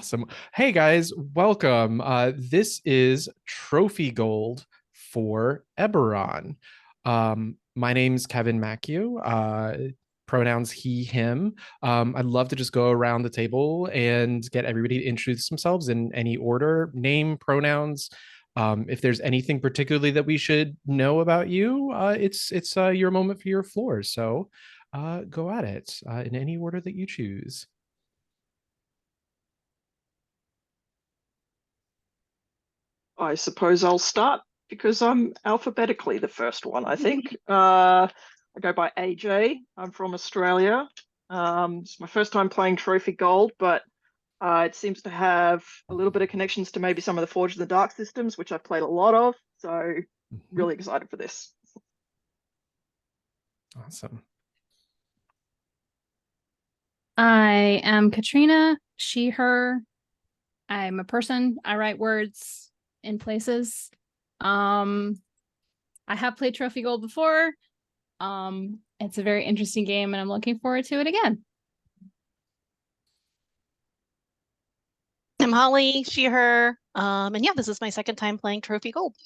Awesome. Hey guys, welcome. This is Trophy Gold for Eberron. My name's Kevin Mack-yuu. Pronouns he, him. I'd love to just go around the table and get everybody to introduce themselves in any order, name, pronouns. If there's anything particularly that we should know about you, it's your moment for your floor. So go at it in any order that you choose. I suppose I'll start because I'm alphabetically the first one, I think. I go by AJ. I'm from Australia. It's my first time playing Trophy Gold, but it seems to have a little bit of connections to maybe some of the Forge in the Dark systems, which I've played a lot of. So, Mhm. really excited for this. Awesome. I am Katrina, she, her. I'm a person. I write words in places. I have played Trophy Gold before. It's a very interesting game and I'm looking forward to it again. I'm Holly, she, her. And yeah, this is my second time playing Trophy Gold.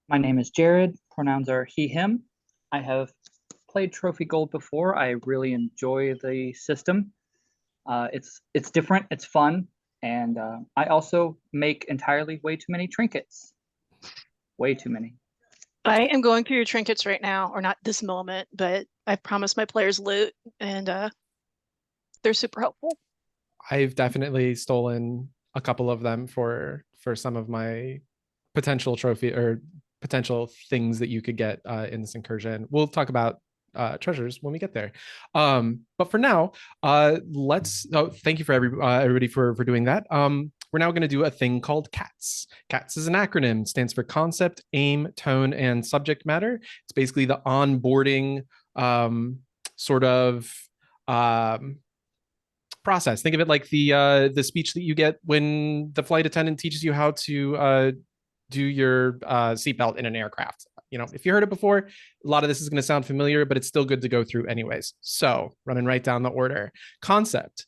My name is Jared. Pronouns are he, him. I have played Trophy Gold before. I really enjoy the system. It's different, it's fun, and I also make entirely way too many trinkets. Way too many. I am going through your trinkets right now, or not this moment, but I've promised my players loot, and they're super helpful. I've definitely stolen a couple of them for some of my potential trophy or potential things that you could get in this incursion. We'll talk about treasures when we get there. But for now, let's. Oh, thank you for everybody for doing that. We're now going to do a thing called CATS. CATS is an acronym, stands for concept, aim, tone, and subject matter. It's basically the onboarding sort of process. Think of it like the speech that you get when the flight attendant teaches you how to do your seatbelt in an aircraft. You know, if you heard it before, a lot of this is going to sound familiar, but it's still good to go through anyways. So, running right down the order. Concept.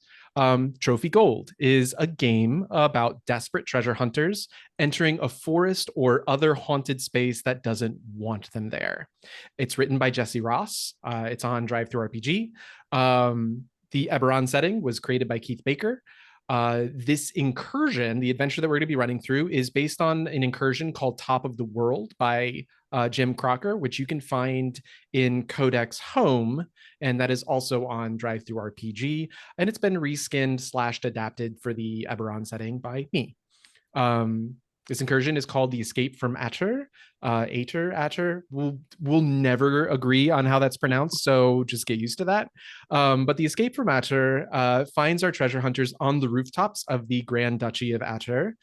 Trophy Gold is a game about desperate treasure hunters entering a forest or other haunted space that doesn't want them there. It's written by Jesse Ross. It's on DriveThruRPG. The Eberron setting was created by Keith Baker. This incursion, the adventure that we're going to be running through, is based on an incursion called Top of the World by Jim Crocker, which you can find in Codex Home, and that is also on DriveThruRPG. And it's been reskinned / adapted for the Eberron setting by me. This incursion is called the Escape from Atur. Atur. We'll never agree on how that's pronounced, so just get used to that. But the Escape from Atur finds our treasure hunters on the rooftops of the Grand Duchy of Atur,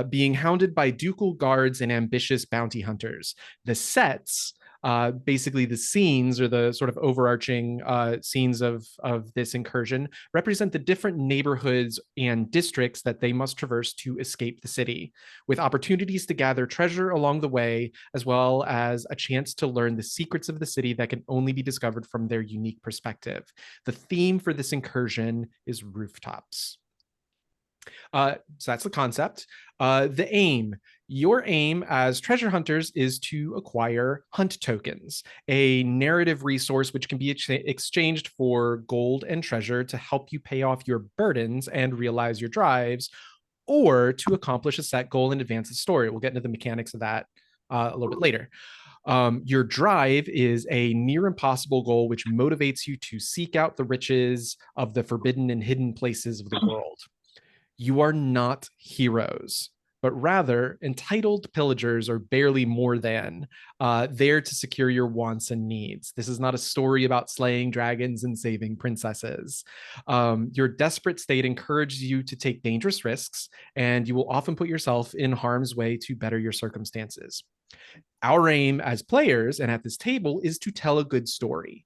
being hounded by Ducal Guards and ambitious bounty hunters. The sets, basically the scenes or the sort of overarching scenes of this incursion represent the different neighborhoods and districts that they must traverse to escape the city, with opportunities to gather treasure along the way, as well as a chance to learn the secrets of the city that can only be discovered from their unique perspective. The theme for this incursion is rooftops. So that's the concept. The aim. Your aim as treasure hunters is to acquire hunt tokens, a narrative resource which can be exchanged for gold and treasure to help you pay off your burdens and realize your drives, or to accomplish a set goal and advance the story. We'll get into the mechanics of that a little bit later. Your drive is a near impossible goal which motivates you to seek out the riches of the forbidden and hidden places of the world. You are not heroes, but rather entitled pillagers or barely more than, there to secure your wants and needs. This is not a story about slaying dragons and saving princesses. Your desperate state encourages you to take dangerous risks, and you will often put yourself in harm's way to better your circumstances. Our aim as players and at this table is to tell a good story.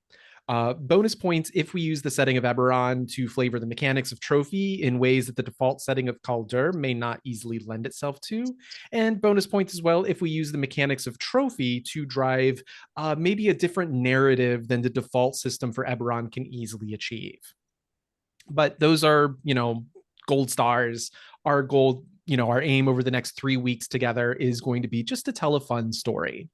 Bonus points if we use the setting of Eberron to flavor the mechanics of Trophy in ways that the default setting of Calder may not easily lend itself to. And bonus points as well if we use the mechanics of Trophy to drive maybe a different narrative than the default system for Eberron can easily achieve. but those are, gold stars. Our goal, our aim over the next 3 weeks together is going to be just to tell a fun story.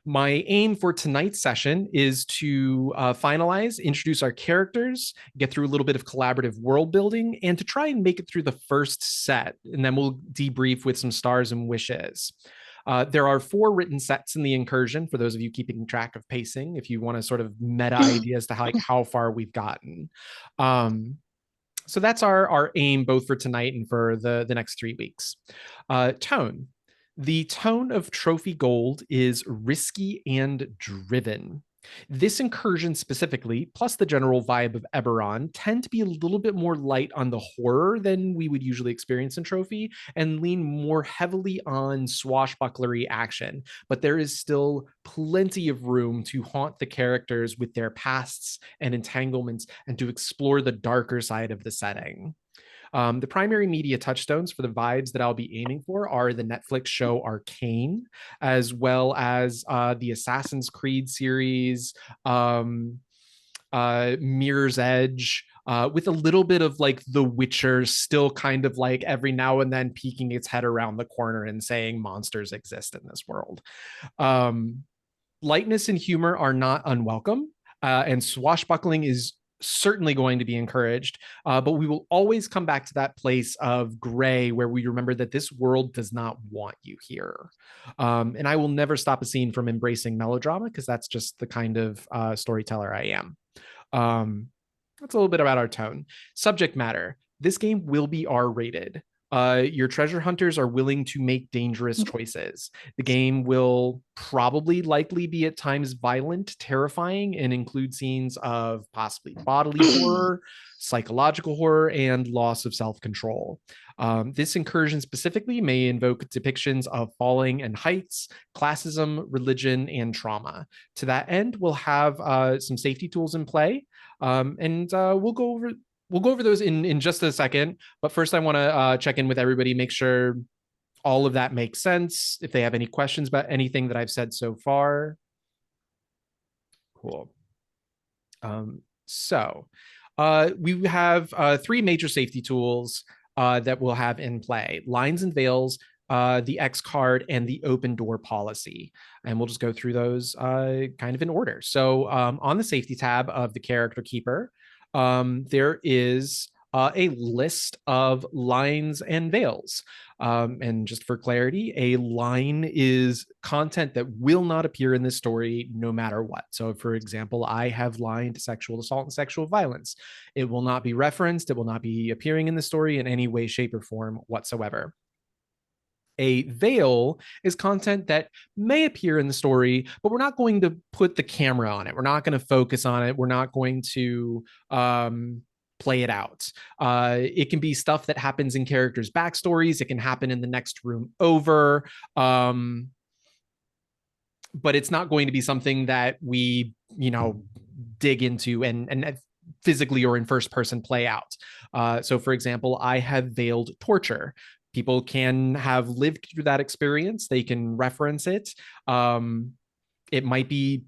My aim for tonight's session is to finalize, introduce our characters, get through a little bit of collaborative world building, and to try and make it through the first set. And then we'll debrief with some stars and wishes. There are 4 written sets in the Incursion, for those of you keeping track of pacing, if you want to sort of meta ideas to how far we've gotten. So that's our aim both for tonight and for the next 3 weeks. Tone. The tone of Trophy Gold is risky and driven. This incursion specifically, plus the general vibe of Eberron, tend to be a little bit more light on the horror than we would usually experience in Trophy, and lean more heavily on swashbucklery action. But there is still plenty of room to haunt the characters with their pasts and entanglements, and to explore the darker side of the setting. The primary media touchstones for the vibes that I'll be aiming for are the Netflix show Arcane, as well as the Assassin's Creed series, Mirror's Edge, with a little bit of like The Witcher still kind of like every now and then peeking its head around the corner and saying monsters exist in this world. Lightness and humor are not unwelcome, and swashbuckling is certainly going to be encouraged, but we will always come back to that place of gray where we remember that this world does not want you here. And I will never stop a scene from embracing melodrama, because that's just the kind of storyteller I am. That's a little bit about our tone. Subject matter. This game will be R-rated. Your treasure hunters are willing to make dangerous choices. The game will probably likely be at times violent, terrifying, and include scenes of possibly bodily horror, psychological horror, and loss of self-control. This incursion specifically may invoke depictions of falling and heights, classism, religion, and trauma. To that end, we'll have some safety tools in play, and we'll go over those in just a second. But first, I want to check in with everybody, make sure all of that makes sense. If they have any questions about anything that I've said so far. Cool. So we have 3 major safety tools that we'll have in play: lines and veils, the X card, and the open door policy. And we'll just go through those kind of in order. So on the safety tab of the character keeper, there is a list of lines and veils. And just for clarity, a line is content that will not appear in this story no matter what. So for example, I have lined sexual assault and sexual violence. It will not be referenced. It will not be appearing in the story in any way, shape, or form whatsoever. A veil is content that may appear in the story, but we're not going to put the camera on it. We're not going to focus on it. We're not going to play it out. It can be stuff that happens in characters' backstories. It can happen in the next room over. But it's not going to be something that we, dig into and physically or in first person play out. So for example, I have veiled torture. People can have lived through that experience. They can reference it. It might be,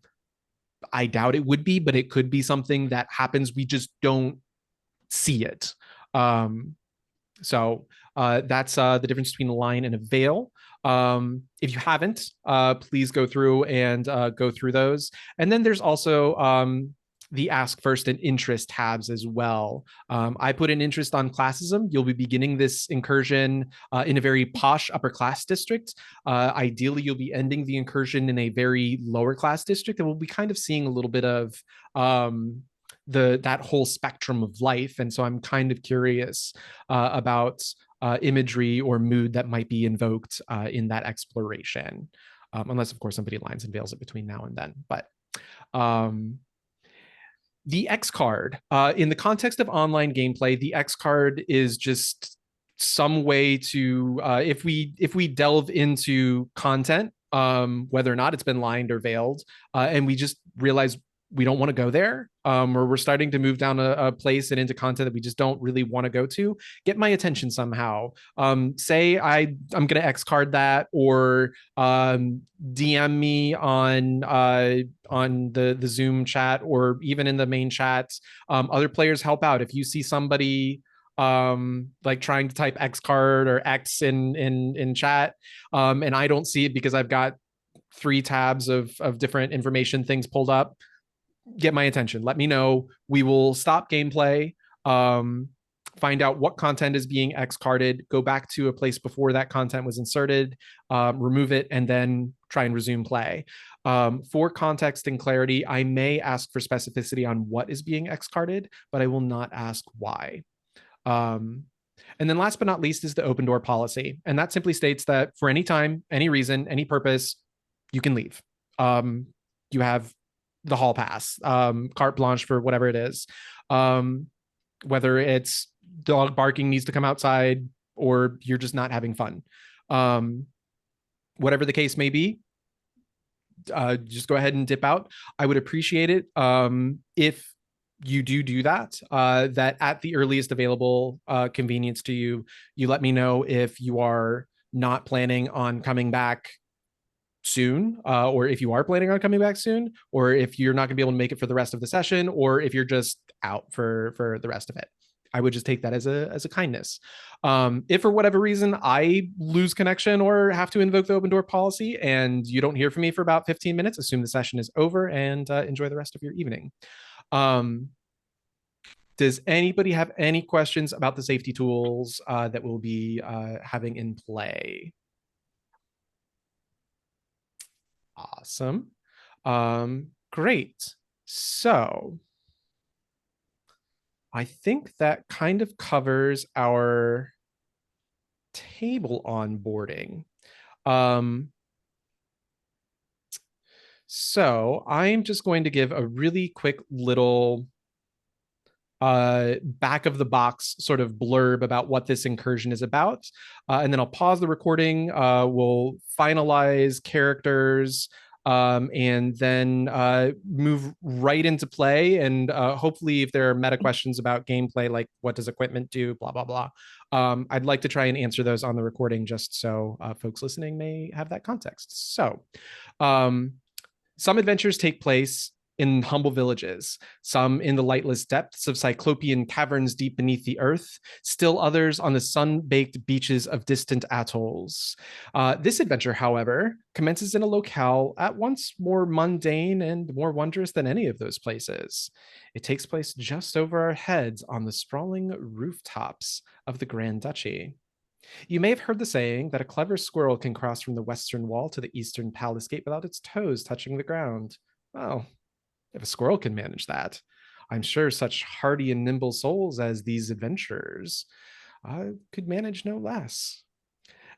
I doubt it would be, but it could be something that happens. We just don't see it. So that's the difference between a line and a veil. If you haven't, please go through and go through those. And then there's also the ask first and interest tabs as well. I put an interest on classism. You'll be beginning this incursion in a very posh upper class district. Ideally, you'll be ending the incursion in a very lower class district, and we'll be kind of seeing a little bit of that whole spectrum of life. And so I'm kind of curious about imagery or mood that might be invoked in that exploration, unless of course somebody lines and veils it between now and then. But the X card, in the context of online gameplay, the X card is just some way to, if we delve into content, whether or not it's been lined or veiled, and we just realize we don't want to go there, or we're starting to move down a place and into content that we just don't really want to go to, get my attention somehow. Say I'm going to X card that, or DM me on the Zoom chat, or even in the main chat. Other players help out. If you see somebody like trying to type X card or X in chat, and I don't see it because I've got 3 tabs of different information things pulled up, get my attention. Let me know. We will stop gameplay, find out what content is being X carded, go back to a place before that content was inserted, remove it, and then try and resume play. For context and clarity, I may ask for specificity on what is being X carded, but I will not ask why. And then last but not least is the open door policy. And that simply states that for any time, any reason, any purpose, you can leave. You have the hall pass, carte blanche for whatever it is. Whether it's dog barking needs to come outside, or you're just not having fun. Whatever the case may be, just go ahead and dip out. I would appreciate it if you do that, that at the earliest available convenience to you, you let me know if you are not planning on coming back soon, or if you are planning on coming back soon, or if you're not going to be able to make it for the rest of the session, or if you're just out for the rest of it. I would just take that as a kindness. If for whatever reason I lose connection or have to invoke the open door policy and you don't hear from me for about 15 minutes, assume the session is over and enjoy the rest of your evening. Does anybody have any questions about the safety tools that we'll be having in play? Awesome. Great. So I think that kind of covers our table onboarding. So I'm just going to give a really quick little back of the box sort of blurb about what this incursion is about. And then I'll pause the recording. We'll finalize characters, and then move right into play. And hopefully if there are meta questions about gameplay, like what does equipment do, blah, blah, blah. I'd like to try and answer those on the recording just so folks listening may have that context. So some adventures take place in humble villages, some in the lightless depths of cyclopean caverns deep beneath the earth, still others on the sun-baked beaches of distant atolls. This adventure, however, commences in a locale at once more mundane and more wondrous than any of those places. It takes place just over our heads on the sprawling rooftops of the Grand Duchy. You may have heard the saying that a clever squirrel can cross from the western wall to the eastern palace gate without its toes touching the ground. Well, if a squirrel can manage that, I'm sure such hardy and nimble souls as these adventurers could manage no less.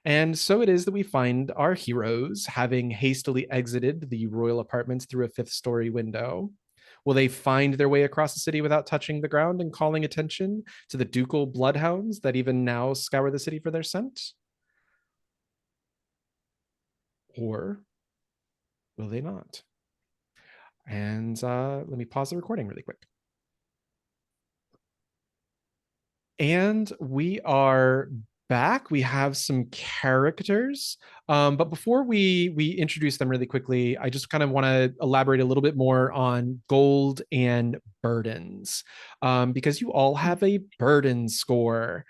And so it is that we find our heroes having hastily exited the royal apartments through a 5th-story window. Will they find their way across the city without touching the ground and calling attention to the ducal bloodhounds that even now scour the city for their scent? Or will they not? And let me pause the recording really quick. And we are back. We have some characters, but before we introduce them really quickly, I just kind of want to elaborate a little bit more on gold and burdens, because you all have a burden score.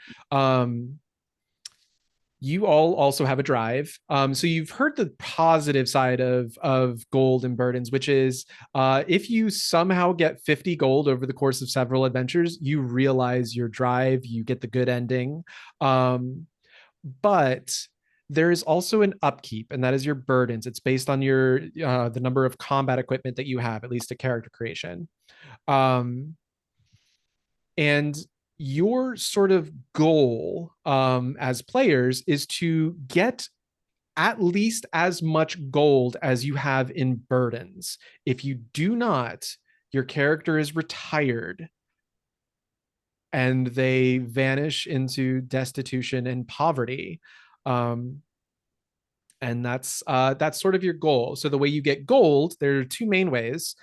You all also have a drive. So you've heard the positive side of gold and burdens, which is if you somehow get 50 gold over the course of several adventures, you realize your drive, you get the good ending. But there is also an upkeep, and that is your burdens. It's based on your the number of combat equipment that you have, at least at character creation. And your sort of goal as players is to get at least as much gold as you have in burdens. If you do not, your character is retired and they vanish into destitution and poverty. And that's sort of your goal. So the way you get gold, there are two main ways.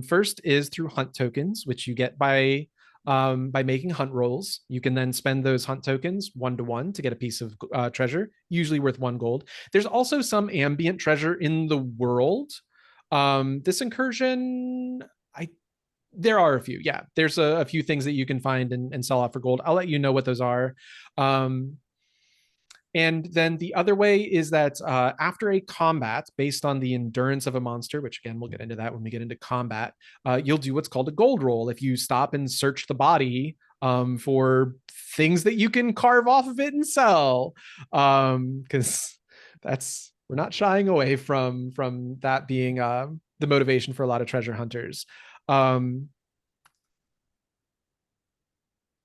First is through hunt tokens, which you get by making hunt rolls. You can then spend those hunt tokens 1-to-1 to get a piece of treasure, usually worth 1 gold. There's also some ambient treasure in the world. This incursion, there are a few. Yeah, there's a few things that you can find and sell off for gold. I'll let you know what those are. And then the other way is that after a combat, based on the endurance of a monster, which again, we'll get into that when we get into combat, you'll do what's called a gold roll. If you stop and search the body for things that you can carve off of it and sell, because we're not shying away from that being the motivation for a lot of treasure hunters.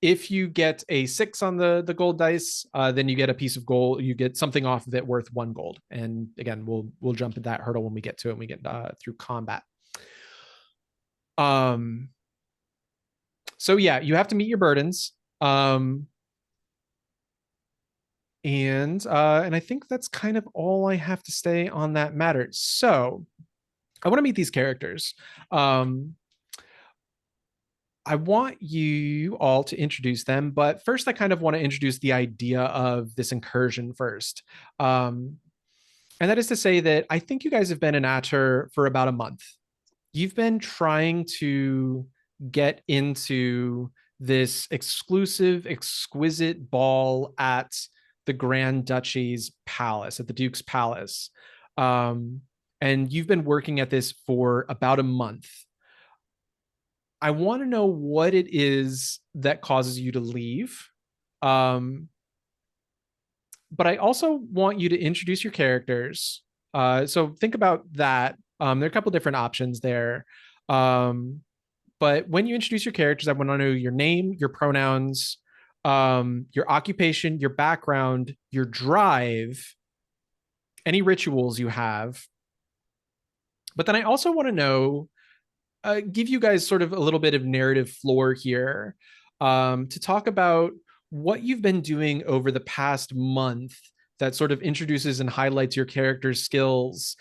If you get a 6 on the gold dice, then you get a piece of gold. You get something off of it worth 1 gold. And again, we'll jump at that hurdle when we get to it. When we get through combat. So yeah, you have to meet your burdens. And I think that's kind of all I have to say on that matter. So I want to meet these characters. I want you all to introduce them, but first I kind of want to introduce the idea of this incursion first. And that is to say that I think you guys have been in Atur for about a month. You've been trying to get into this exclusive, exquisite ball at the Grand Duchy's palace, at the Duke's palace. And you've been working at this for about a month. I want to know what it is that causes you to leave. But I also want you to introduce your characters. So think about that. There are a couple different options there. But when you introduce your characters, I want to know your name, your pronouns, your occupation, your background, your drive, any rituals you have. But then I also want to know, give you guys sort of a little bit of narrative floor here, to talk about what you've been doing over the past month that sort of introduces and highlights your character's skills,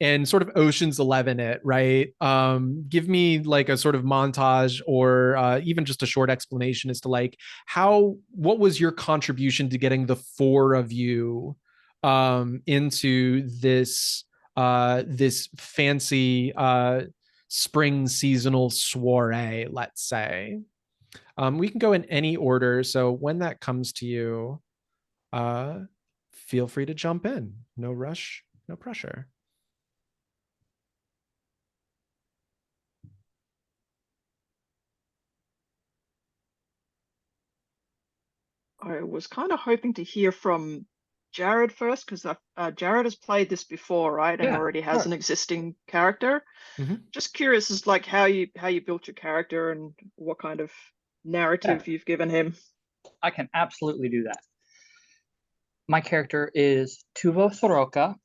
and sort of Ocean's 11 it, right? Give me like a sort of montage or even just a short explanation as to like what was your contribution to getting the 4 of you into this fancy spring seasonal soiree, let's say. We can go in any order. So when that comes to you, feel free to jump in. No rush, no pressure. I was kind of hoping to hear from Jared first, because Jared has played this before, right? And Yeah, already has sure. an existing character. Mhm. Just curious as like how you built your character and what kind of narrative you've given him. I can absolutely do that. My character is Tuvo Soroka.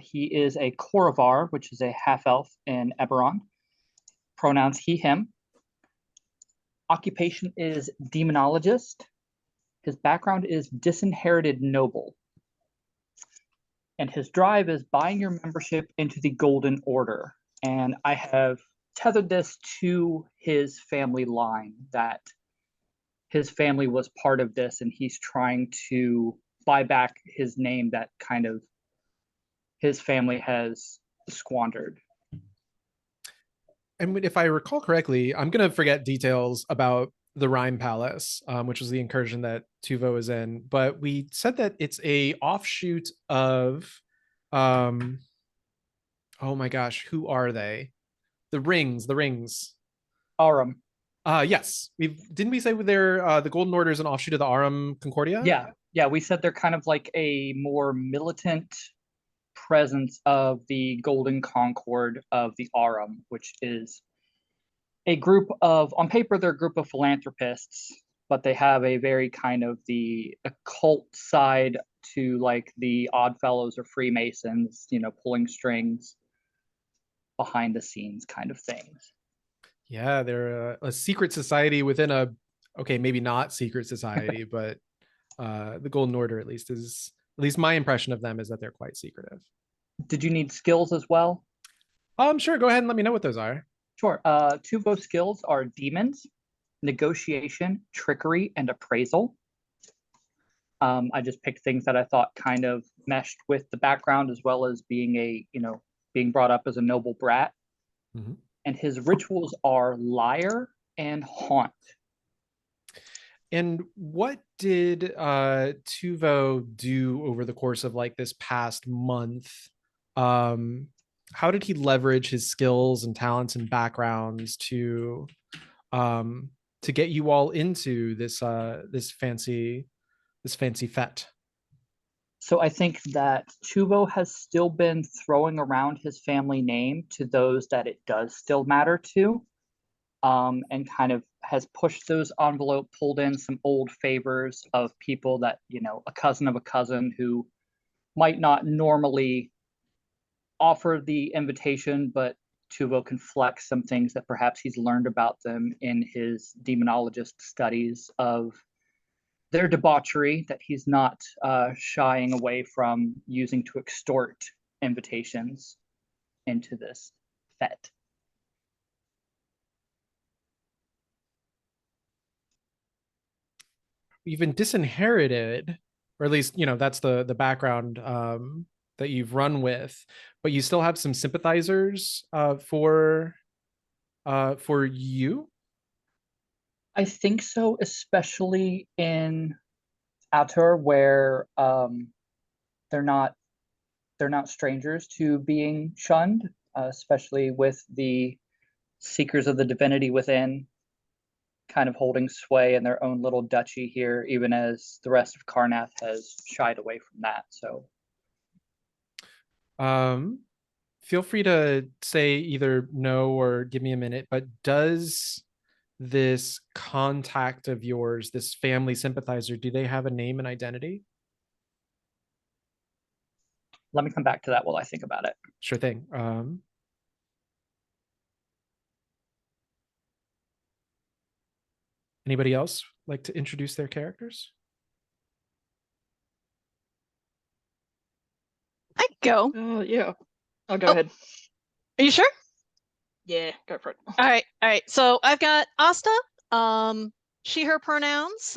He is a Korovar, which is a half-elf in Eberron. Pronouns he, him. Occupation is demonologist. His background is disinherited noble. And his drive is buying your membership into the Golden Order. And I have tethered this to his family line, that his family was part of this and he's trying to buy back his name that kind of his family has squandered. And if I recall correctly, I'm going to forget details about the Rhine Palace, which was the incursion that Tuvo is in. But we said that it's a offshoot of, oh my gosh, who are they? The Rings. Arum. Yes, didn't we say they're the Golden Order is an offshoot of the Arum Concordia? Yeah, we said they're kind of like a more militant presence of the Golden Concord of the Arum, which is a group of, on paper, they're a group of philanthropists, but they have a very kind of the occult side to like the Oddfellows or Freemasons, pulling strings behind the scenes kind of things. Yeah, they're a secret society within maybe not secret society, but the Golden Order at least is At least my impression of them is that they're quite secretive. Did you need skills as well? Sure. Go ahead and let me know what those are. Sure. Two of those skills are demons, negotiation, trickery, and appraisal. I just picked things that I thought kind of meshed with the background, as well as being being brought up as a noble brat. Mhm. And his rituals are liar and haunt. And what did Tuvo do over the course of like this past month? How did he leverage his skills and talents and backgrounds to get you all into this fancy fete? So I think that Tuvo has still been throwing around his family name to those that it does still matter to, and kind of has pushed those envelope, pulled in some old favors of people that, a cousin of a cousin who might not normally offer the invitation, but Tuvo can flex some things that perhaps he's learned about them in his demonologist studies of their debauchery that he's not shying away from using to extort invitations into this fete. You've been disinherited, or at least that's the background that you've run with, but you still have some sympathizers for you. I think so, especially in Atur, where they're not strangers to being shunned, especially with the seekers of the divinity within kind of holding sway in their own little duchy here, even as the rest of Karnath has shied away from that. So feel free to say either no or give me a minute, but does this contact of yours, this family sympathizer, do they have a name and identity? let me come back to that while I think about it. Sure thing. Anybody else like to introduce their characters? I go. Yeah. I'll go Oh. ahead. Are you sure? Yeah, go for it. All right. So I've got Asta. She, her pronouns.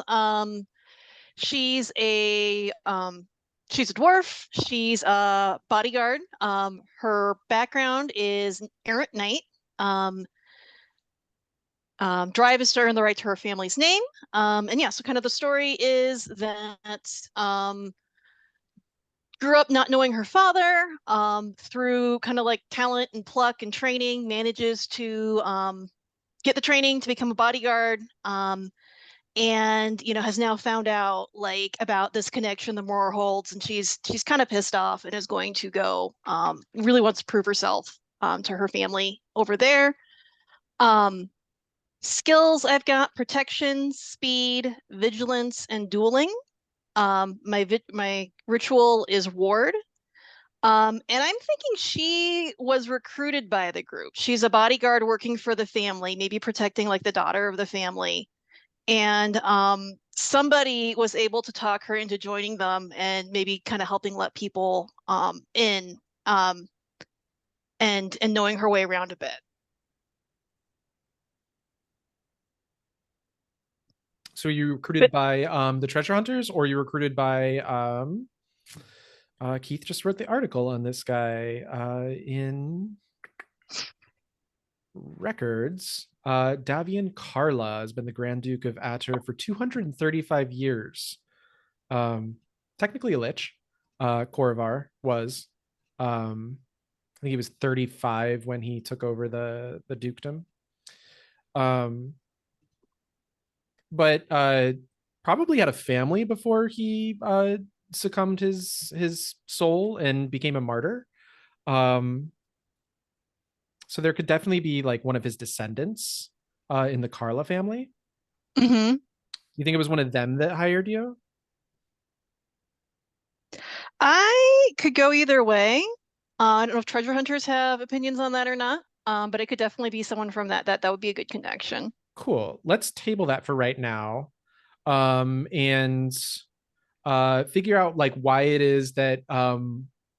She's a dwarf. She's a bodyguard. Her background is an errant knight. Drive is to earn the right to her family's name. And yeah, so kind of the story is that grew up not knowing her father, through kind of like talent and pluck and training, manages to get the training to become a bodyguard, and has now found out like about this connection the Moor holds, and she's kind of pissed off and is going to go, really wants to prove herself to her family over there. Skills, I've got protection, speed, vigilance, and dueling. My ritual is ward. And I'm thinking she was recruited by the group. She's a bodyguard working for the family, maybe protecting like the daughter of the family. And somebody was able to talk her into joining them and maybe kind of helping let people in, and knowing her way around a bit. So you recruited by the treasure hunters, or you recruited by Keith just wrote the article on this guy in records. Davian Carla has been the Grand Duke of Atur for 235 years. Technically a lich. Korvar was. I think he was 35 when he took over the dukedom. But probably had a family before he succumbed his soul and became a martyr. So there could definitely be like one of his descendants in the Carla family. Mm-hmm. You think it was one of them that hired you? I could go either way. I don't know if treasure hunters have opinions on that or not, but it could definitely be someone from that would be a good connection. Cool. Let's table that for right now. And figure out like why it is that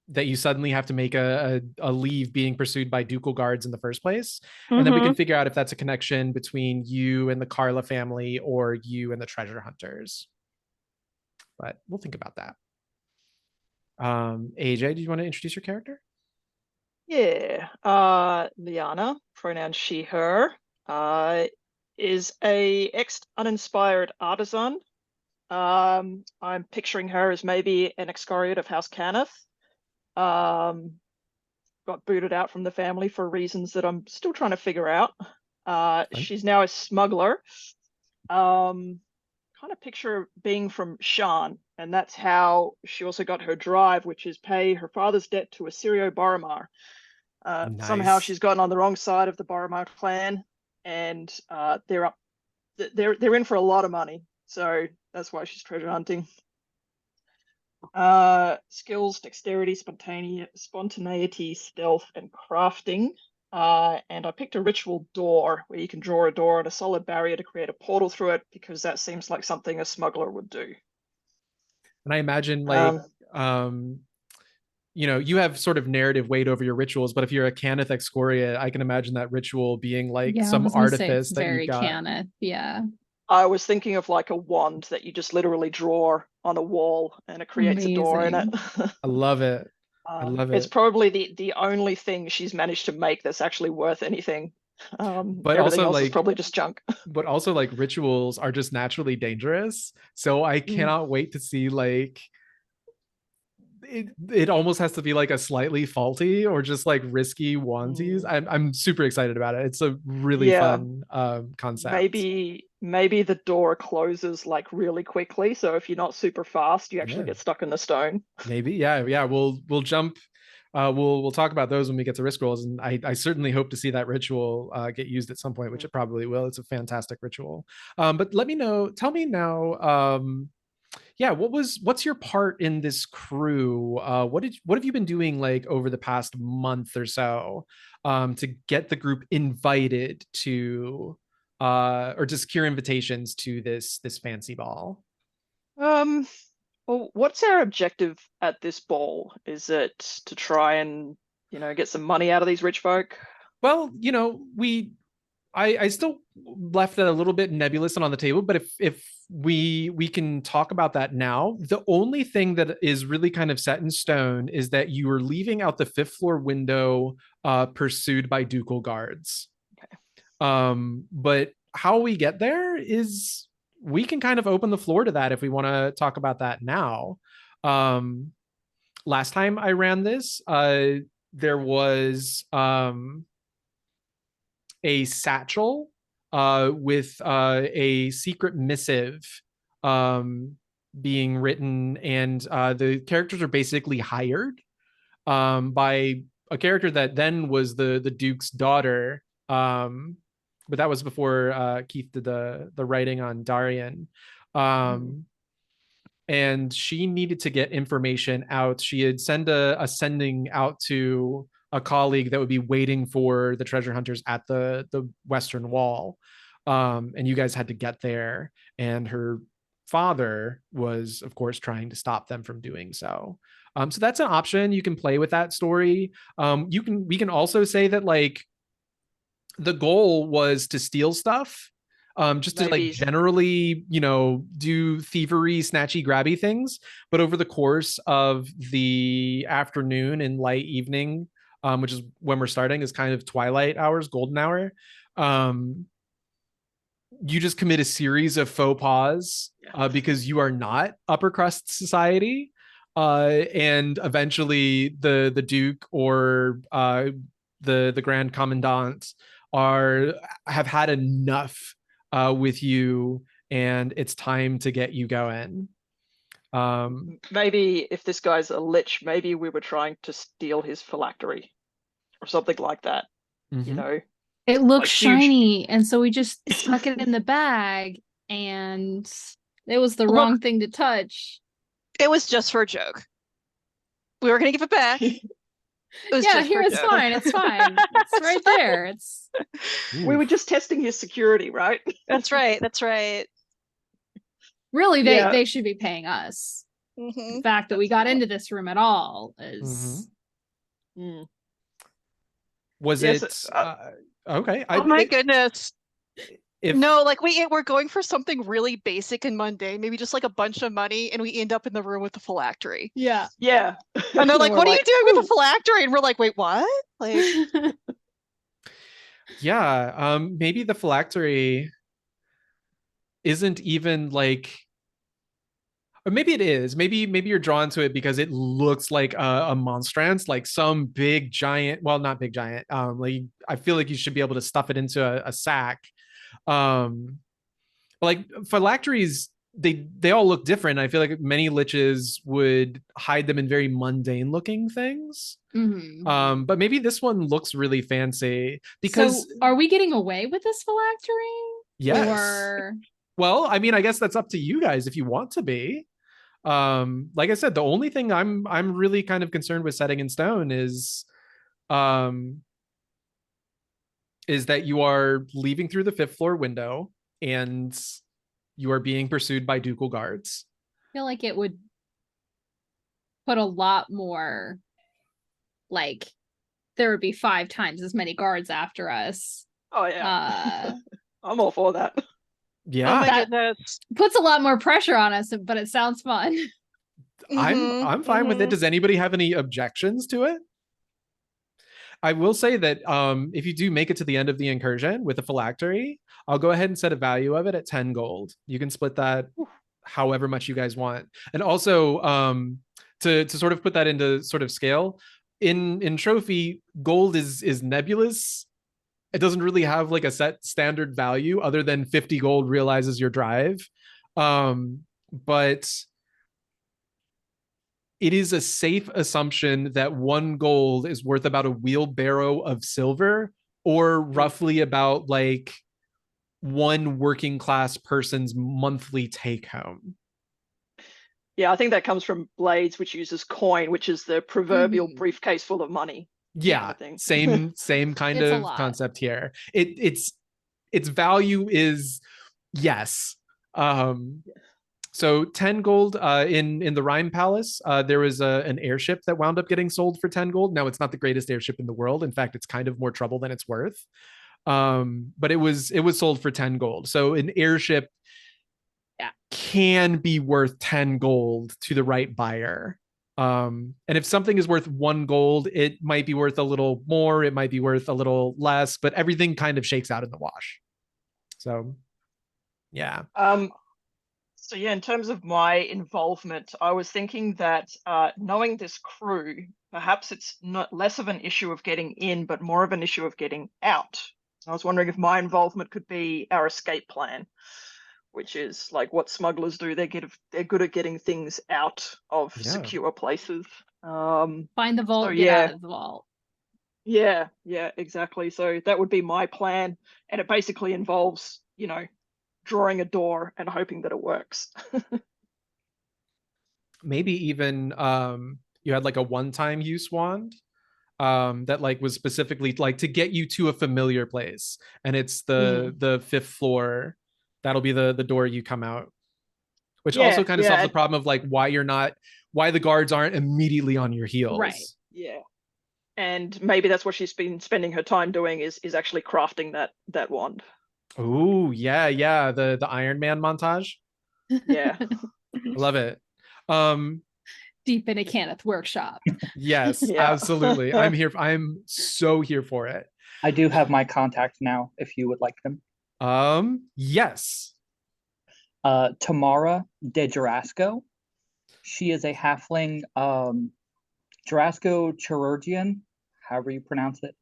that you suddenly have to make a leave being pursued by Ducal Guards in the first place. And then we can figure out if that's a connection between you and the Carla family or you and the treasure hunters. But we'll think about that. AJ, do you want to introduce your character? Yeah. Liana, pronoun she, her, is a uninspired artisan. I'm picturing her as maybe an excoriate of House Cannith. Got booted out from the family for reasons that I'm still trying to figure out. She's now a smuggler. Kind of picture being from Shan, and that's how she also got her drive, which is pay her father's debt to Assyrio Boromar. Somehow she's gotten on the wrong side of the Boromar clan, and they're in for a lot of money, so that's why she's treasure hunting. Skills: dexterity, spontaneity, stealth, and crafting. And I picked a ritual door where you can draw a door and a solid barrier to create a portal through it, because that seems like something a smuggler would do. And I imagine like you know, you have sort of narrative weight over your rituals, but if you're a Cannith excoriate, I can imagine that ritual being like some artifice that you got. Cannith, yeah. I was thinking of like a wand that you just literally draw on a wall and it creates a door in it. I love it. I love it. It's probably the only thing she's managed to make that's actually worth anything. But everything also else like is probably just junk. But also like rituals are just naturally dangerous. So I cannot wait to see like it almost has to be like a slightly faulty or just like risky onesies. I'm super excited about it. It's a really fun concept. Maybe the door closes like really quickly, so if you're not super fast, you actually get stuck in the stone. Maybe, yeah. We'll jump. We'll talk about those when we get to risk rolls, and I certainly hope to see that ritual get used at some point, which it probably will. It's a fantastic ritual. But let me know. Tell me now. Yeah, what's your part in this crew? What have you been doing like over the past month or so to get the group invited to or to secure invitations to this fancy ball? Well, what's our objective at this ball? Is it to try and, get some money out of these rich folk? Well, I still left that a little bit nebulous and on the table, but if we can talk about that now. The only thing that is really kind of set in stone is that you are leaving out the 5th floor window pursued by Ducal Guards. Okay. But how we get there is we can kind of open the floor to that if we want to talk about that now. Last time I ran this, there was a satchel with a secret missive being written, and the characters are basically hired by a character that then was the Duke's daughter, but that was before Keith did the writing on Darian. And she needed to get information out. She had sent a sending out to a colleague that would be waiting for the treasure hunters at the Western Wall. And you guys had to get there. And her father was, of course, trying to stop them from doing so. So that's an option. You can play with that story. We can also say that like the goal was to steal stuff. Just to like generally, do thievery, snatchy, grabby things. But over the course of the afternoon and light evening, which is when we're starting, is kind of twilight hours, golden hour. You just commit a series of faux pas because you are not upper crust society. And eventually the Duke or the Grand Commandant have had enough with you, and it's time to get you going. Maybe if this guy's a lich, maybe we were trying to steal his phylactery or something like that. It looks like shiny, and so we just stuck it in the bag, and it was the wrong thing to touch. It was just for a joke. We were gonna give it back. It's fine. It's fine. It's right there. We were just testing his security, right? That's right. That's right. Really, they should be paying us. The fact that we got into this room at all is Mm. Was Yes, it okay? Oh my goodness. If No, like we're going for something really basic and mundane, maybe just like a bunch of money, and we end up in the room with the phylactery. yeah. Yeah. And they're like, We're "What are you like, doing "Ooh." with the phylactery?" And we're like, "Wait, what?" Like, yeah, maybe the phylactery isn't even like, or maybe it is. Maybe you're drawn to it because it looks like a monstrance, like some big giant. Well, not big giant. Like I feel like you should be able to stuff it into a sack. Like phylacteries, they all look different. I feel like many liches would hide them in very mundane looking things. But maybe this one looks really fancy because so are we getting away with this phylactery? yes. Or Well, I mean, I guess that's up to you guys if you want to be. Like I said, the only thing I'm really kind of concerned with setting in stone is that you are leaving through the 5th floor window and you are being pursued by Ducal Guards. I feel like it would put a lot more, like there would be 5 times as many guards after us. Oh yeah. I'm all for that. Yeah. oh my That- goodness. Puts a lot more pressure on us, but it sounds fun. I'm fine with it. Does anybody have any objections to it? I will say that if you do make it to the end of the incursion with a phylactery, I'll go ahead and set a value of it at 10 gold. You can split that however much you guys want. And also to sort of put that into sort of scale, in trophy, gold is nebulous. It doesn't really have like a set standard value other than 50 gold realizes your drive. But it is a safe assumption that 1 gold is worth about a wheelbarrow of silver, or roughly about like 1 working class person's monthly take home. Yeah, I think that comes from Blades, which uses coin, which is the proverbial Mhm. briefcase full of money. Yeah, thing. same kind It's a of lot. concept here. Its value is yes. So 10 gold in the Rhine Palace. There was an airship that wound up getting sold for 10 gold. Now it's not the greatest airship in the world. In fact, it's kind of more trouble than it's worth. But it was sold for 10 gold. So an airship can be worth 10 gold to the right buyer. And if something is worth 1 gold, it might be worth a little more, it might be worth a little less, but everything kind of shakes out in the wash. So yeah. So yeah, in terms of my involvement, I was thinking that knowing this crew, perhaps it's not less of an issue of getting in, but more of an issue of getting out. I was wondering if my involvement could be our escape plan, which is like what smugglers do. They're good at getting things out of secure places. Find the vault, so get yeah. out of the vault. Yeah, exactly. So that would be my plan, and it basically involves, drawing a door and hoping that it works. Maybe even you had like a one-time use wand that like was specifically like to get you to a familiar place, and it's the 5th floor. That'll be the door you come out, which also kind of solves the problem of like why the guards aren't immediately on your heels. Right. Yeah. And maybe that's what she's been spending her time doing is actually crafting that wand. Oh yeah, the Iron Man montage. Yeah. I love it. Deep in a Kenneth workshop. Yes, Yeah. absolutely. I'm so here for it. I do have my contact now if you would like them. Yes. Tamara de Jarasco. She is a halfling Jarasco chirurgian, however you pronounce it.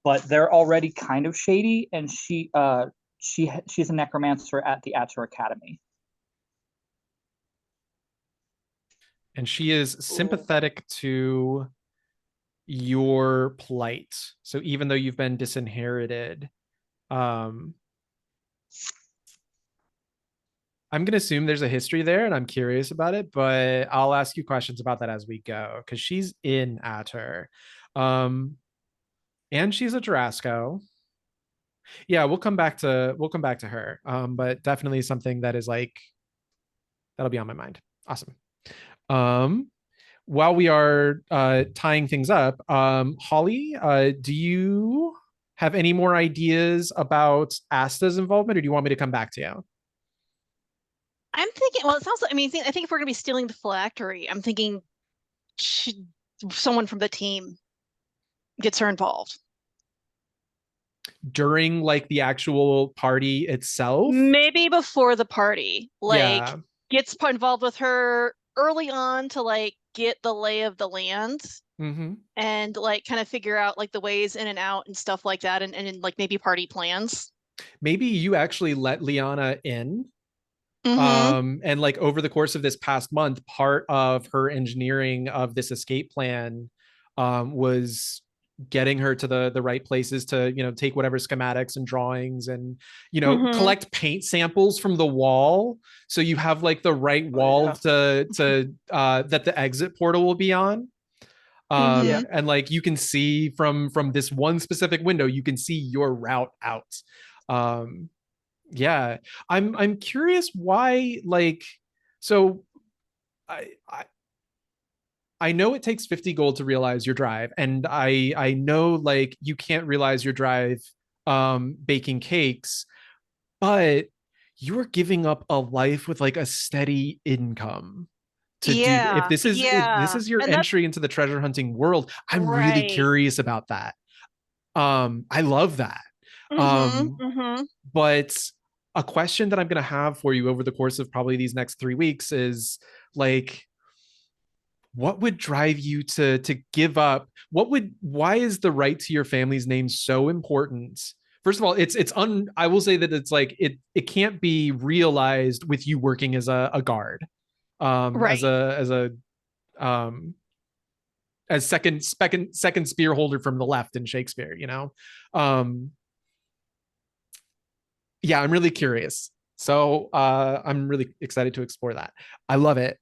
But they're already kind of shady, and she's a necromancer at the Atur Academy. And she is sympathetic to your plight. So even though you've been disinherited, I'm going to assume there's a history there, and I'm curious about it, but I'll ask you questions about that as we go, because she's in Atur. And she's a Jarasco. Yeah, we'll come back to her. But definitely something that is like, that'll be on my mind. Awesome. While we are tying things up, Holly, do you have any more ideas about Asta's involvement, or do you want me to come back to you? I'm thinking, well, it sounds like, I mean, I think if we're going to be stealing the phylactery, I'm thinking someone from the team gets her involved. During like the actual party itself? Maybe before the party, like Yeah. gets involved with her early on to like get the lay of the land Mm-hmm. and like kind of figure out like the ways in and out and stuff like that, and like maybe party plans. Maybe you actually let Liana in. Mm-hmm. And like over the course of this past month, part of her engineering of this escape plan was getting her to the right places to, you know, take whatever schematics and drawings and, you know, Mhm. collect paint samples from the wall, so you have like the right wall to that the exit portal will be on. Mhm. And like you can see from this one specific window, you can see your route out. Yeah, I'm curious why, like, so I know it takes 50 gold to realize your drive, and I know like you can't realize your drive baking cakes, but you're giving up a life with like a steady income to do. If Yeah, this is your and that's entry into the treasure hunting world, I'm really right. curious about that. I love that. Mhm. Um, Mhm. but a question that I'm going to have for you over the course of probably these next 3 weeks is like, what would drive you to give up? Why is the right to your family's name so important? First of all, I will say that it's like it can't be realized with you working as a guard, Right. um as second spear holder from the left in Shakespeare, you know. Yeah, I'm really curious. So I'm really excited to explore that. I love it.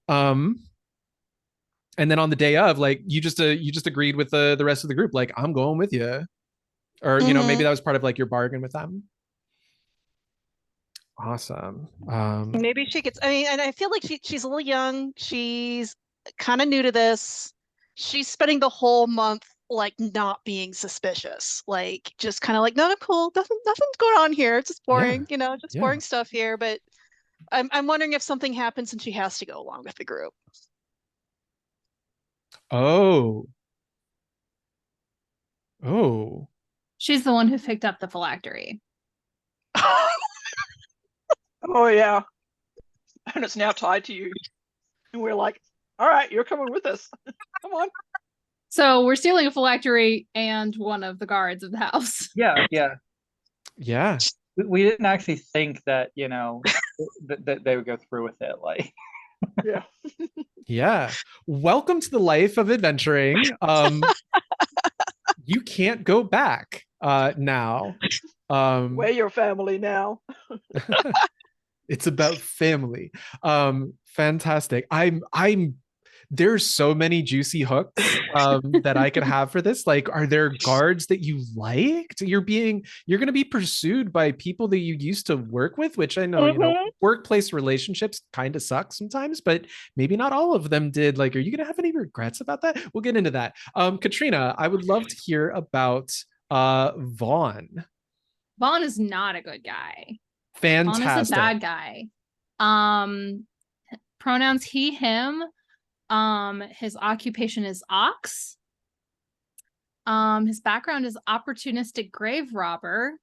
And then on the day of, like you just agreed with the rest of the group, like I'm going with you, or you know maybe Mhm. that was part of like your bargain with them. Awesome. Maybe she gets, I mean, and I feel like she's a little young. She's kind of new to this. She's spending the whole month like not being suspicious, like just kind of like, no, I'm cool. Nothing's going on here. It's just Yeah, boring, just yeah. boring stuff here. But I'm wondering if something happens and she has to go along with the group. Oh, oh, She's the one who picked up the phylactery. Oh yeah, and it's now tied to you, and we're like, all right, you're coming with us. Come on. So we're stealing a phylactery and one of the guards of the house. Yeah. yeah. We didn't actually think that, that they would go through with it. Like, Yeah. Yeah. Welcome to the life of adventuring. You can't go back now. We're your family now. It's about family. Fantastic. I'm there's so many juicy hooks that I could have for this. Like, are there guards that you liked? You're going to be pursued by people that you used to work with, which I know, workplace relationships kind of suck sometimes, but maybe not all of them did. Like, are you going to have any regrets about that? We'll get into that. Katrina, I would love to hear about Vaughn. Vaughn is not a good guy. Fantastic. Vaughn is a bad guy. Pronouns he, him. His occupation is ox. His background is opportunistic grave robber.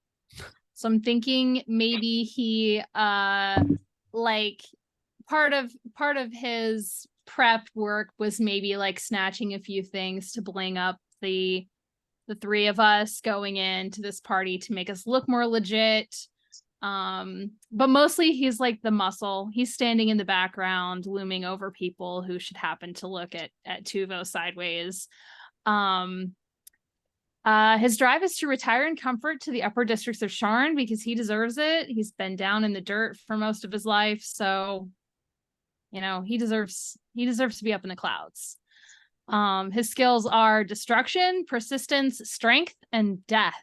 So I'm thinking maybe he like part of his prep work was maybe like snatching a few things to bling up the three of us going into this party to make us look more legit. But mostly he's like the muscle. He's standing in the background, looming over people who should happen to look at Tuvo sideways. His drive is to retire in comfort to the upper districts of Sharn because he deserves it. He's been down in the dirt for most of his life, so he deserves to be up in the clouds. His skills are destruction, persistence, strength, and death.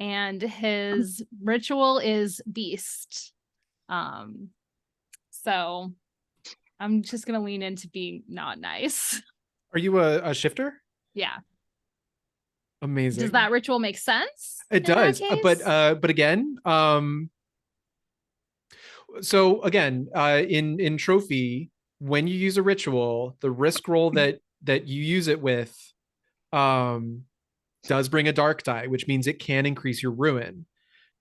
And his ritual is beast. So I'm just gonna lean into being not nice. Are you a shifter? Yeah. Amazing. Does that ritual make sense? It in that does. case? But again, so again, in trophy, when you use a ritual, the risk roll that you use it with does bring a dark die, which means it can increase your ruin.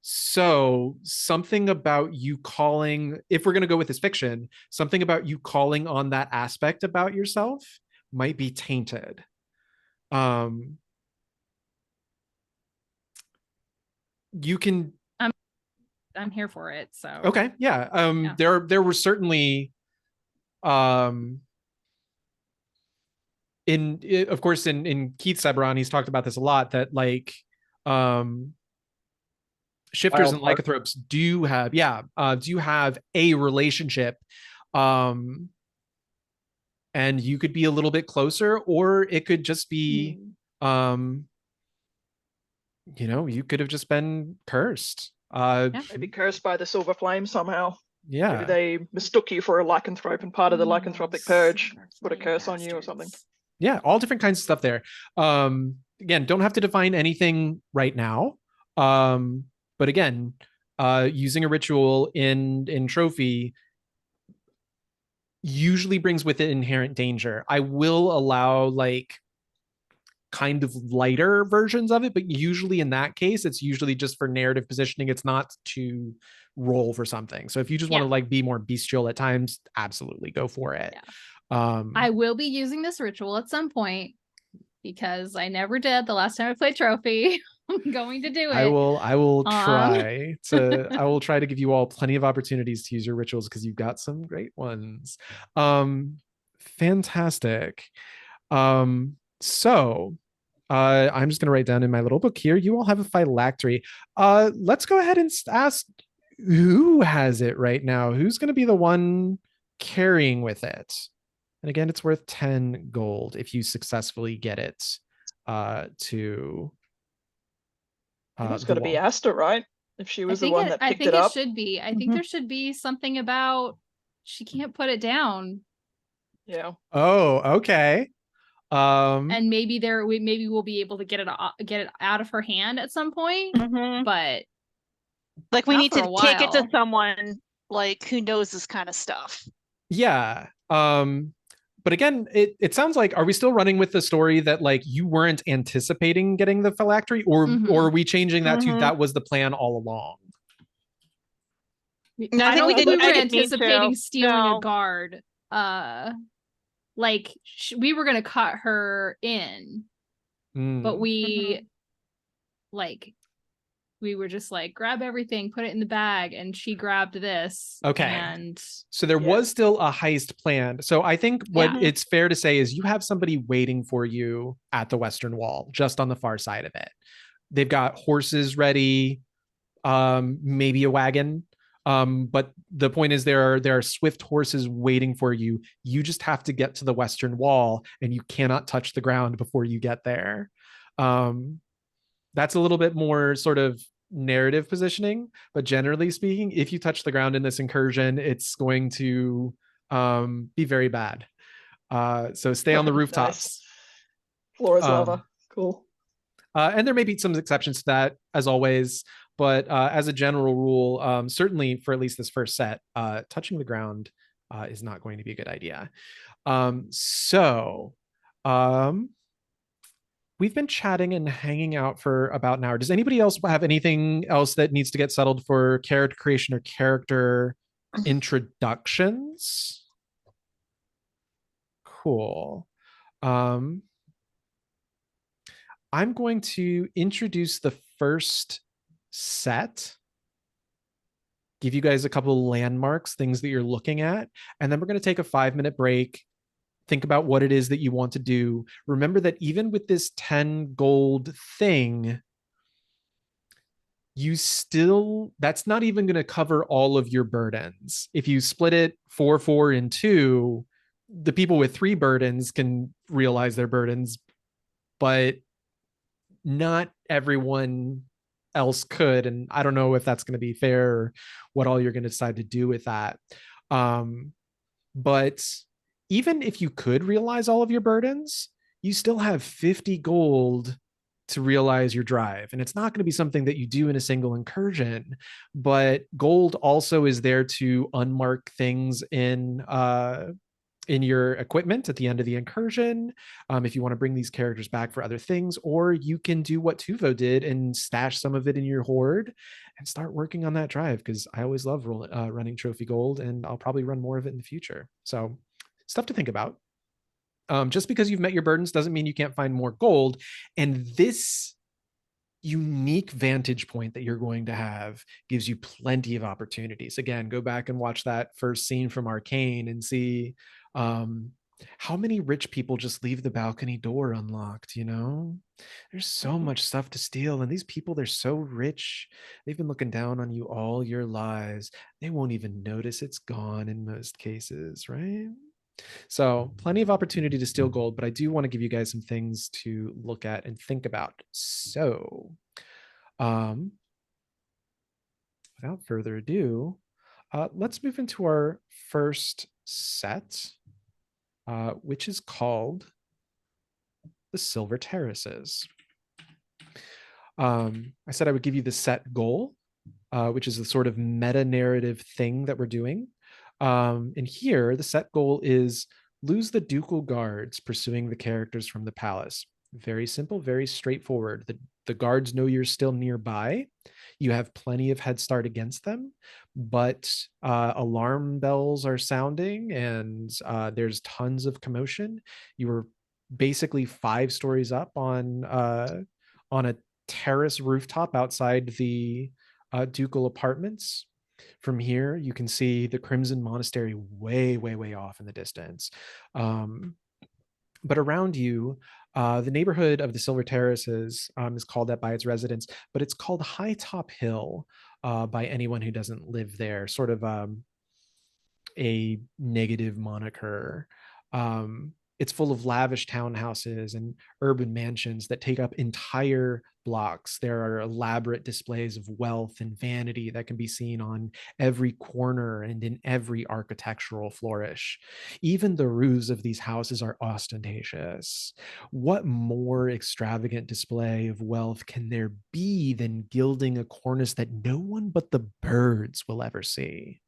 So something about you calling, if we're going to go with this fiction, something about you calling on that aspect about yourself might be tainted. You can. I'm here for it. So Okay, yeah. Yeah. There were certainly, of course, in Keith's Eberron, he's talked about this a lot. That like, shifters and lycanthropes do have a relationship, and you could be a little bit closer, or it could just be, you could have just been cursed. Maybe cursed by the silver flame somehow. Yeah. Maybe they mistook you for a lycanthrope, and part of the lycanthropic purge put a curse on you or something. Yeah, all different kinds of stuff there. Again, don't have to define anything right now. But again, using a ritual in trophy usually brings with it inherent danger. I will allow like kind of lighter versions of it, but usually in that case, it's usually just for narrative positioning. It's not to roll for something. So if you just want to like be more bestial at times, absolutely go for it. I will be using this ritual at some point because I never did the last time I played trophy. I'm going to do it. I will try to give you all plenty of opportunities to use your rituals because you've got some great ones. Fantastic. So I'm just going to write down in my little book here, you all have a phylactery. Let's go ahead and ask who has it right now. Who's going to be the one carrying with it? And again, it's worth 10 gold if you successfully get it to It's got to be Asta, right? If she was the one that picked it up. I think it should be. I think there should be something about she can't put it down. Yeah. Oh, okay. And maybe we'll be able to get it out of her hand at some point. But like we need to take it to someone like who knows this kind of stuff. Yeah. But again, it sounds like, are we still running with the story that like you weren't anticipating getting the phylactery, or are we changing that to that was the plan all along? No, I think we didn't. We were anticipating stealing a guard. Like we were gonna cut her in, but we were just like, grab everything, put it in the bag, and she grabbed this. Okay. And so there was still a heist planned. So I think what it's fair to say is you have somebody waiting for you at the Western Wall, just on the far side of it. They've got horses ready, maybe a wagon. But the point is there are swift horses waiting for you. You just have to get to the Western Wall, and you cannot touch the ground before you get there. That's a little bit more sort of narrative positioning, but generally speaking, if you touch the ground in this incursion, it's going to be very bad. So stay on the rooftops. Nice. Floor is lava. Cool. And there may be some exceptions to that, as always, but as a general rule, certainly for at least this first set, touching the ground is not going to be a good idea. We've been chatting and hanging out for about an hour. Does anybody else have anything else that needs to get settled for character creation or character introductions? Cool. I'm going to introduce the first set, give you guys a couple of landmarks, things that you're looking at, and then we're going to take a 5-minute break. Think about what it is that you want to do. Remember that even with this 10 gold thing, that's not even going to cover all of your burdens. If you split it 4 and 2, the people with 3 burdens can realize their burdens, but not everyone else could. And I don't know if that's going to be fair or what all you're going to decide to do with that. But even if you could realize all of your burdens, you still have 50 gold to realize your drive. And it's not going to be something that you do in a single incursion, but gold also is there to unmark things in your equipment at the end of the incursion, if you want to bring these characters back for other things, or you can do what Tuvo did and stash some of it in your hoard and start working on that drive, because I always love running trophy gold, and I'll probably run more of it in the future. So stuff to think about. Just because you've met your burdens doesn't mean you can't find more gold. And this unique vantage point that you're going to have gives you plenty of opportunities. Again, go back and watch that first scene from Arcane and see how many rich people just leave the balcony door unlocked. There's so much stuff to steal, and these people, they're so rich, they've been looking down on you all your lives. They won't even notice it's gone in most cases, right? So plenty of opportunity to steal gold, but I do want to give you guys some things to look at and think about. So without further ado, let's move into our first set, which is called the Silver Terraces. I said I would give you the set goal, which is the sort of meta narrative thing that we're doing. And here, the set goal is lose the Ducal Guards pursuing the characters from the palace. Very simple, very straightforward. The guards know you're still nearby. You have plenty of head start against them, but alarm bells are sounding, and there's tons of commotion. You were basically 5 stories up on a terrace rooftop outside the ducal apartments. From here, you can see the Crimson Monastery way, way, way off in the distance. But around you, the neighborhood of the Silver Terraces is called that by its residents, but it's called High Top Hill by anyone who doesn't live there, sort of a negative moniker. It's full of lavish townhouses and urban mansions that take up entire blocks. There are elaborate displays of wealth and vanity that can be seen on every corner and in every architectural flourish. Even the roofs of these houses are ostentatious. What more extravagant display of wealth can there be than gilding a cornice that no one but the birds will ever see?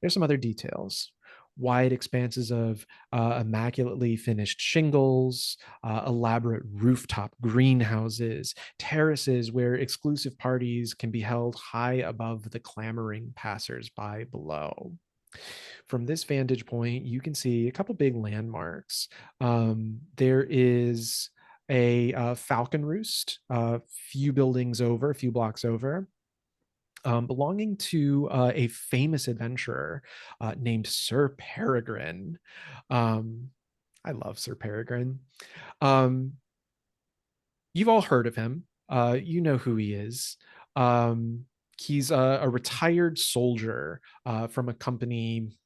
There's some other details. Wide expanses of immaculately finished shingles, elaborate rooftop greenhouses, terraces where exclusive parties can be held high above the clamoring passersby below. From this vantage point, you can see a couple big landmarks. There is a falcon roost, a few buildings over, a few blocks over, belonging to a famous adventurer named Sir Peregrine. I love Sir Peregrine. You've all heard of him. You know who he is. He's a retired soldier from a company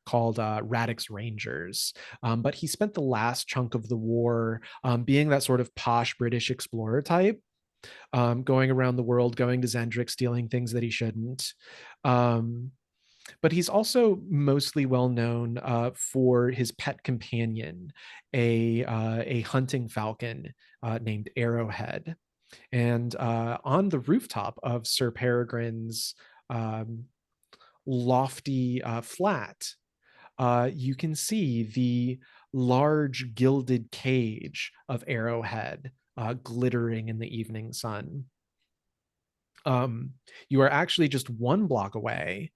called Radix Rangers. But he spent the last chunk of the war being that sort of posh British explorer type, going around the world, going to Zendrick, stealing things that he shouldn't. But he's also mostly well known for his pet companion, a hunting falcon named Arrowhead. And on the rooftop of Sir Peregrine's lofty flat, you can see the large gilded cage of Arrowhead glittering in the evening sun. You are actually just 1 block away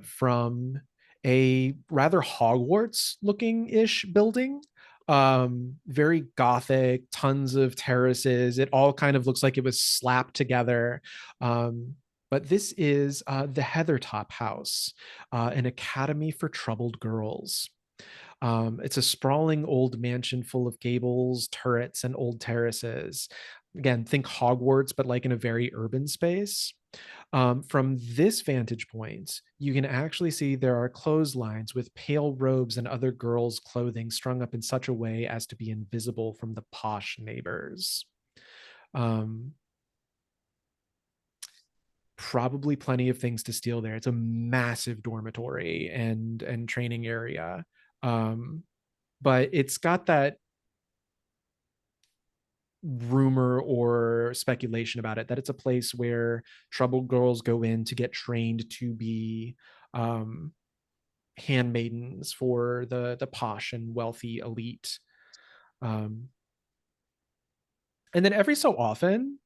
from a rather Hogwarts looking-ish building. Very gothic, tons of terraces. It all kind of looks like it was slapped together. But this is the Heathertop House, an academy for troubled girls. It's a sprawling old mansion full of gables, turrets, and old terraces. Again, think Hogwarts, but like in a very urban space. From this vantage point, you can actually see there are clotheslines with pale robes and other girls' clothing strung up in such a way as to be invisible from the posh neighbors. probably plenty of things to steal there. It's a massive dormitory and training area. But it's got that rumor or speculation about it that it's a place where troubled girls go in to get trained to be handmaidens for the posh and wealthy elite. And then every so often,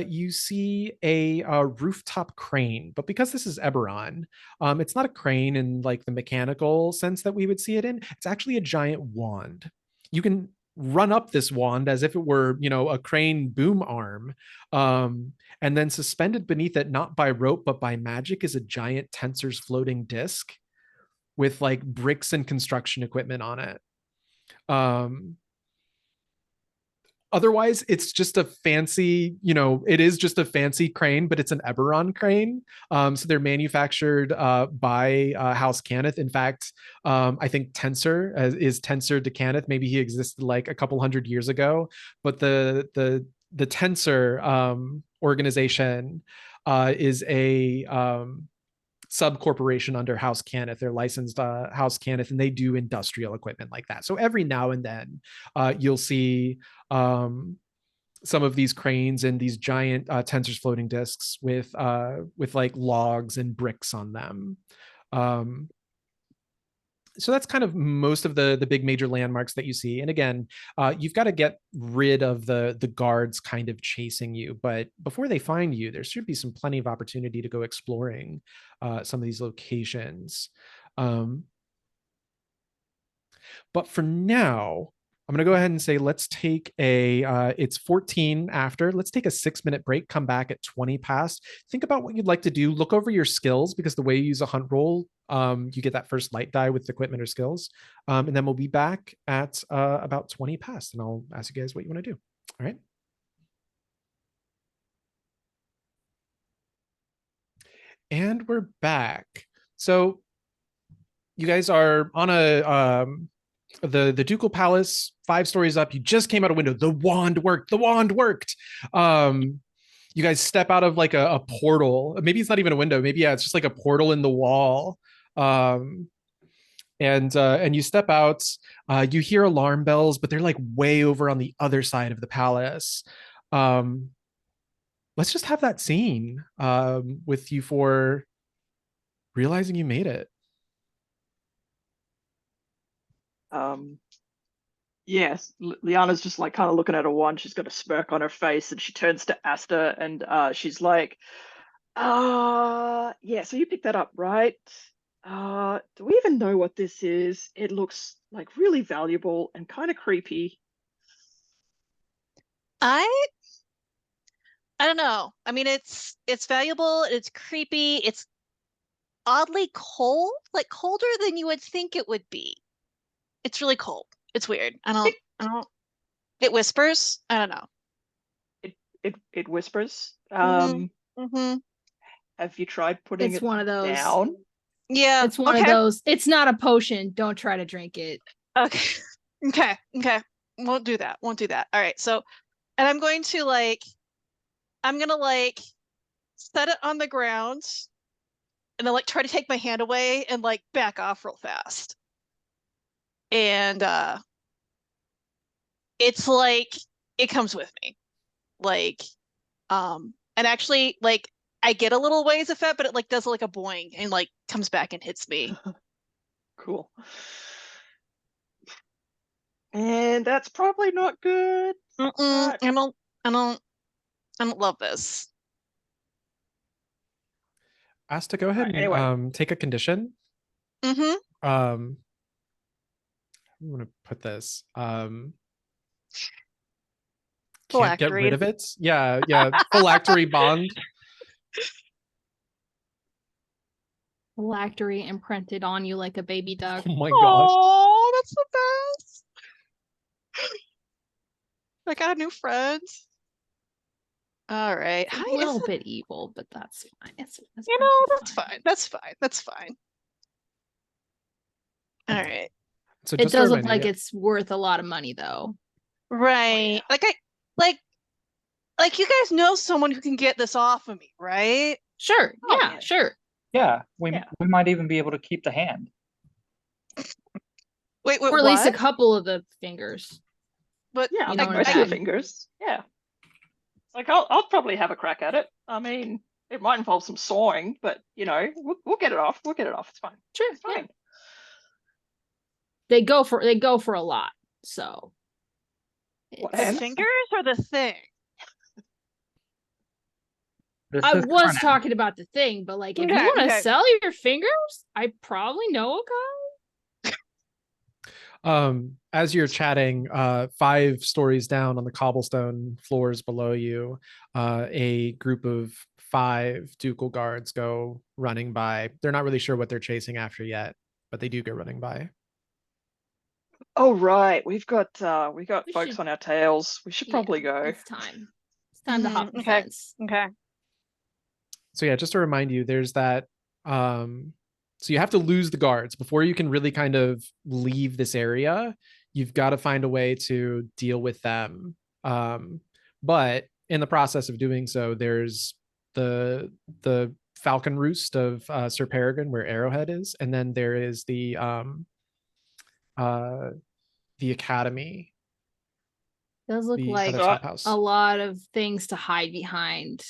you see a rooftop crane, but because this is Eberron, it's not a crane in like the mechanical sense that we would see it in. It's actually a giant wand. You can run up this wand as if it were, a crane boom arm. And then suspended beneath it, not by rope, but by magic, is a giant tensor's floating disc with like bricks and construction equipment on it. Otherwise, it's just a fancy, it is just a fancy crane, but it's an Eberron crane. So they're manufactured by House Cannith. In fact, I think Tensor is Tensor de Cannith. Maybe he existed like a couple hundred years ago. But the Tensor organization is a sub corporation under House Cannith. They're licensed House Cannith, and they do industrial equipment like that. So every now and then you'll see some of these cranes and these giant tensors floating discs with like logs and bricks on them. So that's kind of most of the big major landmarks that you see. And again, you've got to get rid of the guards kind of chasing you. But before they find you, there should be plenty of opportunity to go exploring some of these locations. But for now, I'm going to go ahead and say, let's take it's 14 after. Let's take a 6-minute break, come back at 20 past. Think about what you'd like to do. Look over your skills, because the way you use a hunt roll, you get that first light die with equipment or skills. And then we'll be back at about 20 past, and I'll ask you guys what you want to do. All right. And we're back. So you guys are on the Ducal Palace, 5 stories up. You just came out a window. The wand worked. The wand worked. You guys step out of like a portal. Maybe it's not even a window. Maybe it's just like a portal in the wall. And you step out. You hear alarm bells, but they're like way over on the other side of the palace. Let's just have that scene with you for realizing you made it. Yes, Liana's just like kind of looking at her wand. She's got a smirk on her face, and she turns to Asta, and she's like, yeah, so you picked that up, right? Do we even know what this is? It looks like really valuable and kind of creepy. I don't know. I mean, it's valuable, it's creepy, it's oddly cold, like colder than you would think it would be. It's really cold. It's weird. I don't. It whispers. I don't know. It whispers. Mm-hmm. Have you tried putting It's it one of those. down? Yeah. It's one of those. It's not a potion. Don't try to drink it. Okay. Okay. Won't do that. All right. So, and I'm going to set it on the ground, and then like try to take my hand away and like back off real fast. And it's like it comes with me, like and actually like I get a little ways of it, but it like does like a boing and like comes back and hits me. Cool. And that's probably not good. I don't love this. Asta, go ahead and Anyway. take a condition. Mm-hmm. I'm gonna put this. Can't get Phylactery. rid of it. Yeah. Phylactery bond. Phylactery imprinted on you like a baby duck. Oh my gosh. Oh, that's the best. I got a new friend. All right. It's a little bit evil, but that's fine. It's That's fine. All right. So It just to does look remind like you, it's worth a lot of money, though. Right. Oh, yeah. Like you guys know someone who can get this off of me, right? Sure. Oh, yeah, yeah. sure. Yeah, Yeah. we might even be able to keep the hand. Wait, Or at least a what? couple of the fingers. But Yeah, I You think know, in most of the bag. fingers. Yeah. Like I'll probably have a crack at it. I mean, it might involve some sawing, but you know, we'll get it off. We'll get it off. It's fine. Sure. It's Yeah. fine. They go for a lot. So What, the it's- hands? fingers or the thing? This I is was Carnage. talking about the thing, but like if you Okay, want to okay. sell your fingers, I probably know a guy. As you're chatting, 5 stories down on the cobblestone floors below you, a group of 5 Ducal Guards go running by. They're not really sure what they're chasing after yet, but they do go running by. Oh right, we got We folks should- on our tails. We should Yeah, probably go. It's time. It's time to hop the Okay. fence. Okay. So yeah, just to remind you, there's that. So you have to lose the guards before you can really kind of leave this area. You've got to find a way to deal with them. But in the process of doing so, there's the Falcon Roost of Sir Peregrine, where Arrowhead is, and then there is the Academy. Does look The like other top house. a lot of things to hide behind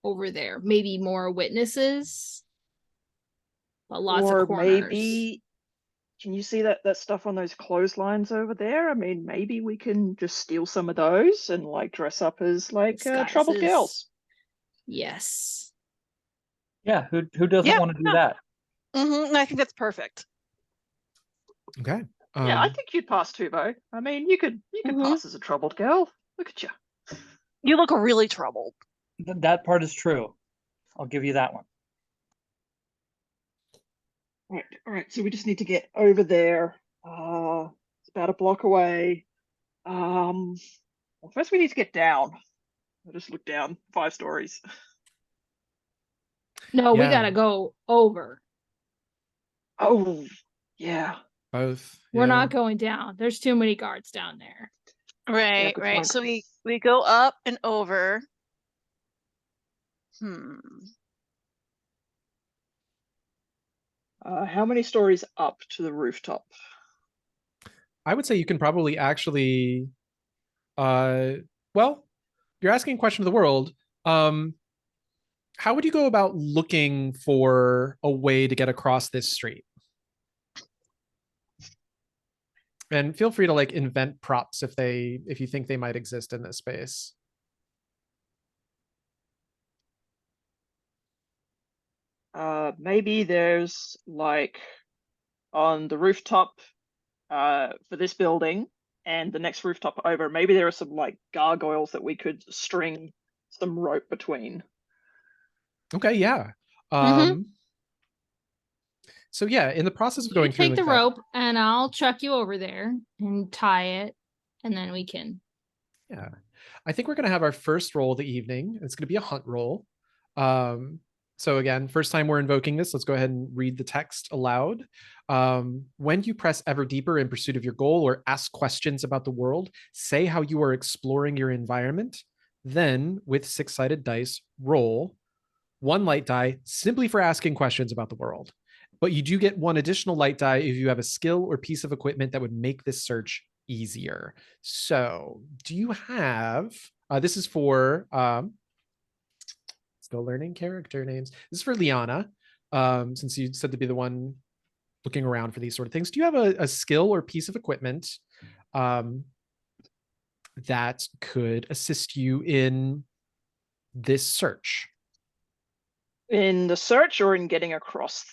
over there. Maybe more witnesses. But lots Or of corners. maybe, can you see that stuff on those clotheslines over there? I mean, maybe we can just steal some of those and like dress up as like troubled Disguises. girls. Yes. Yeah, who doesn't Yeah, want to do yeah. that? I think that's perfect. Okay. Yeah, I think you'd pass too, Bo. I mean, you could Mhm. pass as a troubled girl. Look at you. You look really troubled. That part is true. I'll give you that one. All right. So we just need to get over there. It's about a block away. Well, first we need to get down. I'll just look down 5 stories. No, we Yeah. gotta go over. Oh, yeah. both. We're yeah. not going down. There's too many guards down there. Right, good right. point. So we go up and over. How many stories up to the rooftop? I would say you can probably actually, well, you're asking a question of the world. How would you go about looking for a way to get across this street? And feel free to like invent props if you think they might exist in this space. Maybe there's like on the rooftop for this building and the next rooftop over, maybe there are some like gargoyles that we could string some rope between. Okay, yeah. So yeah, in the process of You going through take the like that- rope and I'll chuck you over there and tie it, and then we can. Yeah. I think we're going to have our first roll of the evening. It's going to be a hunt roll. So again, first time we're invoking this, let's go ahead and read the text aloud. When you press ever deeper in pursuit of your goal or ask questions about the world, say how you are exploring your environment. Then, with 6-sided dice, roll 1 light die simply for asking questions about the world. But you do get 1 additional light die if you have a skill or piece of equipment that would make this search easier. So, do you have? This is for still learning character names. This is for Liana, since you said to be the one looking around for these sort of things. Do you have a skill or piece of equipment that could assist you in this search? In the search or in getting across?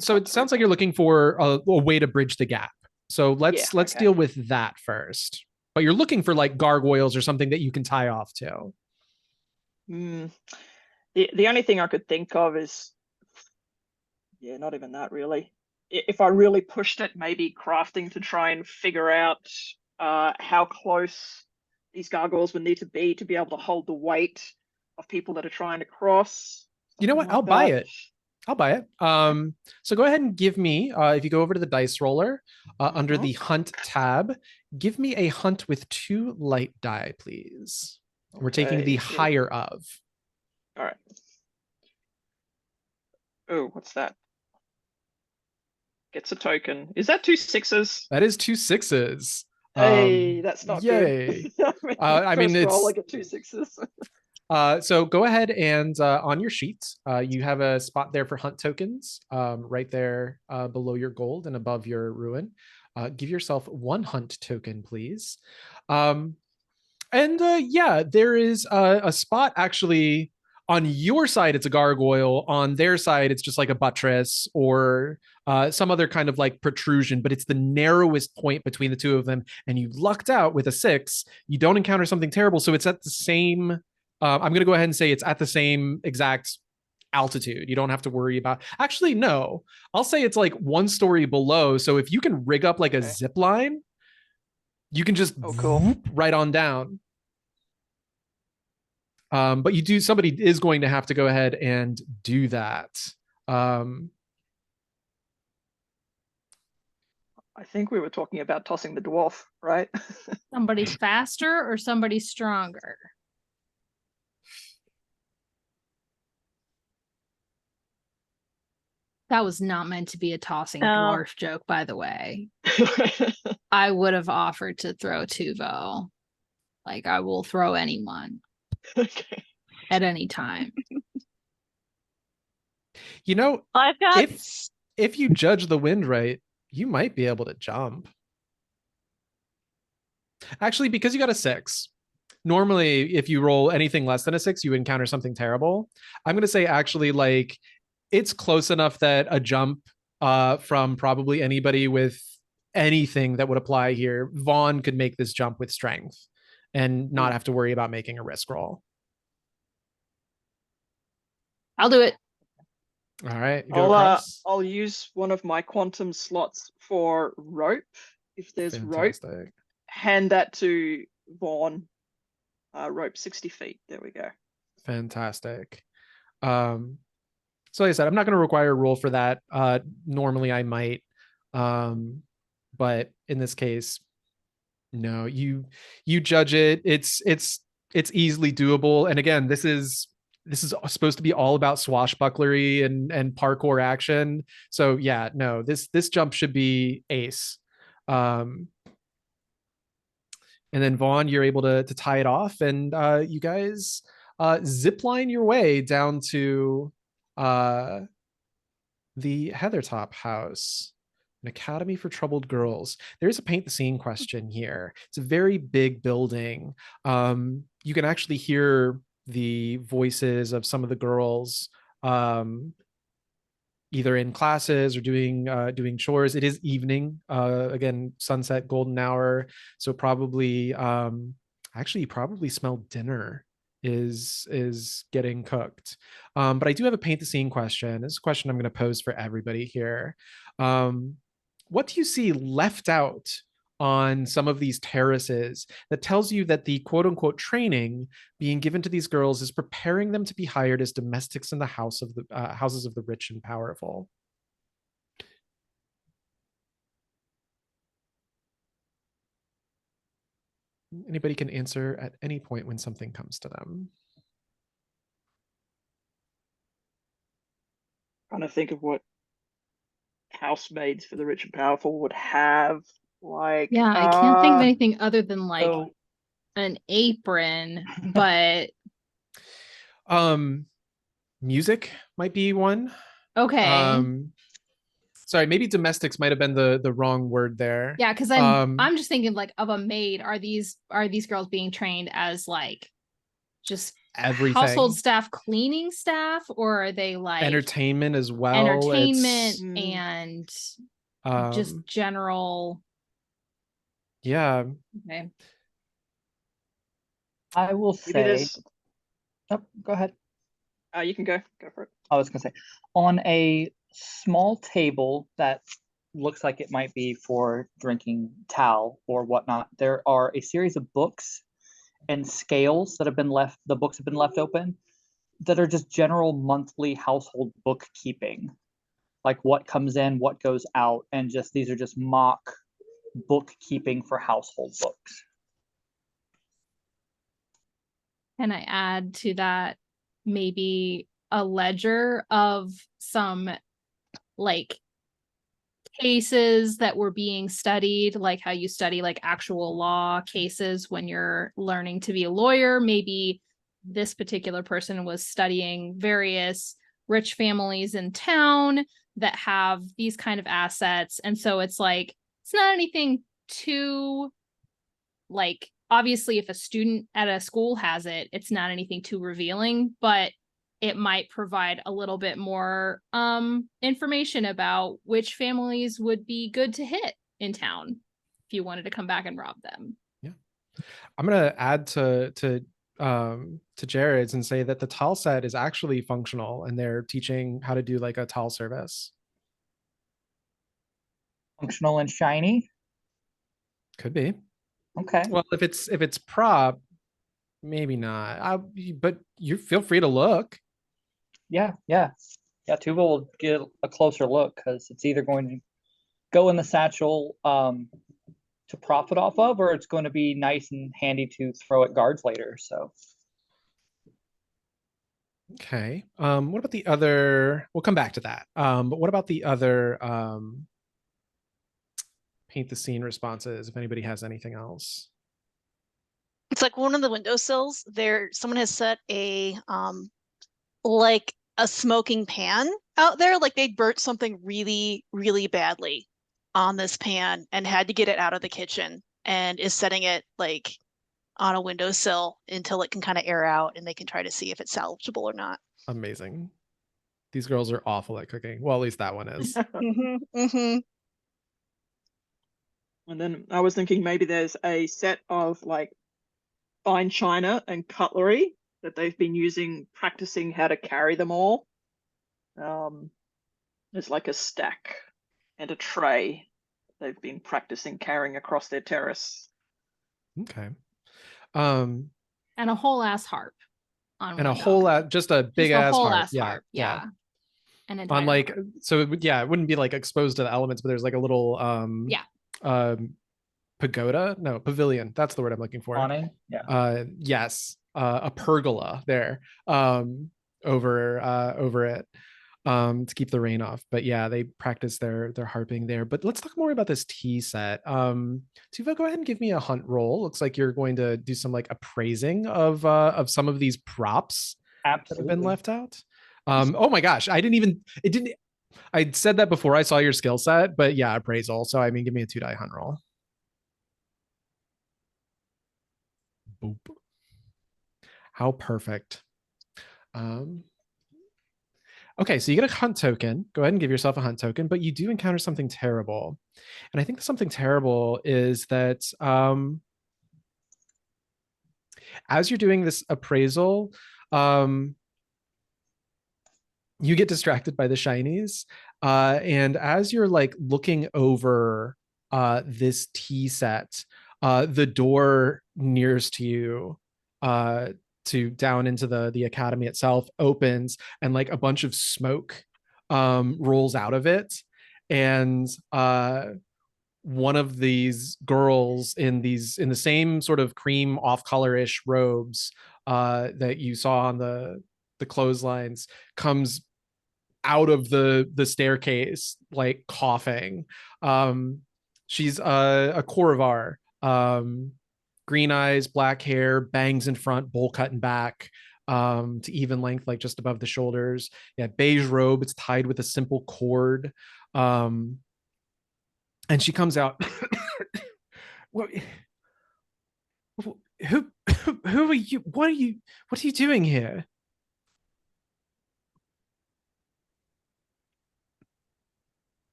So it sounds like you're looking for a way to bridge the gap. So let's okay. deal with that first. But you're looking for like gargoyles or something that you can tie off to. The only thing I could think of is, yeah, not even that really. If I really pushed it, maybe crafting to try and figure out how close these gargoyles would need to be able to hold the weight of people that are trying to cross. You know what? Like I'll buy that. it. I'll buy it. So go ahead and give me, if you go over to the dice roller, under the hunt tab, give me a hunt with 2 light die, please. We're taking the Okay, higher of. All right. Oh, what's that? Gets a token. Is that 2 6s? That is 2 6s. Hey, that's not yay. good. I mean, First roll, I it's get 2 6s. so go ahead and on your sheet, you have a spot there for hunt tokens, right there below your gold and above your ruin. Give yourself 1 hunt token, please. And yeah, there is a spot actually on your side. It's a gargoyle. On their side, it's just like a buttress or some other kind of like protrusion, but it's the narrowest point between the two of them. And you lucked out with a 6. You don't encounter something terrible, so it's at the same. I'm going to go ahead and say it's at the same exact altitude. You don't have to worry about. Actually, no. I'll say it's like 1 story below. So if you can rig up like a zip line, you can just Cool. right on down. But somebody is going to have to go ahead and do that. I think we were talking about tossing the dwarf, right? Somebody faster or somebody stronger? That was not meant to be a tossing dwarf joke, by the way. I would have offered to throw Tuvo. Like, I will throw anyone Okay. at any time. You know, I've got if you judge the wind right, you might be able to jump. Actually, because you got a 6. Normally, if you roll anything less than a 6, you encounter something terrible. I'm going to say actually, like, it's close enough that a jump from probably anybody with anything that would apply here, Vaughn could make this jump with strength and not have to worry about making a risk roll. I'll do it. All right. You go across. I'll use one of my quantum slots for rope. If there's rope, Fantastic. hand that to Vaughn. Rope 60 feet. There we go. Fantastic. So like I said, I'm not going to require a rule for that. Normally I might, but in this case, no. You judge it. It's easily doable. And again, this is supposed to be all about swashbucklery and parkour action. So yeah, no, this jump should be ace. And then Vaughn, you're able to tie it off, and you guys zip line your way down to the Heathertop House, an academy for troubled girls. There's a paint the scene question here. It's a very big building. You can actually hear the voices of some of the girls either in classes or doing chores. It is evening, again, sunset, golden hour. So probably, actually, you probably smell dinner is getting cooked. But I do have a paint the scene question. This is a question I'm going to pose for everybody here. What do you see left out on some of these terraces that tells you that the quote unquote training being given to these girls is preparing them to be hired as domestics in the houses of the rich and powerful? Anybody can answer at any point when something comes to them. Trying to think of what housemaids for the rich and powerful would have. Like, Yeah, I can't think of anything other than like an apron, but music might be one. okay. Sorry, maybe domestics might have been the wrong word there. Yeah, because I'm just thinking like of a maid. Are these girls being trained as like just everything, household staff, cleaning staff, or are they like entertainment as well? Entertainment and just general. Yeah. Okay. I will say. Oh, go ahead. You can go for it. I was gonna say, on a small table that looks like it might be for drinking towel or whatnot, there are a series of books and scales that have been left. The books have been left open that are just general monthly household bookkeeping, like what comes in, what goes out, and just these are just mock bookkeeping for household books. Can I add to that maybe a ledger of some like cases that were being studied, like how you study like actual law cases when you're learning to be a lawyer. Maybe this particular person was studying various rich families in town that have these kind of assets. And so it's like, it's not anything too, like, obviously if a student at a school has it, it's not anything too revealing, but it might provide a little bit more information about which families would be good to hit in town if you wanted to come back and rob them. Yeah. I'm gonna add to Jared's and say that the tile set is actually functional and they're teaching how to do like a tile service. Functional and shiny. Could be. Okay. Well, if it's prop, maybe not. But you feel free to look. Yeah. Tuva will get a closer look because it's either going to go in the satchel to profit off of, or it's going to be nice and handy to throw at guards later. So. Okay. What about the other? We'll come back to that. But what about the other paint the scene responses? If anybody has anything else. It's like one of the windowsills there, someone has set a like a smoking pan out there, like they burnt something really, really badly on this pan and had to get it out of the kitchen, and is setting it like on a windowsill until it can kind of air out and they can try to see if it's salvageable or not. Amazing. These girls are awful at cooking. Well, at least that one is. And then I was thinking maybe there's a set of like fine china and cutlery that they've been using, practicing how to carry them all. There's like a stack and a tray they've been practicing carrying across their terrace. Okay. And a whole ass harp on and a one whole dog. just a big Just a ass whole harp. ass harp. Yeah. An On entire like harp. so it would, it wouldn't be like exposed to the elements, but there's like a little pagoda, no, pavilion, that's the word I'm looking for. Awning? Yeah. Yes, a pergola there over it to keep the rain off. But yeah, they practice their harping there. But let's talk more about this tea set. Tuva, go ahead and give me a hunt roll. Looks like you're going to do some like appraising of some of these props that have been Absolutely. left out. Oh my gosh, I said that before I saw your skill set, but yeah, appraisal. So I mean, give me a 2-die hunt roll. Boop. How perfect. Okay, so you get a hunt token. Go ahead and give yourself a hunt token, but you do encounter something terrible. And I think something terrible is that as you're doing this appraisal, you get distracted by the shinies. And as you're like looking over this tea set, the door nearest to you to down into the academy itself opens, and like a bunch of smoke rolls out of it, and one of these girls in the same sort of cream off color-ish robes that you saw on the clotheslines comes out of the staircase like coughing. She's a Korovar, green eyes, black hair, bangs in front, bowl cut in back, to even length, like just above the shoulders. Yeah, beige robe. It's tied with a simple cord. And she comes out. What? Who are you? What are you doing here?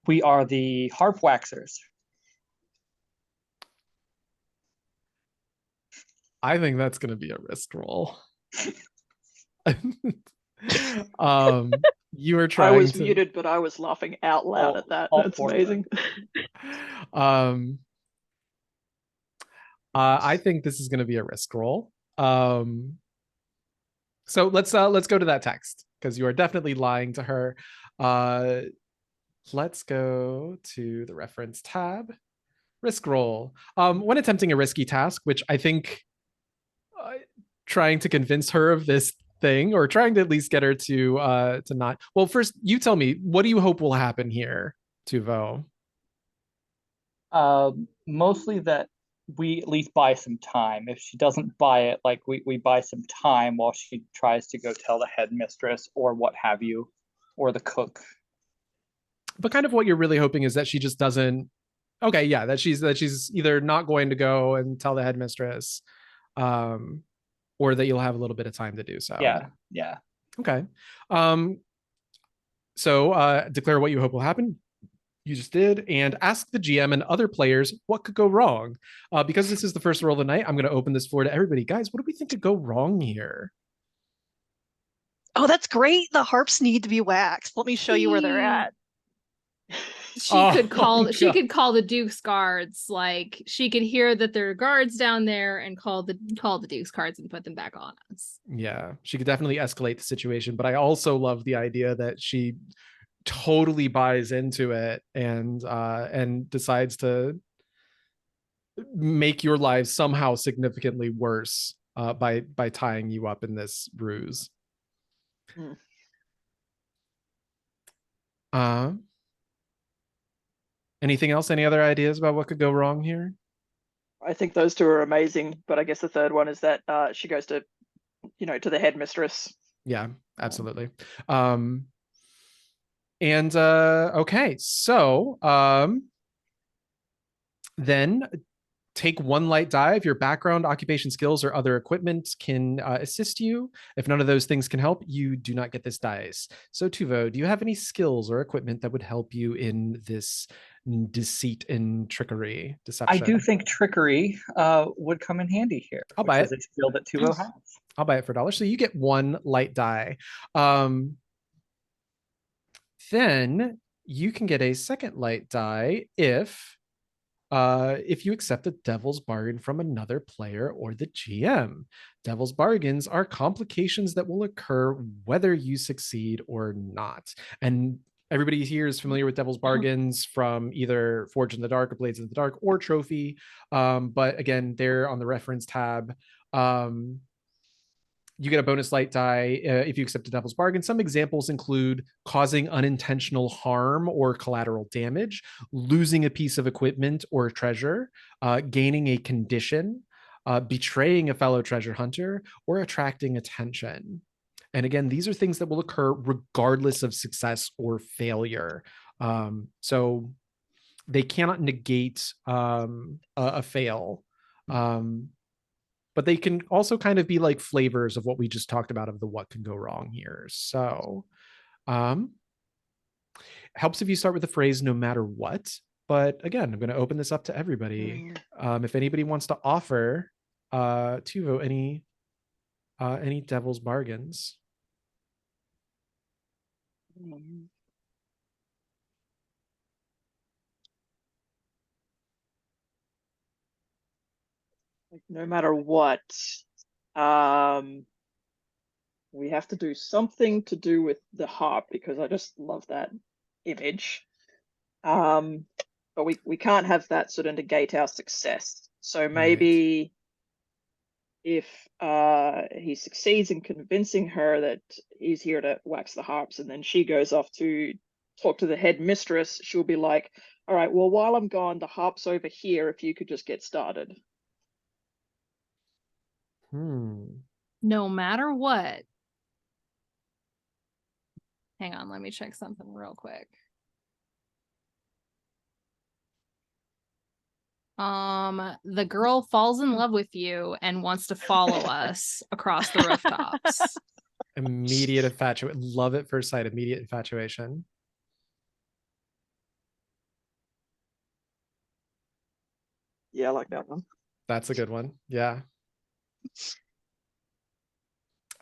We are the harp waxers. I think that's going to be a risk roll. You were trying. I was muted, but I was laughing out loud at that. That's amazing. I think this is going to be a risk roll. So let's go to that text, because you are definitely lying to her. Let's go to the reference tab. Risk roll. When attempting a risky task, which I think trying to convince her of this thing, or trying to at least get her to not. Well, first, you tell me, what do you hope will happen here, Tuvo? Mostly that we at least buy some time. If she doesn't buy it, like we buy some time while she tries to go tell the headmistress or what have you, or the cook. But kind of what you're really hoping is that she just doesn't. Okay, yeah, that she's either not going to go and tell the headmistress, or that you'll have a little bit of time to do so. Yeah. Okay. So declare what you hope will happen. You just did, and ask the GM and other players what could go wrong. Because this is the first roll of the night, I'm going to open this floor to everybody. Guys, what do we think could go wrong here? Oh, that's great. The harps need to be waxed. Let me show you where they're at. She could call God. the Duke's guards. Like, she could hear that there are guards down there and call the Duke's guards and put them back on us. Yeah, she could definitely escalate the situation, but I also love the idea that she totally buys into it and decides to make your lives somehow significantly worse by tying you up in this ruse. Anything else? Any other ideas about what could go wrong here? I think those two are amazing, but I guess the third one is that she goes to, to the headmistress. Yeah, absolutely. Okay, so then take one light die. If your background, occupation, skills, or other equipment can assist you. If none of those things can help, you do not get this dice. So Tuvo, do you have any skills or equipment that would help you in this deceit and deception? I do think trickery would come in handy here. I'll buy it. Which is a skill that Tuvo has. I'll buy it for $1. So you get one light die. Then you can get a second light die if you accept a devil's bargain from another player or the GM. Devil's bargains are complications that will occur whether you succeed or not. And everybody here is familiar with devil's bargains from either Forge in the Dark or Blades in the Dark or Trophy. But again, they're on the reference tab. You get a bonus light die if you accept a devil's bargain. Some examples include causing unintentional harm or collateral damage, losing a piece of equipment or treasure, gaining a condition, betraying a fellow treasure hunter, or attracting attention. And again, these are things that will occur regardless of success or failure. So they cannot negate a fail. But they can also kind of be like flavors of what we just talked about of the what can go wrong here. So helps if you start with the phrase no matter what. But again, I'm going to open this up to everybody. If anybody wants to offer Tuvo any devil's bargains. No matter what, we have to do something to do with the harp because I just love that image. But we can't have that sort of negate our success. So maybe if he succeeds in convincing her that he's here to wax the harps, and then she goes off to talk to the headmistress, she'll be like, all right, well, while I'm gone, the harp's over here. If you could just get started. No matter what. Hang on, let me check something real quick. The girl falls in love with you and wants to follow us across the rooftops. Immediate infatuation. Love at first sight. Immediate infatuation. Yeah, I like that one. That's a good one. Yeah.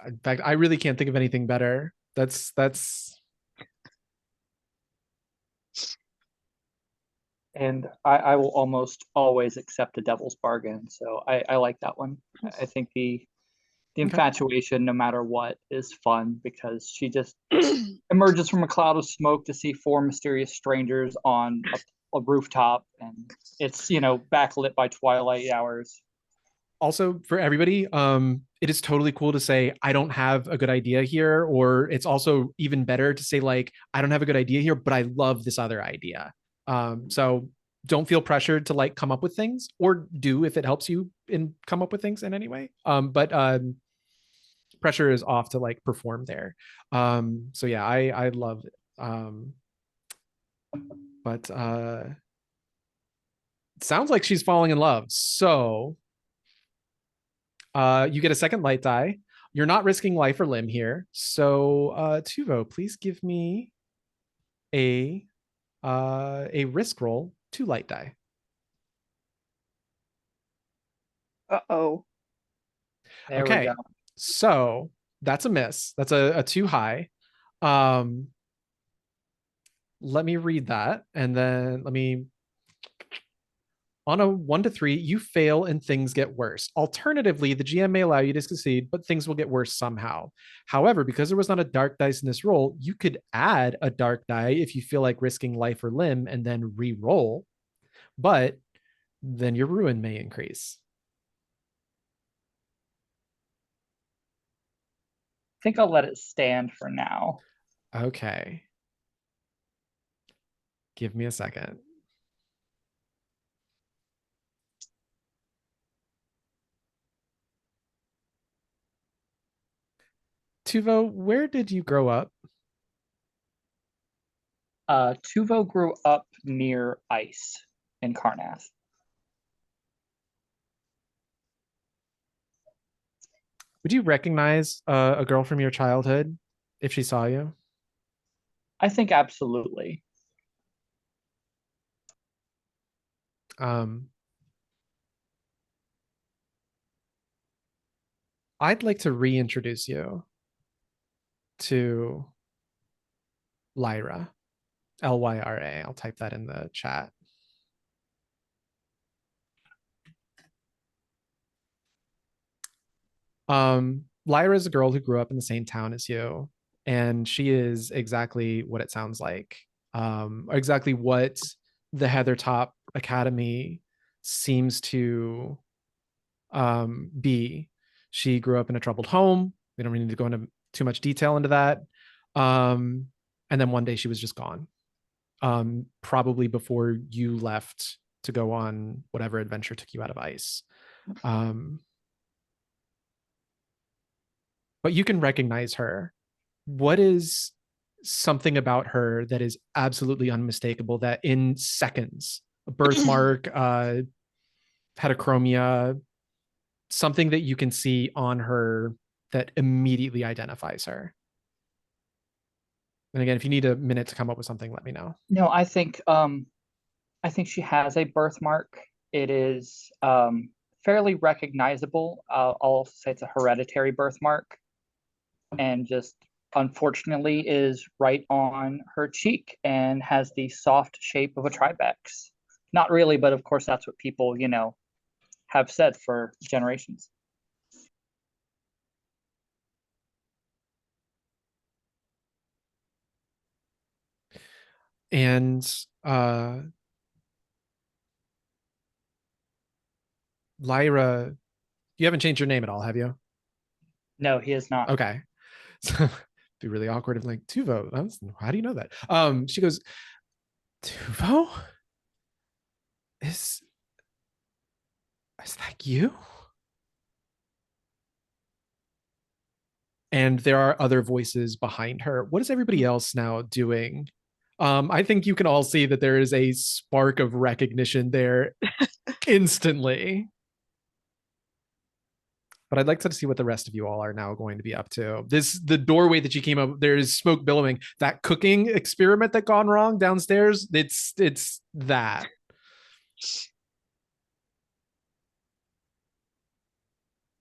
In fact, I really can't think of anything better. That's And I will almost always accept a devil's bargain. So I like that one. I think the infatuation, no matter what, is fun because she just emerges from a cloud of smoke to see four mysterious strangers on a rooftop, and it's backlit by twilight hours. also for everybody, it is totally cool to say I don't have a good idea here, or it's also even better to say like I don't have a good idea here, but I love this other idea. So don't feel pressured to like come up with things, or do if it helps you in come up with things in any way. But pressure is off to like perform there. So yeah, I love it. But it sounds like she's falling in love. So you get a second light die. You're not risking life or limb here. So Tuvo, please give me a risk roll, 2 light die. Uh-oh. There we Okay. go. So that's a miss. That's a 2 high. Let me read that, and then let me. On a 1 to 3, you fail and things get worse. Alternatively, the GM may allow you to succeed, but things will get worse somehow. However, because there was not a dark dice in this roll, you could add a dark die if you feel like risking life or limb and then re-roll, but then your ruin may increase. I think I'll let it stand for now. Okay. Give me a second. Tuvo, where did you grow up? Tuvo grew up near Ice in Karnath. Would you recognize a girl from your childhood if she saw you? I think absolutely. I'd like to reintroduce you to Lyra. Lyra. I'll type that in the chat. Lyra is a girl who grew up in the same town as you, and she is exactly what it sounds like. Exactly what the Heathertop Academy seems to be. She grew up in a troubled home. We don't really need to go into too much detail into that. And then one day she was just gone. Probably before you left to go on whatever adventure took you out of Ice. But you can recognize her. What is something about her that is absolutely unmistakable that in seconds, a birthmark, heterochromia, something that you can see on her that immediately identifies her? And again, if you need a minute to come up with something, let me know. No, I think she has a birthmark. It is fairly recognizable. I'll also say it's a hereditary birthmark, and just unfortunately is right on her cheek and has the soft shape of a tribex. Not really, but of course that's what people, have said for generations. And Lyra, you haven't changed your name at all, have you? No, he is not. Okay. So it'd be really awkward if like Tuvo. How do you know that? She goes, Tuvo? Is that you? And there are other voices behind her. What is everybody else now doing? I think you can all see that there is a spark of recognition there instantly. But I'd like to see what the rest of you all are now going to be up to. The doorway that you came up, there is smoke billowing. That cooking experiment that gone wrong downstairs, it's that.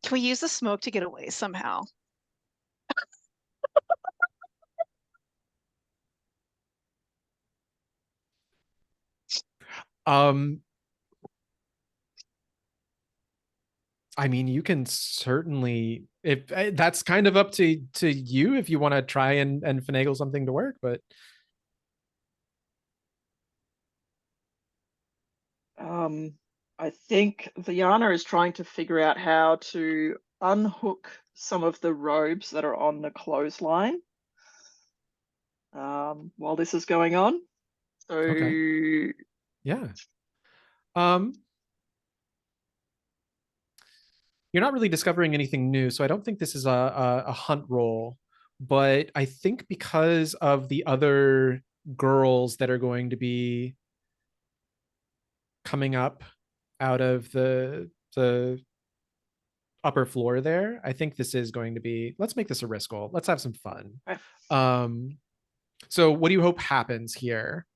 Can we use the smoke to get away somehow? I mean, you can certainly, if that's kind of up to you if you want to try and finagle something to work, but Um, I think Viana is trying to figure out how to unhook some of the robes that are on the clothesline while this is going on. So Yeah. You're not really discovering anything new, so I don't think this is a hunt roll. But I think because of the other girls that are going to be coming up out of the upper floor there, I think this is going to be, let's make this a risk roll. Let's have some fun. Okay. So what do you hope happens here?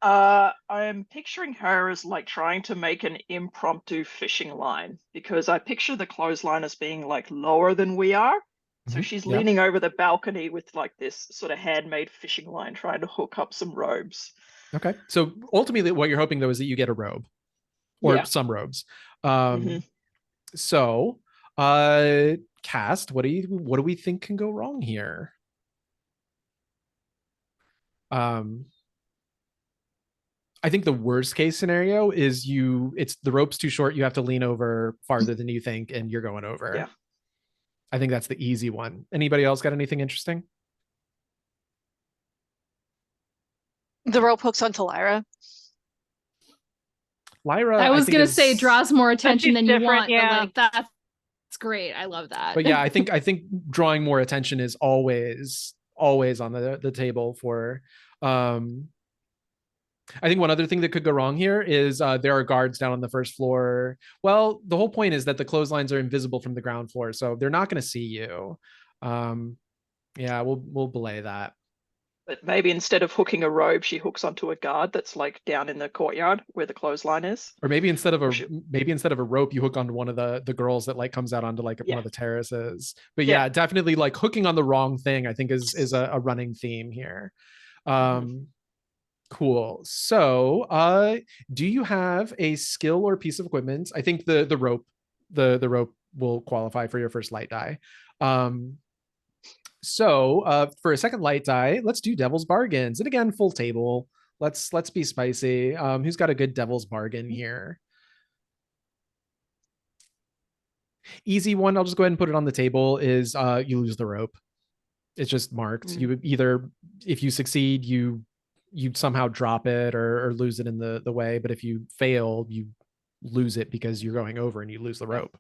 I'm picturing her as like trying to make an impromptu fishing line, because I picture the clothesline as being like lower than we are. So she's Yeah. leaning over the balcony with like this sort of handmade fishing line, trying to hook up some robes. Okay. So ultimately what you're hoping though is that you get a robe or Yeah. some robes. Mhm. So cast, what do we think can go wrong here? I think the worst case scenario is it's the rope's too short, you have to lean over farther than you think and you're going over. Yeah. I think that's the easy one. Anybody else got anything interesting? The rope hooks onto Lyra. Lyra, I was think gonna is- say draws more attention she's than you different, want, yeah. but like that's great. I love that. But yeah, I think drawing more attention is always on the table for I think one other thing that could go wrong here is there are guards down on the first floor. Well, the whole point is that the clotheslines are invisible from the ground floor, so they're not going to see you. Yeah, we'll belay that. But maybe instead of hooking a robe, she hooks onto a guard that's like down in the courtyard where the clothesline is. Or maybe instead of Or a rope, you hook onto one of the girls that like comes out onto like one of the terraces. But Yeah. yeah, definitely like hooking on the wrong thing, I think is a running theme here. Cool. So do you have a skill or piece of equipment? I think the rope will qualify for your first light die. So for a second light die, let's do devil's bargains. And again, full table. Let's be spicy. Who's got a good devil's bargain here? Easy one, I'll just go ahead and put it on the table, is you lose the rope. It's just marked. You either, if you succeed, you somehow drop it or lose it in the way, but if you fail, you lose it because you're going over and you lose the rope.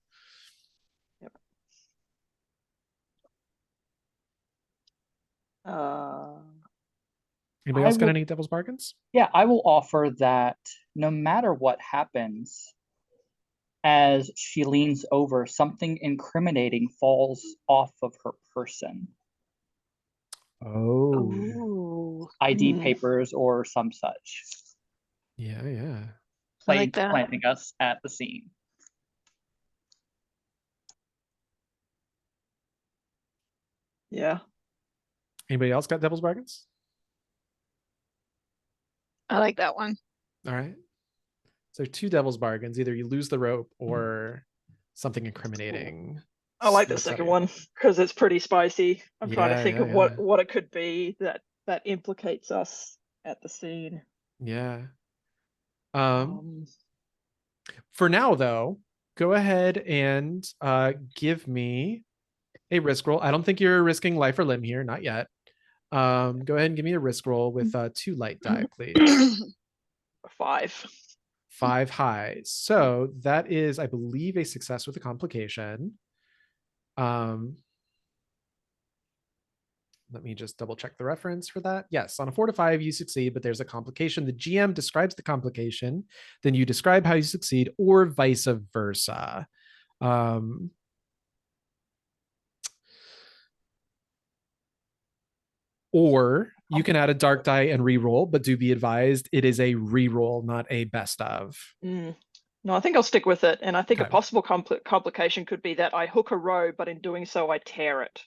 Yep. Anybody else got any devil's bargains? Yeah, I will offer that no matter what happens, as she leans over, something incriminating falls off of her person. Oh. ID papers or some such. Yeah. I like that. Planting us at the scene. Yeah. Anybody else got devil's bargains? I like that one. All right. So 2 devil's bargains. Either you lose the rope or something incriminating. I like the slips out second of you. one because it's pretty spicy. I'm trying to think of yeah. what it could be that implicates us at the scene. Yeah. For now though, go ahead and give me a risk roll. I don't think you're risking life or limb here, not yet. Go ahead and give me a risk roll with 2 light die, please. 5. 5 high. So that is, I believe, a success with a complication. Let me just double check the reference for that. Yes, on a 4 to 5, you succeed, but there's a complication. The GM describes the complication, then you describe how you succeed, or vice versa. Or you can add a dark die and re-roll, but do be advised, it is a re-roll, not a best of. No, I think I'll stick with it. And I think a Okay. possible complication could be that I hook a robe, but in doing so, I tear it.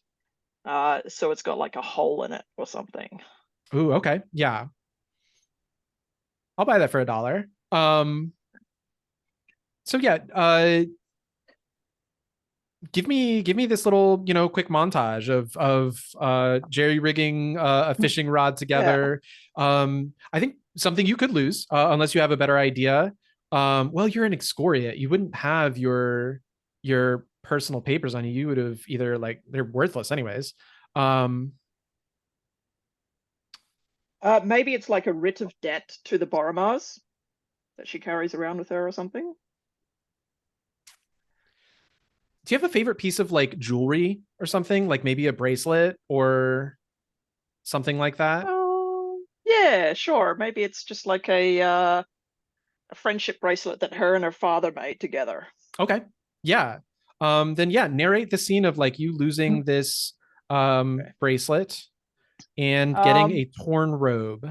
So it's got like a hole in it or something. Ooh, okay. Yeah. I'll buy that for $1. So yeah, give me this little, quick montage of jerry rigging a fishing rod together. I think something you could lose unless you have a better idea. Well, you're an excoriate. You wouldn't have your personal papers on you. You would have either like they're worthless anyways. Maybe it's like a writ of debt to the Boromars that she carries around with her or something. Do you have a favorite piece of like jewelry or something? Like maybe a bracelet or something like that? Yeah, sure. Maybe it's just like a friendship bracelet that her and her father made together. Okay. Yeah. Then yeah, narrate the scene of like you losing this bracelet and getting a torn robe.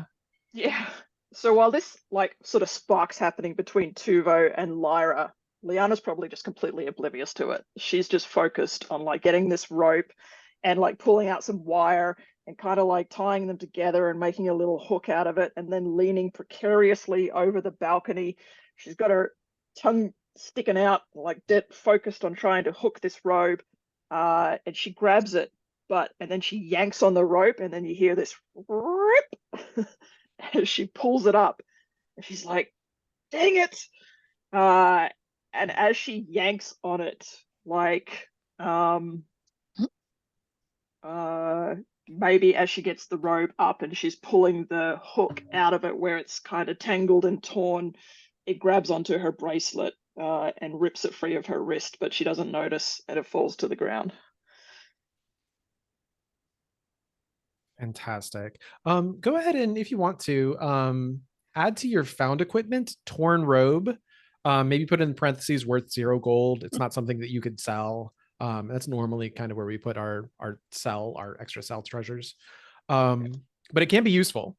Yeah. So while this like sort of sparks happening between Tuvo and Lyra, Liana's probably just completely oblivious to it. She's just focused on like getting this rope and like pulling out some wire and kind of like tying them together and making a little hook out of it and then leaning precariously over the balcony. She's got her tongue sticking out, like dead focused on trying to hook this robe. And she grabs it, and then she yanks on the rope, and then you hear this rip as she pulls it up. And she's like, dang it. And as she yanks on it, like maybe as she gets the robe up and she's pulling the hook out of it where it's kind of tangled and torn, it grabs onto her bracelet and rips it free of her wrist, but she doesn't notice and it falls to the ground. Fantastic. Go ahead and if you want to add to your found equipment torn robe. Maybe put in parentheses worth 0 gold. It's not something that you could sell. That's normally kind of where we put our extra sell treasures. But it can be useful,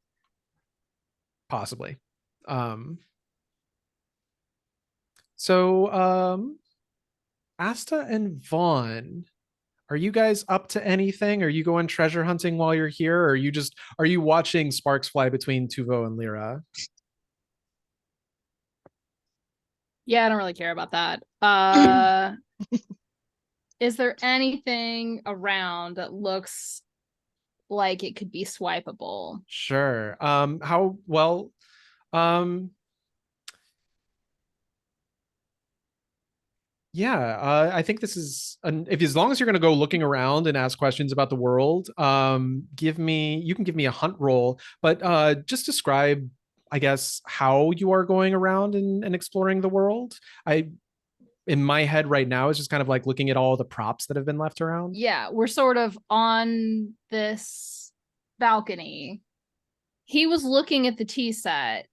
possibly. So Asta and Vaughn, are you guys up to anything? Are you going treasure hunting while you're here? Or are you watching sparks fly between Tuvo and Lyra? Yeah, I don't really care about that. Is there anything around that looks like it could be swipeable? Sure. How well? Yeah, I think this is as long as you're going to go looking around and ask questions about the world, you can give me a hunt roll, but just describe, I guess, how you are going around and exploring the world. In my head right now is just kind of like looking at all the props that have been left around. Yeah, we're sort of on this balcony. He was looking at the tea set.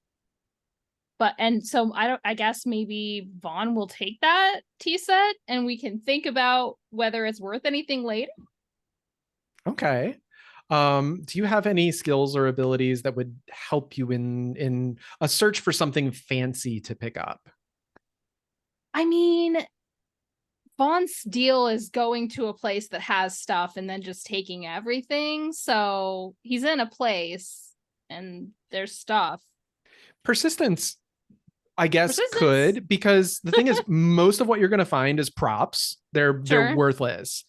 So I guess maybe Vaughn will take that tea set and we can think about whether it's worth anything later. Okay. Do you have any skills or abilities that would help you in a search for something fancy to pick up? I mean, Vaughn's deal is going to a place that has stuff and then just taking everything. So he's in a place and there's stuff. Persistence, I guess, could, because the thing is, most of what you're going to find is props. They're worthless,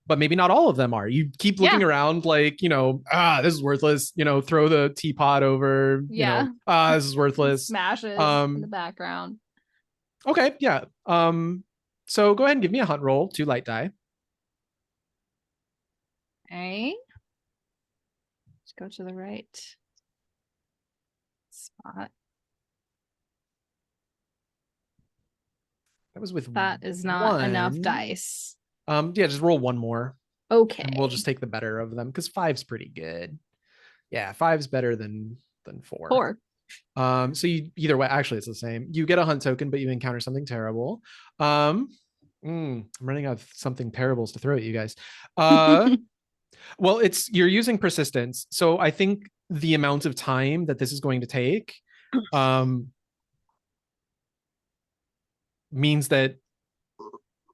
but maybe not all of them are. You keep looking around like, this is worthless, throw the teapot over, this is worthless. Smashes in the background. Okay, yeah. So go ahead and give me a hunt roll, 2 light die. Okay. Let's go to the right spot. That was with that is not enough dice. Yeah, just roll 1 more. Okay. And we'll just take the better of them because 5's pretty good. Yeah, 5's better than 4. 4. So you either way, actually it's the same. You get a hunt token, but you encounter something terrible. I'm running out of something terribles to throw at you guys. Well, you're using persistence. So I think the amount of time that this is going to take means that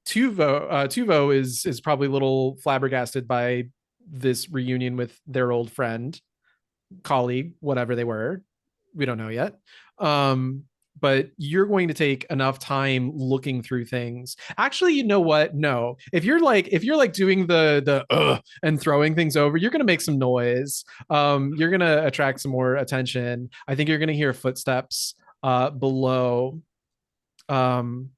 Tuvo is probably a little flabbergasted by this reunion with their old friend, colleague, whatever they were. We don't know yet. But you're going to take enough time looking through things. Actually, you know what? No. If you're like doing the and throwing things over, you're going to make some noise. You're going to attract some more attention. I think you're going to hear footsteps below. Um,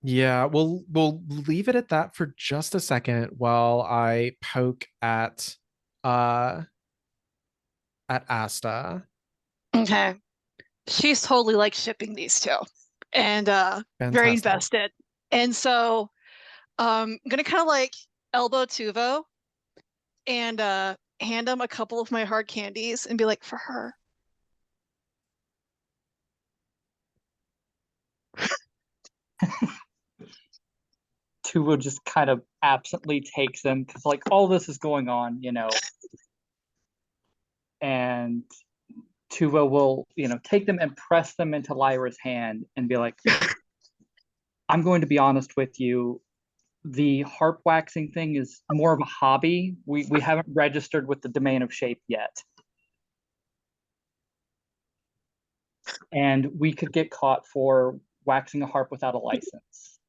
yeah, we'll leave it at that for just a second while I poke uh at Asta. Okay. She's totally like shipping these two and very Fantastic. invested. And so I'm gonna kind of like elbow Tuvo and hand him a couple of my hard candies and be like, for her. Tuvo just kind of absently takes them because like all this is going on, and Tuvo will, take them and press them into Lyra's hand and be like, I'm going to be honest with you. The harp waxing thing is more of a hobby. We haven't registered with the domain of shape yet. And we could get caught for waxing a harp without a license.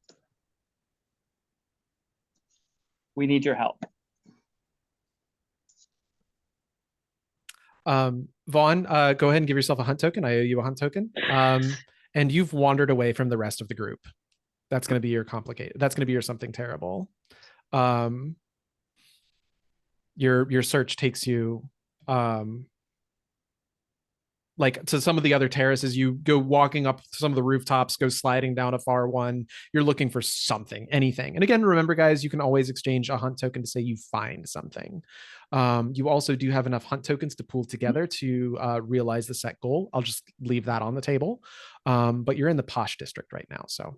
We need your help. Vaughn, go ahead and give yourself a hunt token. I owe you a hunt token. And you've wandered away from the rest of the group. That's going to be your that's going to be your something terrible. Your search takes you like to some of the other terraces. You go walking up some of the rooftops, go sliding down a far one. You're looking for something, anything. And again, remember guys, you can always exchange a hunt token to say you find something. You also do have enough hunt tokens to pool together to realize the set goal. I'll just leave that on the table. But you're in the posh district right now, so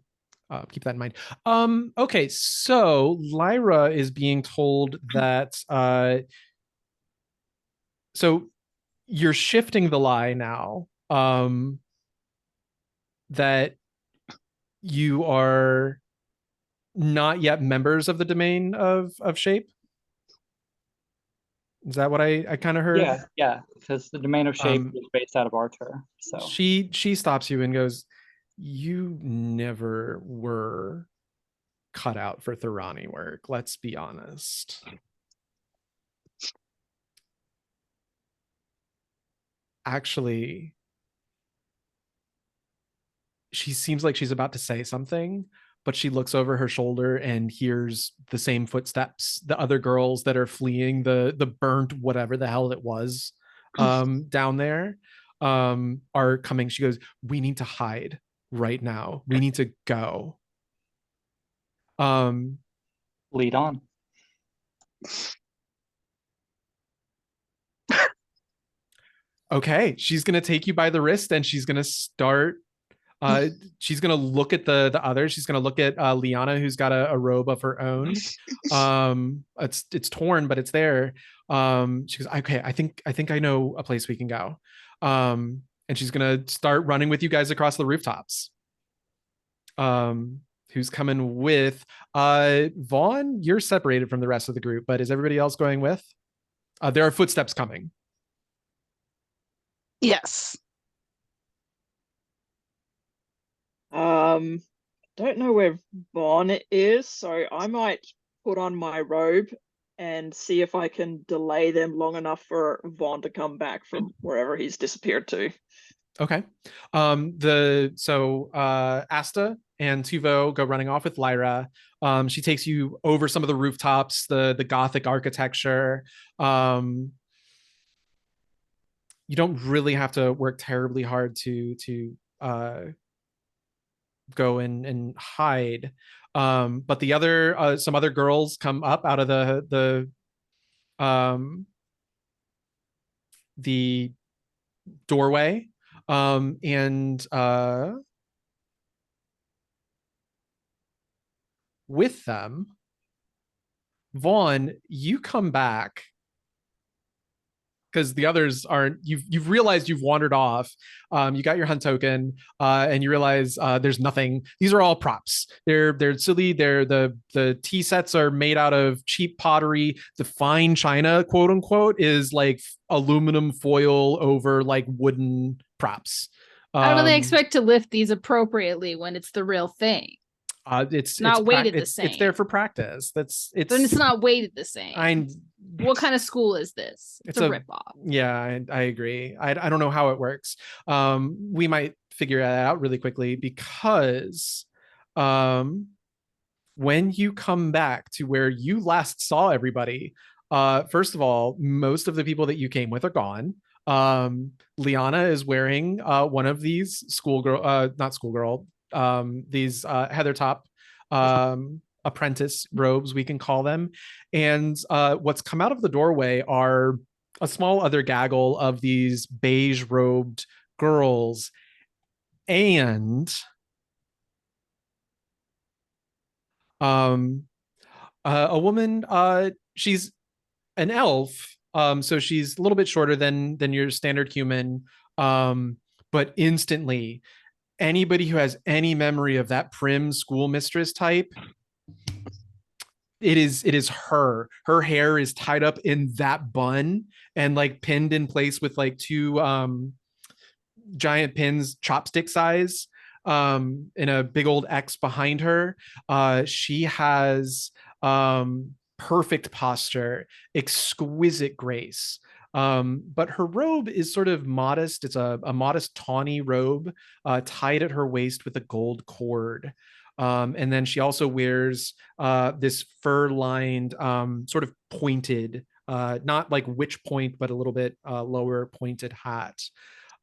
keep that in mind. Okay, so Lyra is being told that so you're shifting the lie now, that you are not yet members of the domain of shape. Is that what I kind of heard? Yeah, because the domain of shape is based out of Atur. So she stops you and goes, you never were cut out for Thurani work, let's be honest. Actually, she seems like she's about to say something, but she looks over her shoulder and hears the same footsteps. The other girls that are fleeing the burnt whatever the hell it was down there are coming. She goes, we need to hide right now. We need to go. Lead on. Okay, she's gonna take you by the wrist and she's gonna start she's gonna look at the others. She's gonna look at Liana, who's got a robe of her own. It's torn, but it's there. She goes, okay, I think I know a place we can go. And she's gonna start running with you guys across the rooftops. Who's coming with Vaughn? You're separated from the rest of the group, but is everybody else going with? There are footsteps coming. Yes. Don't know where Vaughn is, so I might put on my robe and see if I can delay them long enough for Vaughn to come back from wherever he's disappeared to. Okay. Asta and Tuvo go running off with Lyra. She takes you over some of the rooftops, the Gothic architecture. You don't really have to work terribly hard to go and hide. But the other some other girls come up out of the doorway, and with them, Vaughn, you come back because the others aren't. You've realized you've wandered off. You got your hunt token, and you realize there's nothing. These are all props. They're silly. The tea sets are made out of cheap pottery. The fine china, quote unquote, is like aluminum foil over like wooden props. How do they expect to lift these appropriately when it's the real thing? Not weighted the it's there same. for practice. Then it's not weighted the same. What kind of school is this? It's a ripoff. Yeah, I agree. I don't know how it works. We might figure that out really quickly because when you come back to where you last saw everybody, first of all, most of the people that you came with are gone. Liana is wearing one of these not schoolgirl, these heather top apprentice robes, we can call them. And what's come out of the doorway are a small other gaggle of these beige robed girls and a woman. She's an elf, so she's a little bit shorter than your standard human, but instantly anybody who has any memory of that prim schoolmistress type, it is her. Her hair is tied up in that bun and like pinned in place with like two giant pins, chopstick size, in a big old X behind her. She has perfect posture, exquisite grace. But her robe is sort of modest. It's a modest tawny robe, tied at her waist with a gold cord. And then she also wears this fur-lined, sort of pointed, not like witch point, but a little bit lower pointed hat.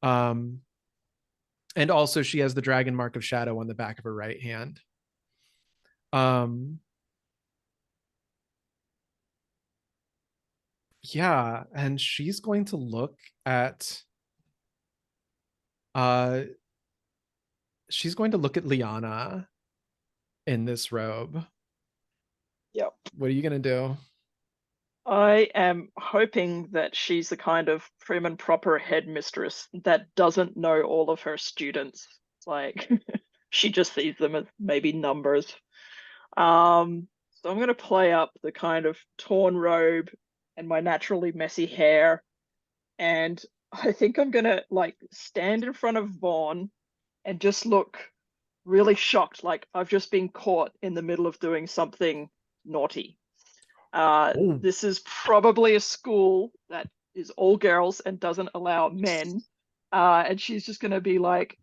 And also she has the dragon mark of shadow on the back of her right hand. Yeah, and she's going to look at Liana in this robe. Yep. What are you gonna do? I am hoping that she's the kind of prim and proper headmistress that doesn't know all of her students. Like she just sees them as maybe numbers. So I'm gonna play up the kind of torn robe and my naturally messy hair, and I think I'm gonna like stand in front of Vaughn and just look really shocked, like I've just been caught in the middle of doing something naughty. This is probably a school that is all girls and doesn't allow men. And she's just going to be like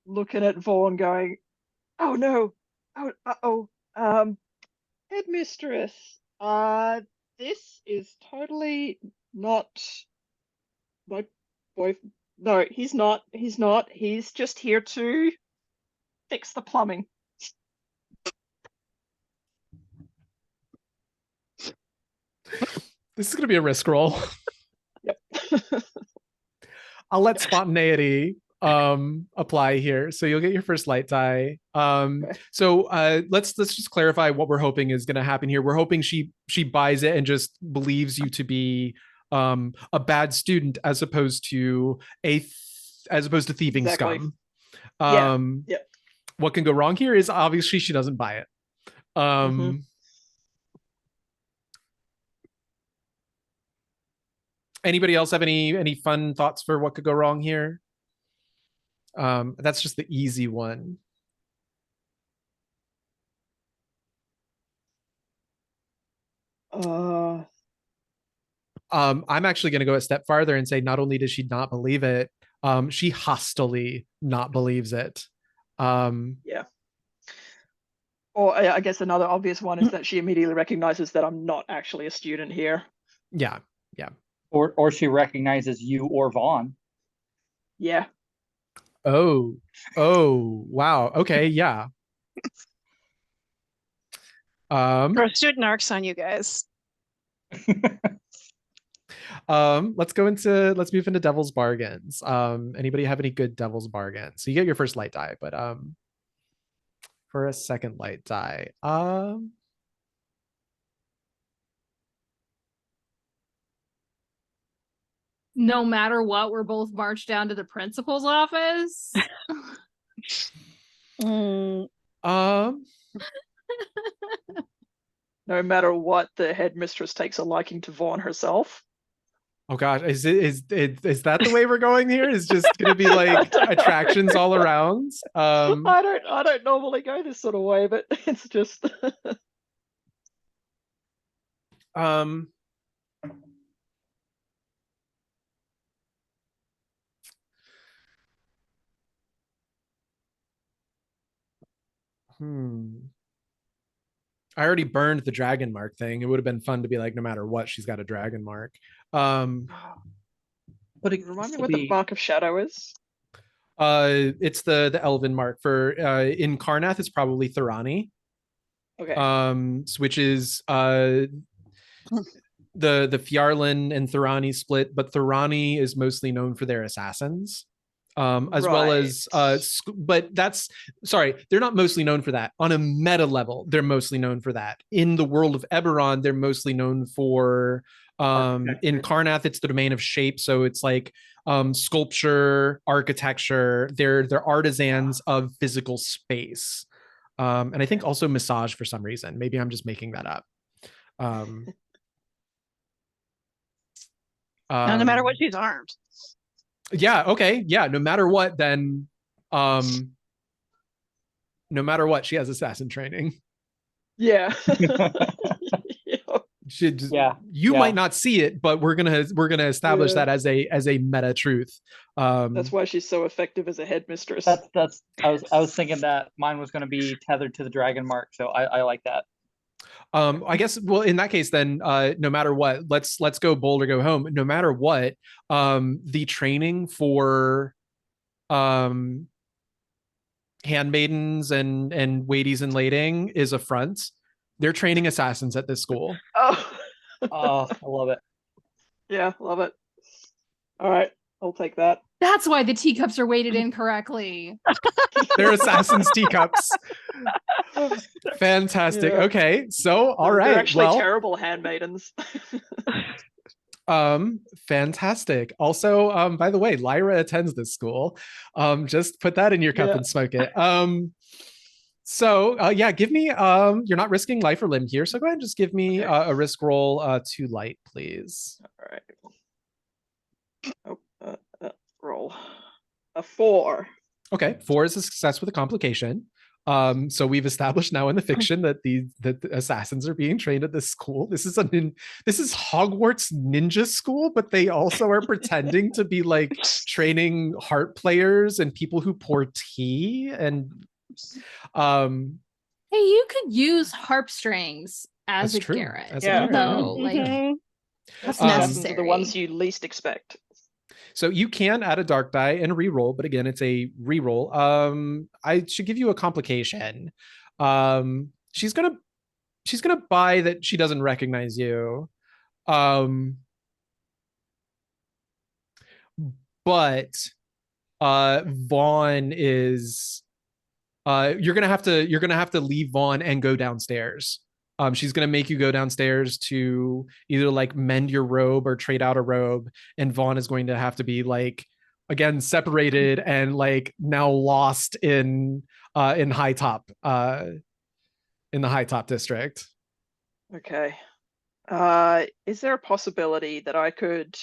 looking at Vaughn going, oh no, oh, headmistress, this is totally not my boy. No, he's not. He's just here to fix the plumbing. This is gonna be a risk roll. Yep. I'll let spontaneity apply here. So you'll get your first light die. Okay. So let's just clarify what we're hoping is gonna happen here. We're hoping she buys it and just believes you to be a bad student as opposed to thieving Exactly. scum. Yeah. What can go wrong here is obviously she doesn't buy it. Anybody else have any fun thoughts for what could go wrong here? That's just the easy one. I'm actually going to go a step farther and say not only does she not believe it, she hostily not believes it. Yeah. Or I guess another obvious one is that she immediately recognizes that I'm not actually a student here. Yeah. Or she recognizes you or Vaughn. Yeah. Oh, wow. Okay, yeah. Throw student arcs on you guys. Let's move into devil's bargains. Anybody have any good devil's bargains? So you get your first light die, but for a second light die, no matter what, we're both marched down to the principal's office. No matter what, the headmistress takes a liking to Vaughn herself. Oh gosh, is that the way we're going here? Is just gonna be like attractions all around? I don't normally go this sort of way, but it's just Um, I already burned the dragon mark thing. It would have been fun to be like, no matter what, she's got a dragon mark. But it remind me could what the be mark of shadow is. It's the elven mark for in Karnath. It's probably Thorani. Okay. Which is the Fjarlin and Thorani split, but Thorani is mostly known for their assassins. As well as but that's sorry, they're not mostly known for that. On a meta level, they're mostly known for that. In the world of Eberron, they're mostly known for in Karnath, it's the domain of shape, so it's like sculpture, architecture. They're artisans of physical space. And I think also massage for some reason. Maybe I'm just making that up. No matter what, she's armed. Yeah, okay. Yeah, no matter what, then no matter what, she has assassin training. Yeah. She just, Yeah. You might not see it, but we're gonna establish that as a meta truth. That's why she's so effective as a headmistress. That's I was thinking that mine was gonna be tethered to the dragon mark, so I like that. I guess, well, in that case, then no matter what, let's go bold or go home. No matter what, the training for handmaidens and waities and lading is a front. They're training assassins at this school. Oh, I love it. Yeah, love it. All right, I'll take that. That's why the teacups are weighted incorrectly. They're assassins' teacups. Fantastic. Yeah. Okay, so all right. They're actually terrible handmaidens. Fantastic. Also, by the way, Lyra attends this school. Just put that in your cup and smoke it. So yeah, give me you're not risking life or limb here, so go ahead and just give me a risk roll to light, please. All right. Roll a 4. Okay, 4 is a success with a complication. So we've established now in the fiction that the assassins are being trained at this school. This is Hogwarts ninja school, but they also are pretending to be like training harp players and people who pour tea. And hey, you could use harp strings as a true. garret. As a garret, So like that's Assassins necessary. are the ones you least expect. So you can add a dark die and reroll, but again, it's a reroll. I should give you a complication. She's gonna buy that she doesn't recognize you. But Vaughn is you're gonna have to leave Vaughn and go downstairs. She's gonna make you go downstairs to either like mend your robe or trade out a robe, and Vaughn is going to have to be like again separated and like now lost in High Top in the High Top district. Okay. Is there a possibility that I could,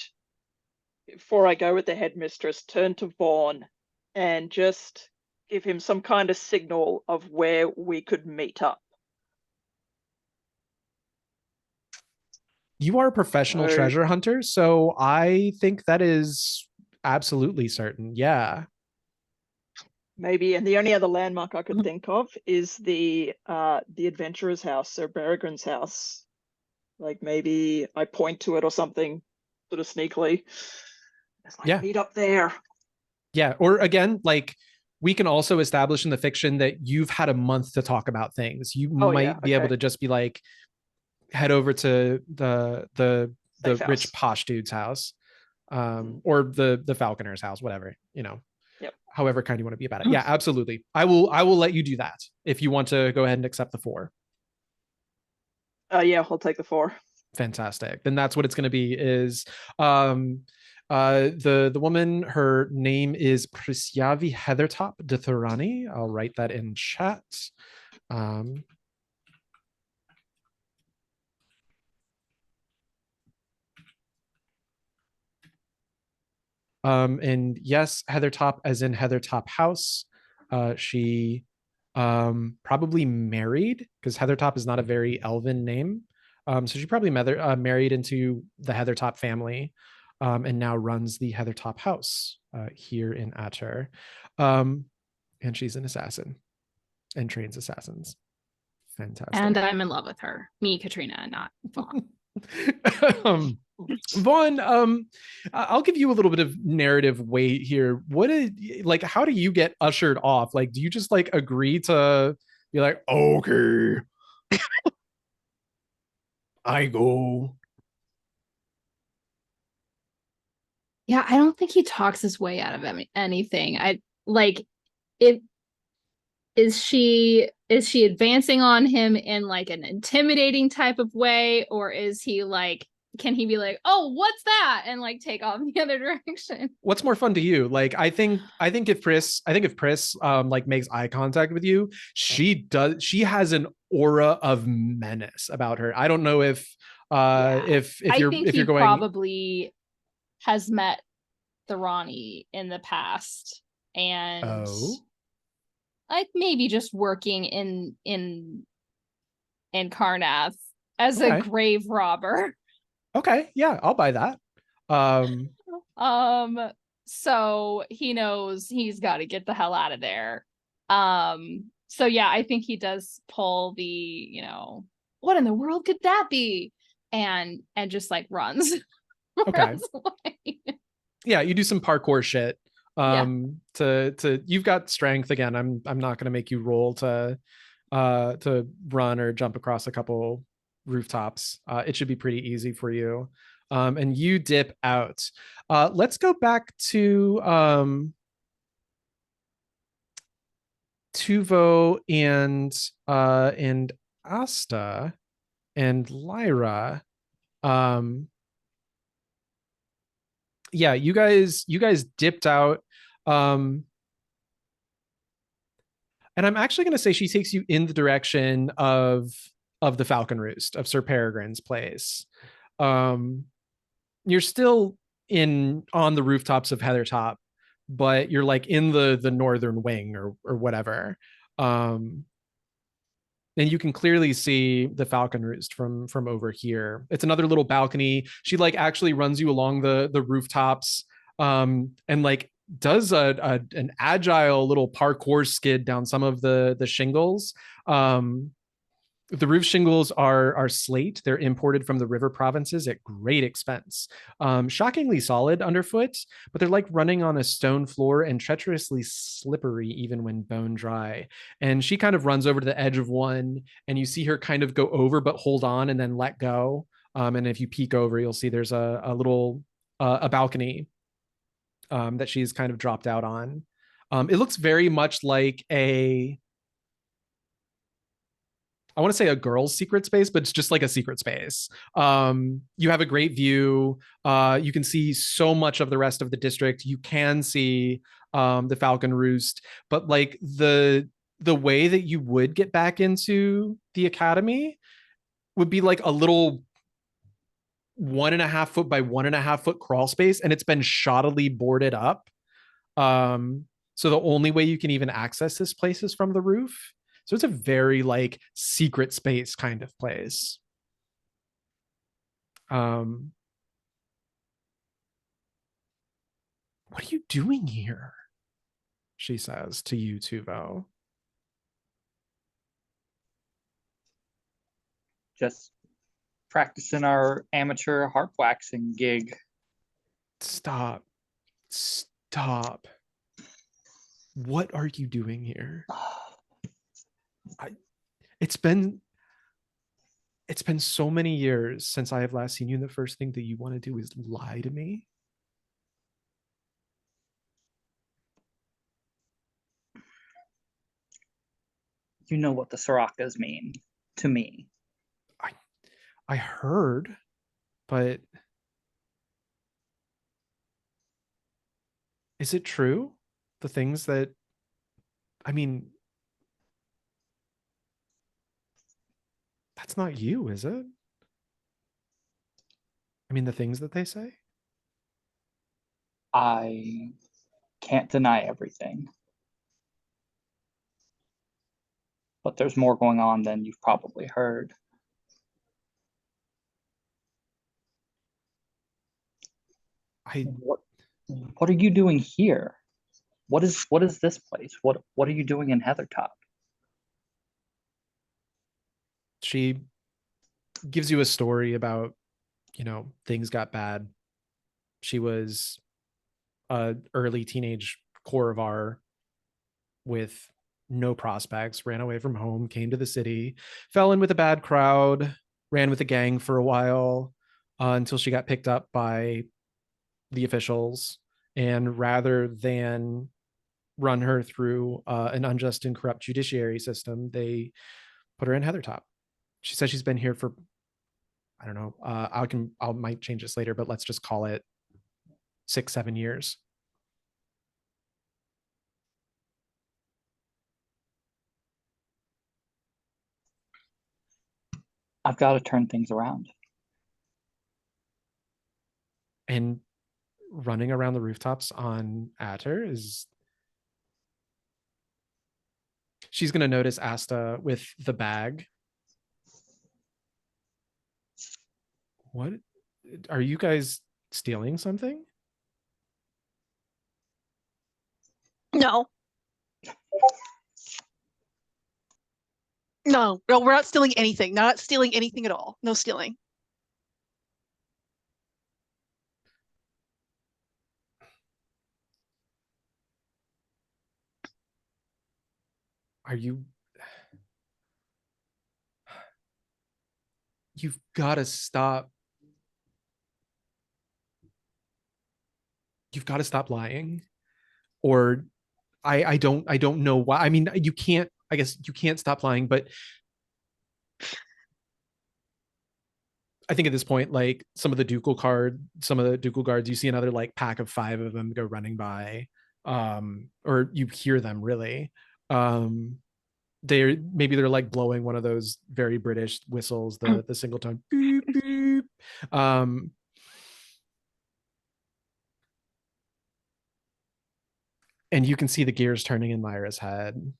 before I go with the headmistress, turn to Vaughn and just give him some kind of signal of where we could meet up? You are a professional treasure hunter, so I think that is absolutely certain. Yeah. Maybe, and the only other landmark I could think of is the adventurer's house, Sir Berrigan's house. Like maybe I point to it or something, sort of sneakily. It's like, meet up there. Yeah, or again, like we can also establish in the fiction that you've had a month to talk about things. You might be able to just be like, head over to the rich posh dude's house, or the falconer's house, whatever, however kind you want to be about it. Yeah, absolutely. I will let you do that if you want to go ahead and accept the 4. Yeah, I'll take the 4. Fantastic. Then that's what it's going to be is the woman, her name is Prisyavi Heathertop de Thorani. I'll write that in chat. And yes, Heathertop as in Heathertop House. She probably married, because Heathertop is not a very elven name. So she probably married into the Heathertop family, and now runs the Heathertop House here in Atur. And she's an assassin and trains assassins. Fantastic. And I'm in love with her. Me, Katrina, not Vaughn. Vaughn, I'll give you a little bit of narrative weight here. Like, how do you get ushered off? Like, do you just like agree to be like, okay, I go? Yeah, I don't think he talks his way out of anything. I like it. Is she advancing on him in like an intimidating type of way, or is he like, can he be like, oh, what's that, and like take off in the other direction? What's more fun to you? Like, I think if Pris like makes eye contact with you, she has an aura of menace about her. I don't know if if I you're think if he you're going probably has met the Ronnie in the past, and oh, like maybe just working in Karnath as a okay. grave robber. Okay, yeah, I'll buy that. So he knows he's got to get the hell out of there. So yeah, I think he does pull the, what in the world could that be? And just like runs. Okay. runs away. Yeah, you do some parkour shit. Yeah. To you've got strength again. I'm not gonna make you roll to run or jump across a couple rooftops. It should be pretty easy for you. And you dip out. Let's go back to Tuvo and Asta and Lyra. Yeah, you guys dipped out. And I'm actually going to say she takes you in the direction of the Falcon Roost, of Sir Peregrine's place. You're still on the rooftops of Heathertop, but you're like in the northern wing or whatever. And you can clearly see the Falcon Roost from over here. It's another little balcony. She like actually runs you along the rooftops, and like does an agile little parkour skid down some of the shingles. The roof shingles are slate. They're imported from the river provinces at great expense. Shockingly solid underfoot, but they're like running on a stone floor and treacherously slippery even when bone dry. And she kind of runs over to the edge of one, and you see her kind of go over but hold on and then let go. And if you peek over, you'll see there's a little a balcony that she's kind of dropped out on. It looks very much like I want to say a girl's secret space, but it's just like a secret space. You have a great view. You can see so much of the rest of the district. You can see the Falcon Roost, but like the way that you would get back into the academy would be like a little 1.5 foot by 1.5 foot crawl space, and it's been shoddily boarded up. So the only way you can even access this place is from the roof. So it's a very like secret space kind of place. What are you doing here? She says to you, Tuvo. Just practicing our amateur harp waxing gig. Stop. What are you doing here? It's been so many years since I have last seen you, and the first thing that you want to do is lie to me. You know what the Sorakas mean to me. I heard, but is it true? The things that, I mean, that's not you, is it? I mean, the things that they say? I can't deny everything. But there's more going on than you've probably heard. What are you doing here? What is this place? What are you doing in Heathertop? She gives you a story about, things got bad. She was a early teenage Corvar with no prospects, ran away from home, came to the city, fell in with a bad crowd, ran with a gang for a while, until she got picked up by the officials. And rather than run her through an unjust and corrupt judiciary system, they put her in Heathertop. She says she's been here for, I don't know, I might change this later, but let's just call it 6-7 years. I've got to turn things around. And running around the rooftops on Atur is... She's going to notice Asta with the bag. What? Are you guys stealing something? No. No, we're not stealing anything. Not stealing anything at all. No stealing. Are you... You've got to stop. You've got to stop lying. Or I don't know why. I mean, you can't, I guess you can't stop lying, but I think at this point, like some of the Ducal Guards, you see another like pack of 5 of them go running by, or you hear them really. They're like blowing one of those very British whistles, the single tone beep beep. And you can see the gears turning in Lyra's head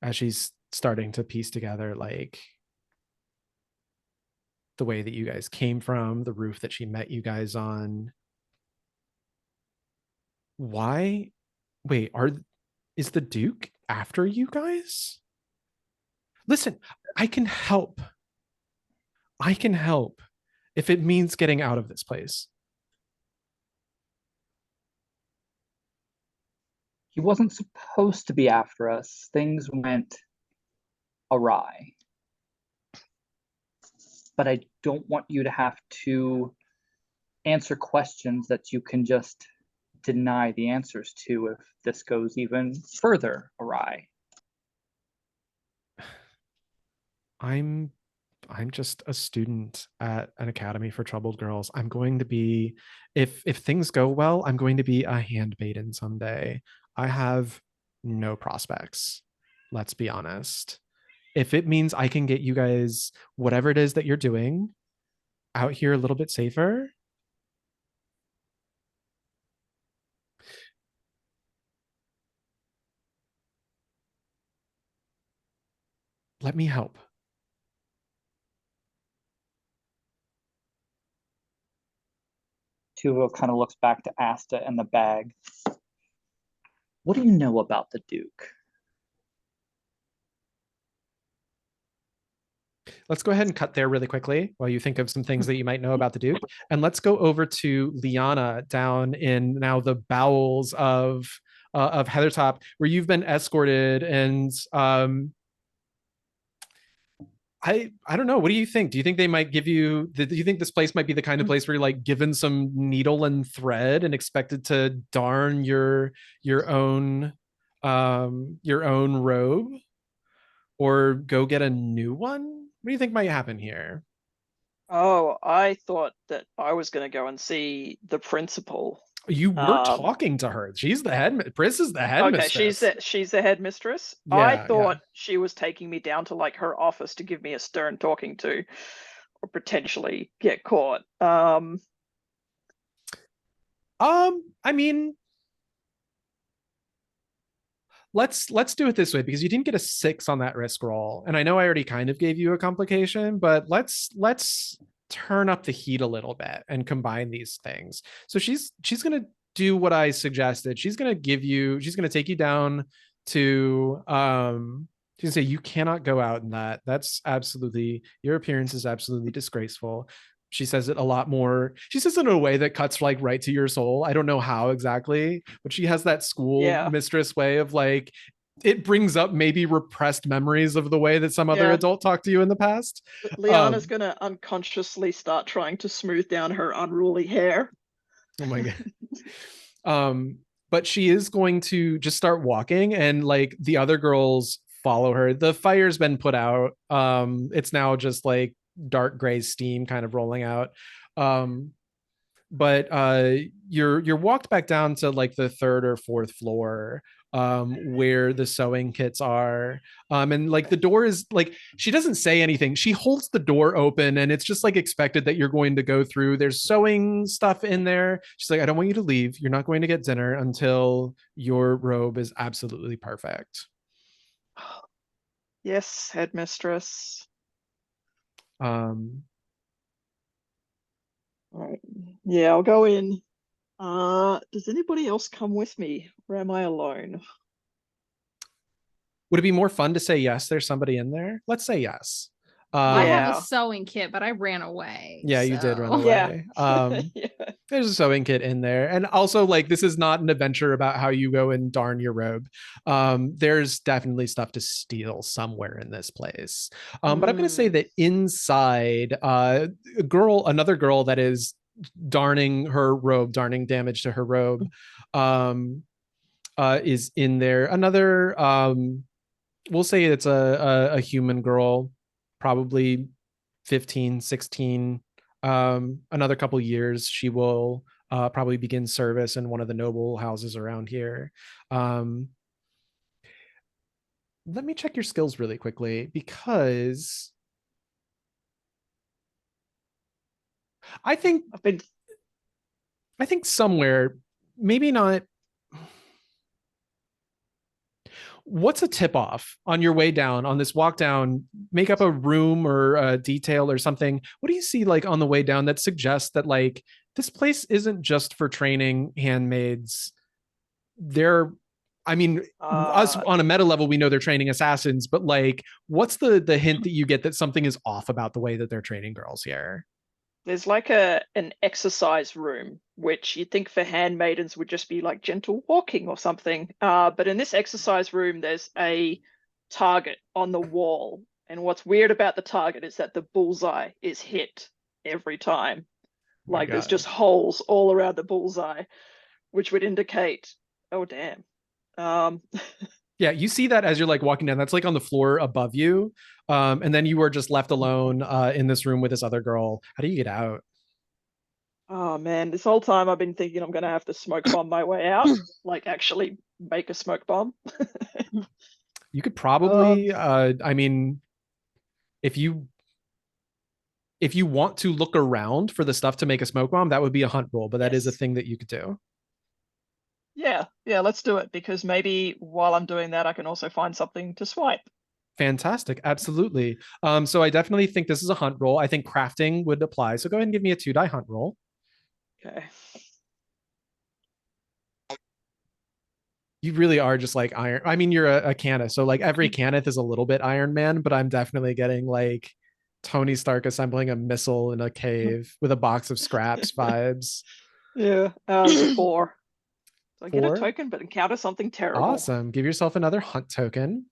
as she's starting to piece together like the way that you guys came from, the roof that she met you guys on. Why? Wait, is the Duke after you guys? Listen, I can help. If it means getting out of this place. He wasn't supposed to be after us. Things went awry. But I don't want you to have to answer questions that you can just deny the answers to if this goes even further awry. I'm just a student at an academy for troubled girls. I'm going to be, if things go well, I'm going to be a handmaiden someday. I have no prospects. Let's be honest. If it means I can get you guys whatever it is that you're doing out here a little bit safer, let me help. Tuvo kind of looks back to Asta and the bag. What do you know about the Duke? Let's go ahead and cut there really quickly while you think of some things that you might know about the Duke. And let's go over to Liana down in now the bowels of Heathertop, where you've been escorted. And I don't know. What do you think? Do you think they might give you, do you think this place might be the kind of place where you're like given some needle and thread and expected to darn your own robe, or go get a new one? What do you think might happen here? Oh, I thought that I was going to go and see the principal. You were talking to her. She's the head. Pris is the headmistress. Okay, she's the headmistress. Yeah, I thought she was taking me down to like her office to give me a stern talking to, or potentially get caught. I mean, let's do it this way, because you didn't get a 6 on that risk roll, and I know I already kind of gave you a complication, but let's turn up the heat a little bit and combine these things. So she's gonna do what I suggested. She's gonna take you down to she's gonna say, you cannot go out in that. That's absolutely, your appearance is absolutely disgraceful. She says it a lot more. She says it in a way that cuts like right to your soul. I don't know how exactly, but she has that school mistress way of like, it brings up maybe repressed memories of the way that some other adult talked to you in the past. Liana's gonna unconsciously start trying to smooth down her unruly hair. Oh my god. But she is going to just start walking, and like the other girls follow her. The fire's been put out. It's now just like dark gray steam kind of rolling out. But you're walked back down to like the 3rd or 4th floor, where the sewing kits are. And like the door is like, she doesn't say anything. She holds the door open, and it's just like expected that you're going to go through. There's sewing stuff in there. She's like, I don't want you to leave. You're not going to get dinner until your robe is absolutely perfect. Yes, headmistress. All right. Yeah, I'll go in. Does anybody else come with me, or am I alone? Would it be more fun to say yes, there's somebody in there? Let's say yes. I have a sewing kit, but I ran away. Yeah, you did run away. There's a sewing kit in there. And also, like, this is not an adventure about how you go and darn your robe. There's definitely stuff to steal somewhere in this place. But I'm going to say that inside, another girl that is darning her robe, darning damage to her robe, is in there. Another, we'll say it's a human girl, probably 15, 16. Another couple years, she will probably begin service in one of the noble houses around here. Let me check your skills really quickly, because I think somewhere, maybe not. What's a tip off on your way down, on this walk down? Make up a room or a detail or something. What do you see like on the way down that suggests that like this place isn't just for training handmaids? Us on a meta level, we know they're training assassins, but like, what's the hint that you get that something is off about the way that they're training girls here? There's like an exercise room, which you'd think for handmaidens would just be like gentle walking or something. But in this exercise room, there's a target on the wall. And what's weird about the target is that the bullseye is hit every time. Like there's just holes all around the bullseye, which would indicate, oh, damn. Yeah, you see that as you're like walking down. That's like on the floor above you. And then you were just left alone in this room with this other girl. How do you get out? Oh man, this whole time I've been thinking I'm gonna have to smoke bomb my way out, like actually make a smoke bomb. You could probably, I mean, if you want to look around for the stuff to make a smoke bomb, that would be a hunt roll, but that is a thing that you could do. Yeah, let's do it, because maybe while I'm doing that, I can also find something to swipe. Fantastic. Absolutely. So I definitely think this is a hunt roll. I think crafting would apply. So go ahead and give me a 2-die hunt roll. Okay. You really are just like iron. I mean, you're a Cannith, so like every Cannith is a little bit Iron Man, but I'm definitely getting like Tony Stark assembling a missile in a cave with a box of scraps vibes. Yeah, 4. So I get a token, but encounter something terrible. Awesome. Give yourself another hunt token.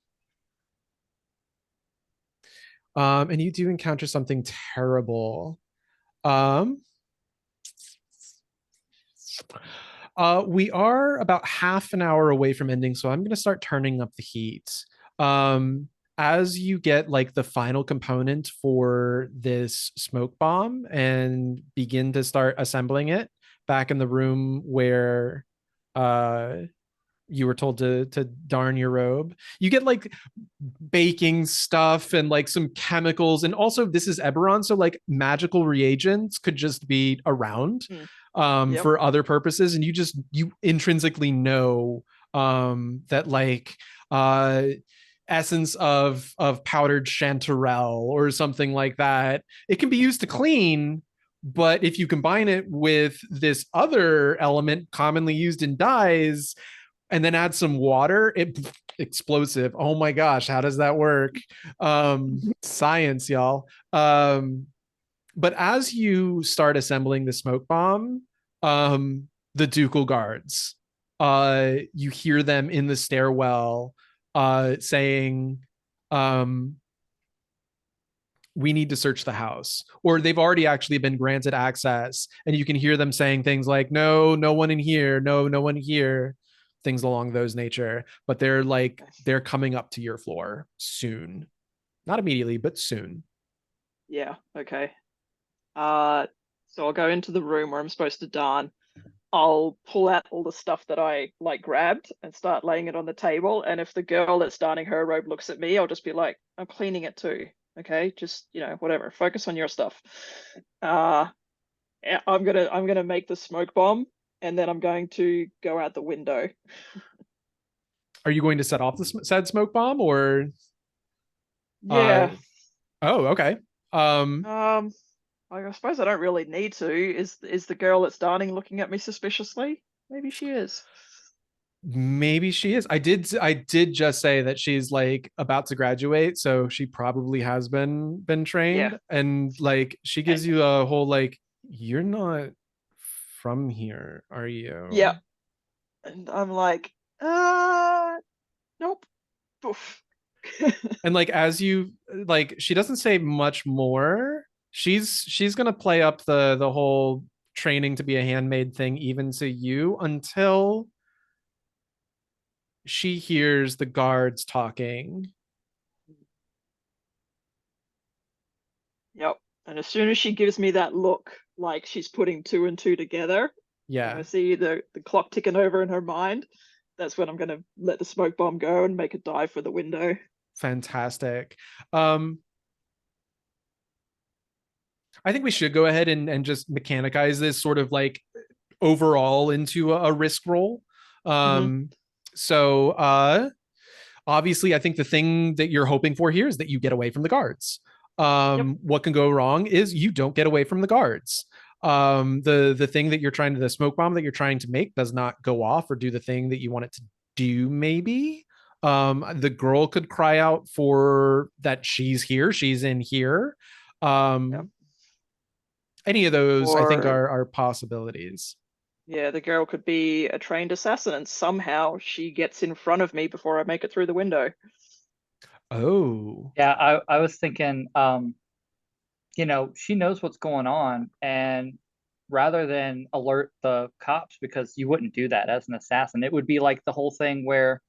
And you do encounter something terrible. We are about half an hour away from ending, so I'm going to start turning up the heat. As you get like the final component for this smoke bomb and begin to start assembling it back in the room where you were told to darn your robe, you get like baking stuff and like some chemicals, and also this is Eberron, so like magical reagents could just be around. Yep. for other purposes, and you intrinsically know that like essence of powdered chanterelle or something like that, it can be used to clean, but if you combine it with this other element commonly used in dyes and then add some water, it explosive. Oh my gosh, how does that work? Science, y'all. But as you start assembling the smoke bomb, the Ducal Guards, you hear them in the stairwell saying, we need to search the house, or they've already actually been granted access, and you can hear them saying things like, no one in here, no one here, things along those nature. But they're coming up to your floor soon, not immediately, but soon. Yeah, okay. So I'll go into the room where I'm supposed to darn. I'll pull out all the stuff that I like grabbed and start laying it on the table. And if the girl that's darning her robe looks at me, I'll just be like, I'm cleaning it too. Okay, just whatever. Focus on your stuff. I'm gonna make the smoke bomb, and then I'm going to go out the window. Are you going to set off the said smoke bomb, or? Yeah. Oh, okay. I suppose I don't really need to. Is the girl that's darning looking at me suspiciously? Maybe she is. Maybe she is. I did just say that she's like about to graduate, so she probably has been trained. Yeah. And like she gives you a whole like, you're not from here, are you? Yeah. And I'm like, nope. Poof. And like as you like, she doesn't say much more. She's gonna play up the whole training to be a handmaid thing even to you, until she hears the guards talking. Yep. And as soon as she gives me that look, like she's putting two and two together, Yeah. I see the clock ticking over in her mind. That's when I'm going to let the smoke bomb go and make a dive for the window. Fantastic. I think we should go ahead and just mechanicize this sort of like overall into a risk roll. So obviously I think the thing that you're hoping for here is that you get away from the guards. What can go wrong is you don't get away from the guards. The thing that you're trying to, the smoke bomb that you're trying to make does not go off or do the thing that you want it to do. Maybe the girl could cry out for that she's here, she's in here. Any of those I think are possibilities. Yeah, the girl could be a trained assassin and somehow she gets in front of me before I make it through the window. Oh. Yeah, I was thinking, she knows what's going on, and rather than alert the cops, because you wouldn't do that as an assassin, it would be like the whole thing where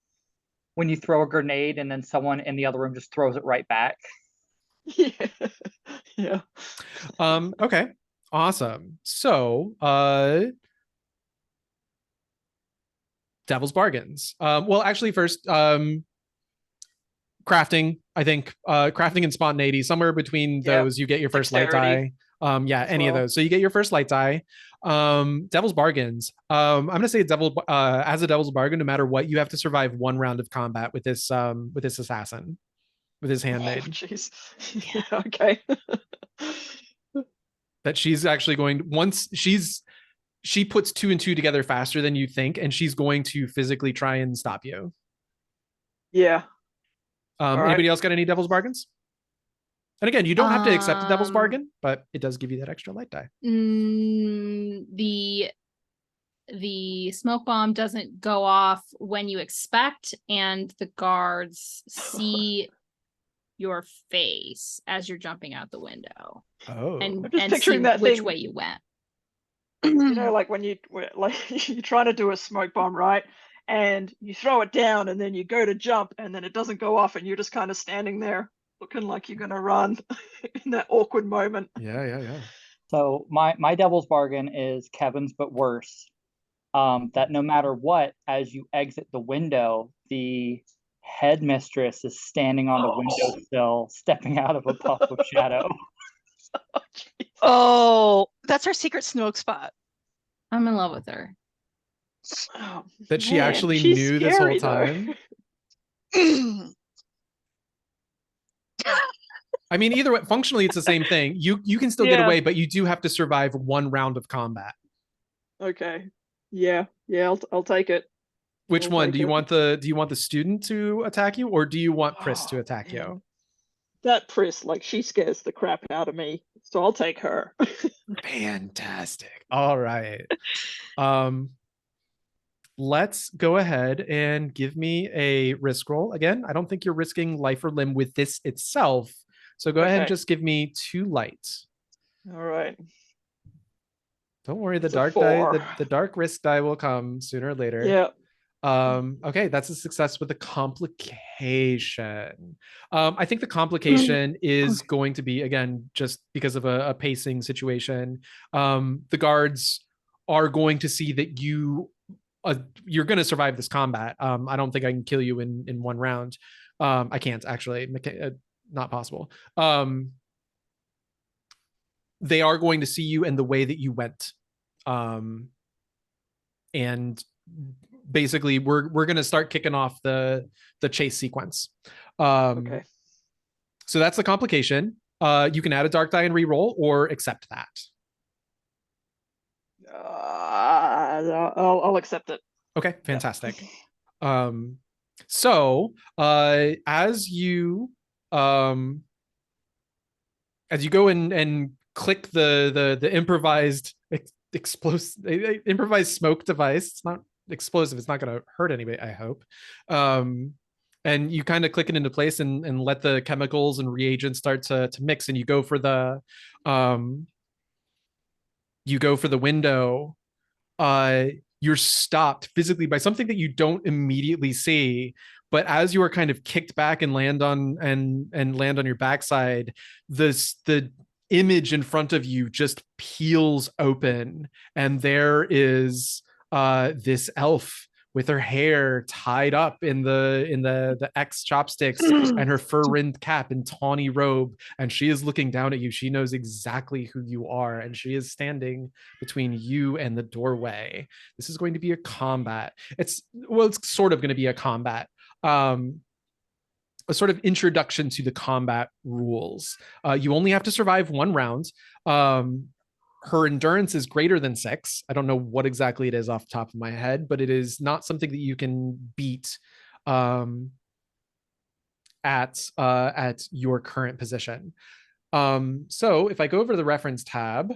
when you throw a grenade and then someone in the other room just throws it right back. Yeah. Okay. Awesome. So, Devil's Bargains. Well, actually, first, crafting. I think crafting and spontaneity, somewhere between those, you get your first light die. Any of those. So you get your first light die. Devil's Bargains. I'm gonna say as a Devil's Bargain, no matter what, you have to survive one round of combat with this assassin, with his handmaid. Jeez. Yeah, okay. That she's actually going, once she puts two and two together faster than you think, and she's going to physically try and stop you. Yeah. Anybody else got any Devil's Bargains? And again, you don't have to accept a Devil's Bargain, but it does give you that extra light die. The smoke bomb doesn't go off when you expect, and the guards see your face as you're jumping out the window. Oh. And picturing see that which thing. way you went. Like when you're trying to do a smoke bomb, right? And you throw it down and then you go to jump and then it doesn't go off and you're just kind of standing there looking like you're gonna run in that awkward moment. Yeah. So my Devil's Bargain is Kevin's, but worse. That no matter what, as you exit the window, the headmistress is standing on the windowsill, stepping out of a puff of shadow. Oh, that's our secret smoke spot. I'm in love with her. Oh, That she man, actually she's knew this whole scary, though. time. I mean, either way, functionally, it's the same thing. You can still get Yeah. away, but you do have to survive one round of combat. Okay. Yeah. Yeah. I'll take it. Which I'll one? take Do you it. want the student to attack you, or do you want Pris to Oh, attack man. you? That Pris, like, she scares the crap out of me. So I'll take her. Fantastic. All right. Um, let's go ahead and give me a risk roll. Again, I don't think you're risking life or limb with this itself. So go ahead and Okay. just give me 2 lights. All right. Don't worry, the It's a dark die, 4. the dark risk die will come sooner or later. Yeah. Okay, that's a success with the complication. I think the complication is going to be, again, just because of a pacing situation. The guards are going to see that you're going to survive this combat. I don't think I can kill you in one round. I can't actually, not possible. They are going to see you and the way that you went. And basically we're going to start kicking off the chase sequence. Okay. So that's the complication. You can add a dark die and re-roll or accept that. I'll accept it. Okay, fantastic. So as you go and click the improvised improvised smoke device, it's not explosive, it's not going to hurt anybody, I hope. And you kind of click it into place and let the chemicals and reagents start to mix, and you go for the window. You're stopped physically by something that you don't immediately see, but as you are kind of kicked back and land on your backside, the image in front of you just peels open, and there is this elf with her hair tied up in the X chopsticks and her fur-rimmed cap and tawny robe, and she is looking down at you. She knows exactly who you are, and she is standing between you and the doorway. This is going to be a combat. It's sort of going to be a combat. A sort of introduction to the combat rules. You only have to survive one round. Her endurance is greater than 6. I don't know what exactly it is off the top of my head, but it is not something that you can beat at your current position. So if I go over to the reference tab,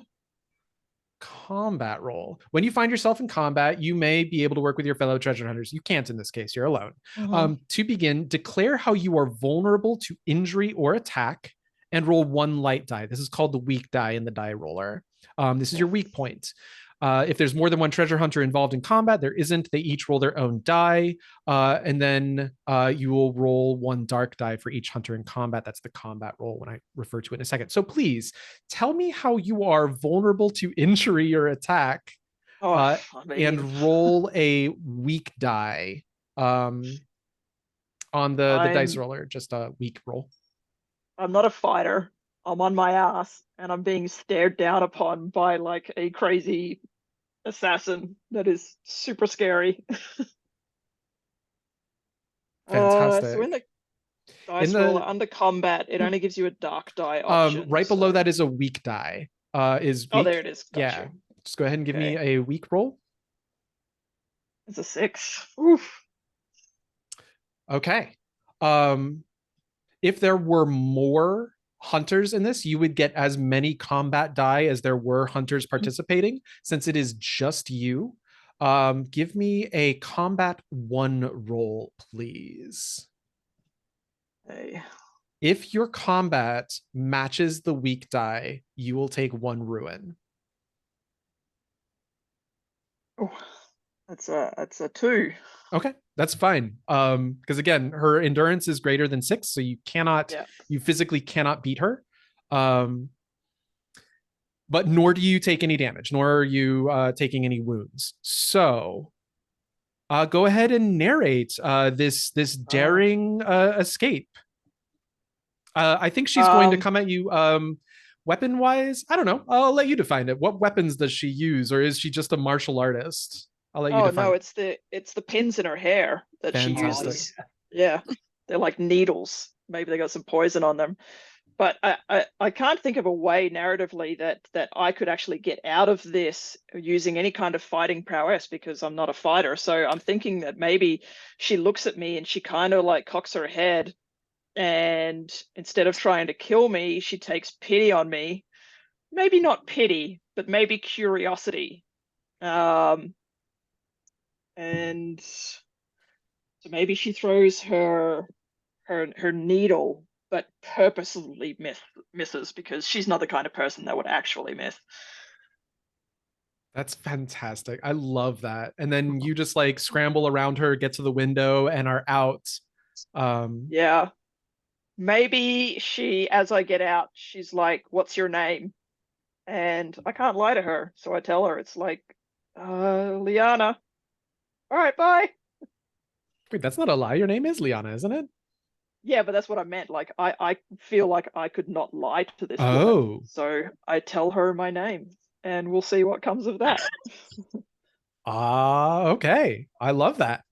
combat roll. When you find yourself in combat, you may be able to work with your fellow treasure hunters. You can't in this case, you're alone. To begin, declare how you are vulnerable to injury or attack and roll 1 light die. This is called the weak die in the die roller. This is your weak point. If there's more than one treasure hunter involved in combat, there isn't. They each roll their own die, and then you will roll 1 dark die for each hunter in combat. That's the combat roll when I refer to it in a second. So please tell me how you are vulnerable to injury or attack, and roll a weak die on the dice roller. Just a weak roll. I'm not a fighter. I'm on my ass, and I'm being stared down upon by like a crazy assassin that is super scary. Fantastic. So in the dice roller under combat, it only gives you a dark die option. Right below that is a weak die. Is weak. Oh, there it is. Yeah. Just go ahead and give me a weak roll. It's a 6. Oof. Okay. If there were more hunters in this, you would get as many combat die as there were hunters participating. Since it is just you, give me a combat 1 roll, please. Hey. If your combat matches the weak die, you will take 1 ruin. Oh, that's a 2. Okay, that's fine. Because again, her endurance is greater than 6, so you physically cannot beat her. But nor do you take any damage, nor are you taking any wounds. So go ahead and narrate this daring escape. I think she's going to come at you weapon wise, I don't know. I'll let you define it. What weapons does she use, or is she just a martial artist? I'll let you Oh define no, it. it's the pins in her hair that she Fantastic. uses. Yeah, they're like needles. Maybe they got some poison on them. But I can't think of a way narratively that I could actually get out of this using any kind of fighting prowess, because I'm not a fighter. So I'm thinking that maybe she looks at me and she kind of like cocks her head, and instead of trying to kill me, she takes pity on me. Maybe not pity, but maybe curiosity. And so maybe she throws her needle, but purposely misses, because she's not the kind of person that would actually miss. That's fantastic. I love that. And then you just like scramble around her, get to the window, and are out. Yeah. Maybe she, as I get out, she's like, "What's your name?" And I can't lie to her, so I tell her it's like, Liana. All right, bye. Wait, that's not a lie. Your name is Liana, isn't it? Yeah, but that's what I meant. Like, I feel like I could not lie to this woman. Oh. So I tell her my name, and we'll see what comes of that. Okay. I love that.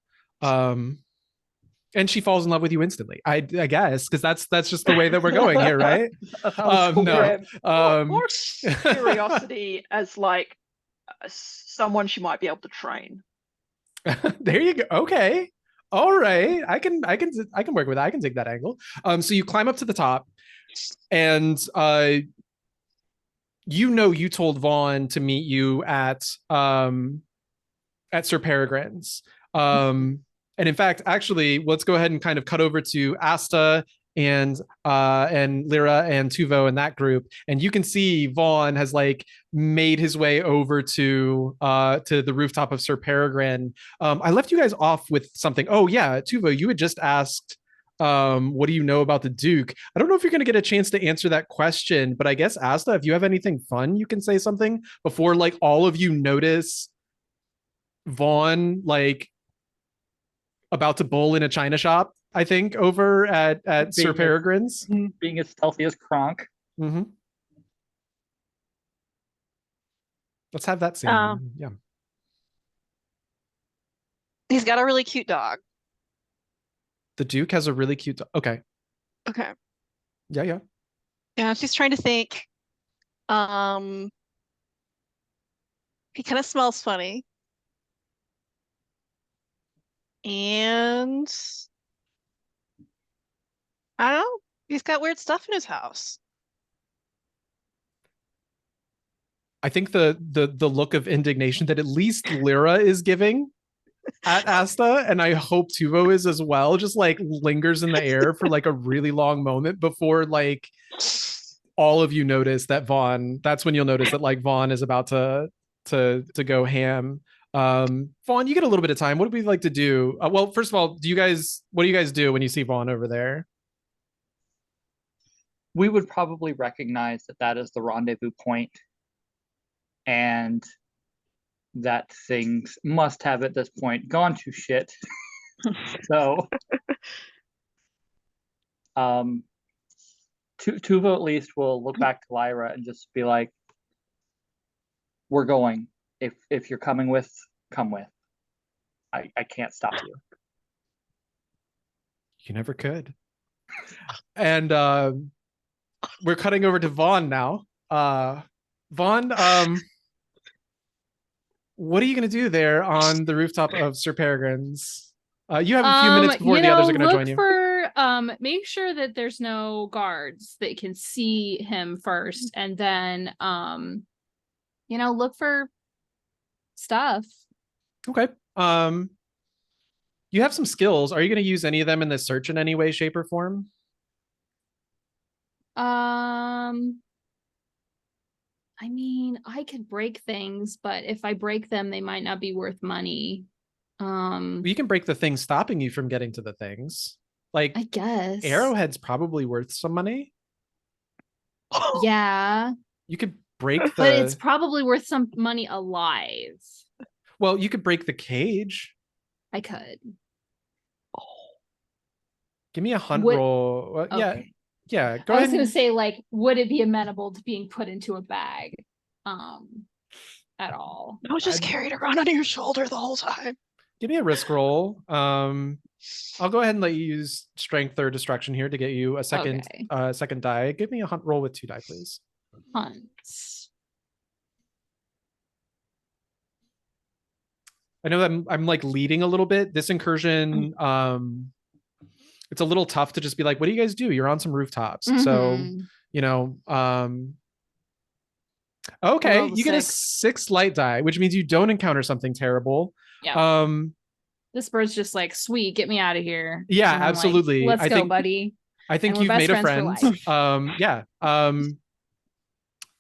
And she falls in love with you instantly. I guess, because that's just the way that we're going here, right? No. Yeah, more curiosity as like someone she might be able to train. There you go. Okay. All right. I can work with that. I can take that angle. So you climb up to the top, and you told Vaughn to meet you at Sir Peregrine's. And in fact, actually, let's go ahead and kind of cut over to Asta and Lyra and Tuvo and that group. And you can see Vaughn has like made his way over to the rooftop of Sir Peregrine. I left you guys off with something. Oh yeah, Tuvo, you had just asked, what do you know about the Duke? I don't know if you're going to get a chance to answer that question, but I guess Asta, if you have anything fun, you can say something before like all of you notice Vaughn like about to bowl in a china shop, I think, over at Sir Peregrine's. Being as stealthy as Kronk. Mm-hmm. Let's have that scene. Yeah. He's got a really cute dog. The Duke has a really cute dog. Okay. Okay. Yeah. Yeah, she's trying to think. He kind of smells funny. And I don't know. He's got weird stuff in his house. I think the look of indignation that at least Lyra is giving at Asta, and I hope Tuvo is as well, just like lingers in the air for like a really long moment before like all of you notice that Vaughn. That's when you'll notice that like Vaughn is about to go ham. Vaughn, you get a little bit of time. What do we like to do? Well, first of all, what do you guys do when you see Vaughn over there? We would probably recognize that is the rendezvous point, and that things must have at this point gone to shit. So Tuvo at least will look back to Lyra and just be like, "We're going. If you're coming with, come with. I can't stop you." You never could. And we're cutting over to Vaughn now. Vaughn, what are you going to do there on the rooftop of Sir Peregrine's? You have a few minutes before the others are going to join you. Make sure that there's no guards that can see him first, and then look for stuff. Okay. You have some skills. Are you going to use any of them in this search in any way, shape, or form? I mean, I could break things, but if I break them, they might not be worth money. You can break the things stopping you from getting to the things. Like, I guess arrowhead's probably worth some money. Yeah. You could break but it's probably worth some money alive. Well, you could break the cage. I could. Give me a hunt roll. Okay. Yeah, go I was ahead. gonna And, say, like, would it be amenable to being put into a bag? At all. No, just carried around on your shoulder the whole time. give me a risk roll. I'll go ahead and let you use strength or destruction here to get you a second Okay. second die. Give me a hunt roll with 2 die, please. Hunt. I know that I'm like leading a little bit. This incursion, it's a little tough to just be like, what do you guys do? You're on some rooftops. So, Mhm. you know, okay, rolled a you get a 6. 6 light die, which means you don't encounter something terrible. Yeah. This bird's just like, sweet, get me out of here. Yeah, And I'm like, absolutely. let's I go, think- buddy. I think And we're you've best made a friends for friend. life. Yeah.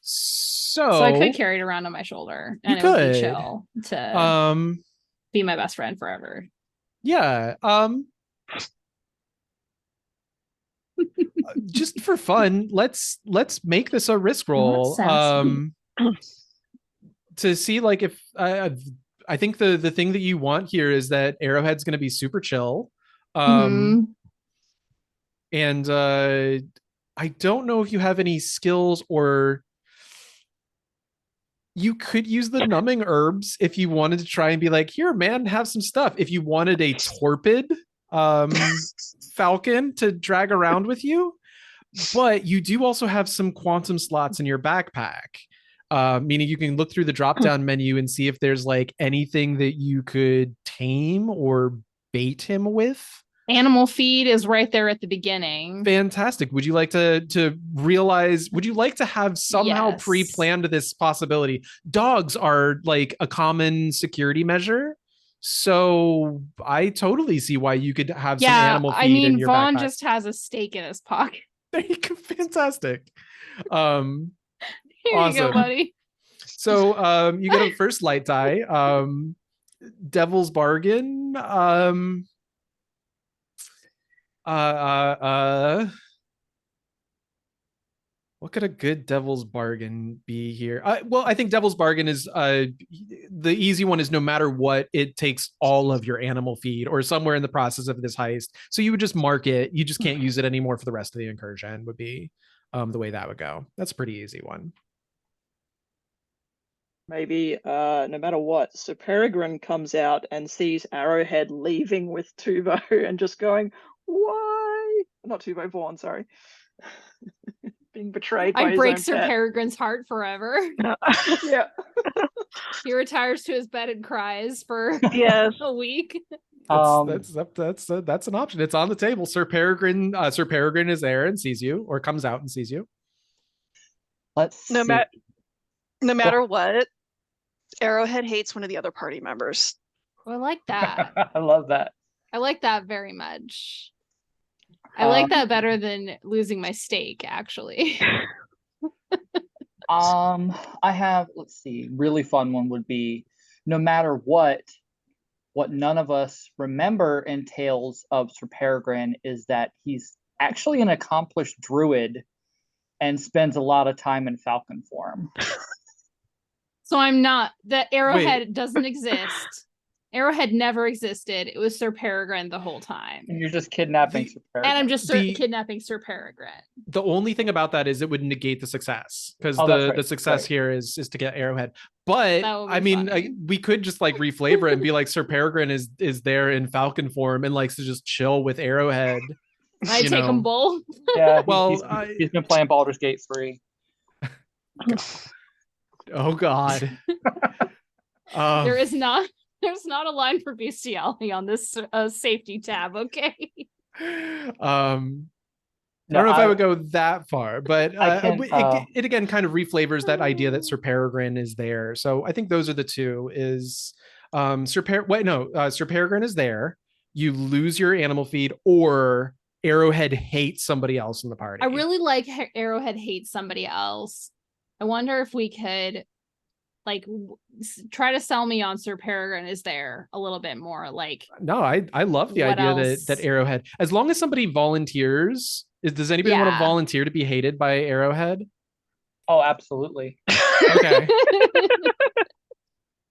So I could carry it around on my shoulder, and You it would be could. chill to be my best friend forever. Yeah. Just for fun, let's make this a risk roll. To see like if I think the thing that you want here is that Arrowhead's going to be super chill. Mhm. And I don't know if you have any skills, or you could use the numbing herbs if you wanted to try and be like, here, man, have some stuff. If you wanted a torpid falcon to drag around with you, but you do also have some quantum slots in your backpack. Meaning you can look through the drop down menu and see if there's like anything that you could tame or bait him with. Animal feed is right there at the beginning. Fantastic. Would you like to realize, would you like to have somehow Yes. pre-planned this possibility? Dogs are like a common security measure. So I totally see why you could have some animal feed I mean, in your Vaughn backpack. just has a steak in his pocket. There you go. Fantastic. Here you Awesome. go, buddy. So you get a first light die. Devil's Bargain. What could a good Devil's Bargain be here? Well, I think Devil's Bargain is the easy one. Is no matter what, it takes all of your animal feed or somewhere in the process of this heist. So you would just mark it. You just can't use it anymore for the rest of the incursion. Would be the way that would go. That's a pretty easy one. Maybe no matter what, Sir Peregrine comes out and sees Arrowhead leaving with Tuvo and just going, why? Not Tuvo, Vaughn, sorry. Being betrayed by I his break own Sir pet. Peregrine's heart forever. Yeah. He retires to his bed and cries for Yes. a week. That's an option. It's on the table. Sir Peregrine is there and sees you, or comes out and sees you. Let's see. No matter what, Arrowhead hates one of the other party members. Oh, I like that. I love that. I like that very much. I like that better than losing my steak, actually. I have, let's see, really fun one would be, no matter what none of us remember in Tales of Sir Peregrine is that he's actually an accomplished druid and spends a lot of time in falcon form. So I'm not, that Arrowhead doesn't exist. Arrowhead never existed. It was Sir Peregrine the whole time. And you're just kidnapping Sir Peregrine. And I'm just kidnapping Sir Peregrine. The only thing about that is it would negate the success, because the success here is to get Arrowhead. But I mean, we could just like reflavor it and be like, Sir Peregrine is there in falcon form and likes to just chill with Arrowhead. I take them both. Yeah, well, he's been playing Baldur's Gate 3. Oh God. There's not a line for bestiality on this safety tab, okay? I don't know if I would go that far, but it again kind of reflavors that idea that Sir Peregrine is there. So I think those are the two. Is Sir Peregrine is there. You lose your animal feed, or Arrowhead hates somebody else in the party. I really like Arrowhead hates somebody else. I wonder if we could like try to sell me on Sir Peregrine is there a little bit more. Like, no, I love the idea that Arrowhead, as long as somebody volunteers. Does anybody want to volunteer to be hated by Arrowhead? Oh, absolutely. Okay.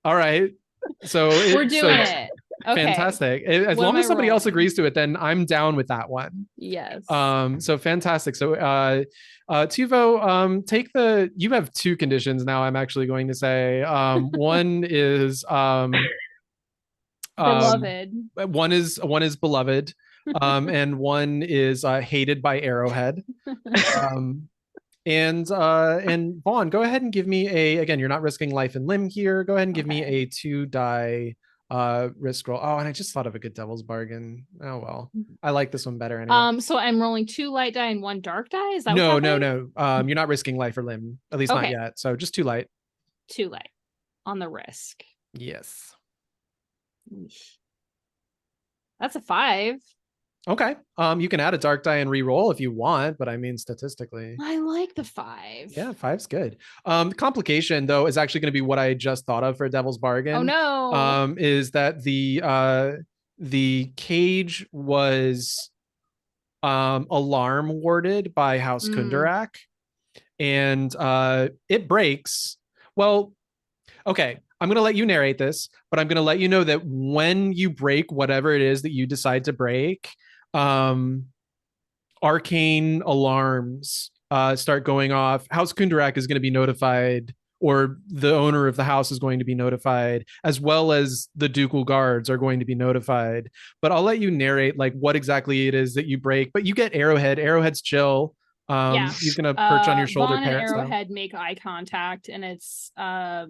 All right. So we're doing it. Okay. Fantastic. As What long am as I somebody else rolling? agrees to it, then I'm down with that one. Yes. So fantastic. So Tuvo, you have two conditions now, I'm actually going to say. One is Beloved. one is beloved, and one is hated by Arrowhead. And Vaughn, go ahead and give me again, you're not risking life and limb here. Go ahead and give me Okay. a 2-die risk roll. Oh, and I just thought of a good devil's bargain. Oh well. I like this one better anyway. So I'm rolling 2 light die and 1 dark die. Is that No, what's no, happening? no. You're not risking life or limb, at least not Okay. yet. So just 2 light. 2 light on the risk. Yes. That's a 5. Okay. You can add a dark die and re-roll if you want, but I mean statistically. I like the 5. Yeah, 5's good. Complication though is actually going to be what I just thought of for a devil's bargain. Oh no. Is that the cage was alarm warded by House Kundarak, and it breaks. Well, okay, I'm going to let you narrate this, but I'm going to let you know that when you break whatever it is that you decide to break, arcane alarms start going off. House Kundarak is going to be notified, or the owner of the house is going to be notified, as well as the Ducal Guards are going to be notified. But I'll let you narrate like what exactly it is that you break. But you get Arrowhead. Arrowhead's chill. Yeah. He's gonna perch on your shoulder, Vaughn and parent style. Arrowhead make eye contact, and it's a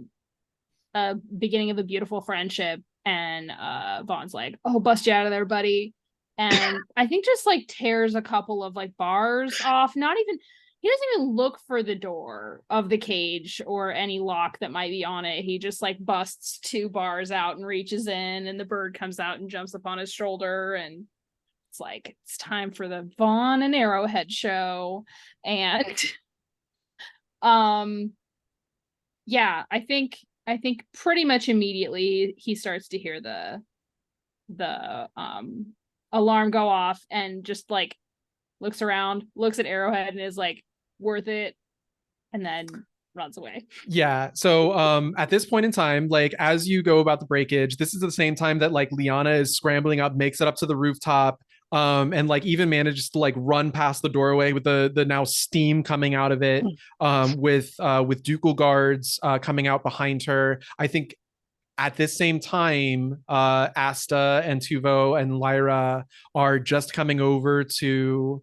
beginning of a beautiful friendship. And Vaughn's like, "Oh, bust you out of there, buddy." And I think just like tears a couple of like bars off. Not even, he doesn't even look for the door of the cage or any lock that might be on it. He just like busts 2 bars out and reaches in, and the bird comes out and jumps up on his shoulder, and it's like, it's time for the Vaughn and Arrowhead show. And yeah, I think pretty much immediately he starts to hear the alarm go off, and just like looks around, looks at Arrowhead, and is like, worth it, and then runs away. Yeah. So at this point in time, like as you go about the breakage, this is the same time that like Liana is scrambling up, makes it up to the rooftop, and like even manages to like run past the doorway with the now steam coming out of it, with Ducal Guards coming out behind her. I think at this same time, Asta and Tuvo and Lyra are just coming over to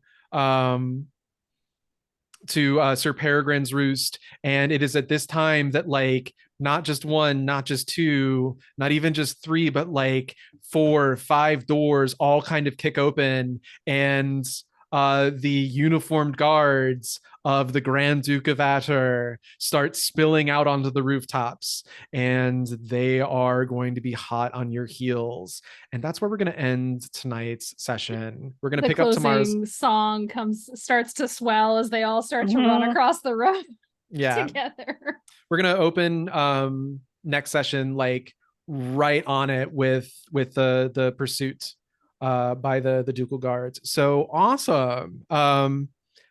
Sir Peregrine's roost, and it is at this time that like not just 1, not just 2, not even just 3, but like 4, 5 doors all kind of kick open, and the uniformed guards of the Grand Duke of Atur start spilling out onto the rooftops, and they are going to be hot on your heels. And that's where we're going to end tonight's session. We're going to pick up tomorrow's song starts to swell as they all start to run across the road together. We're going to open next session like right on it with the pursuit by the Ducal Guards. So awesome.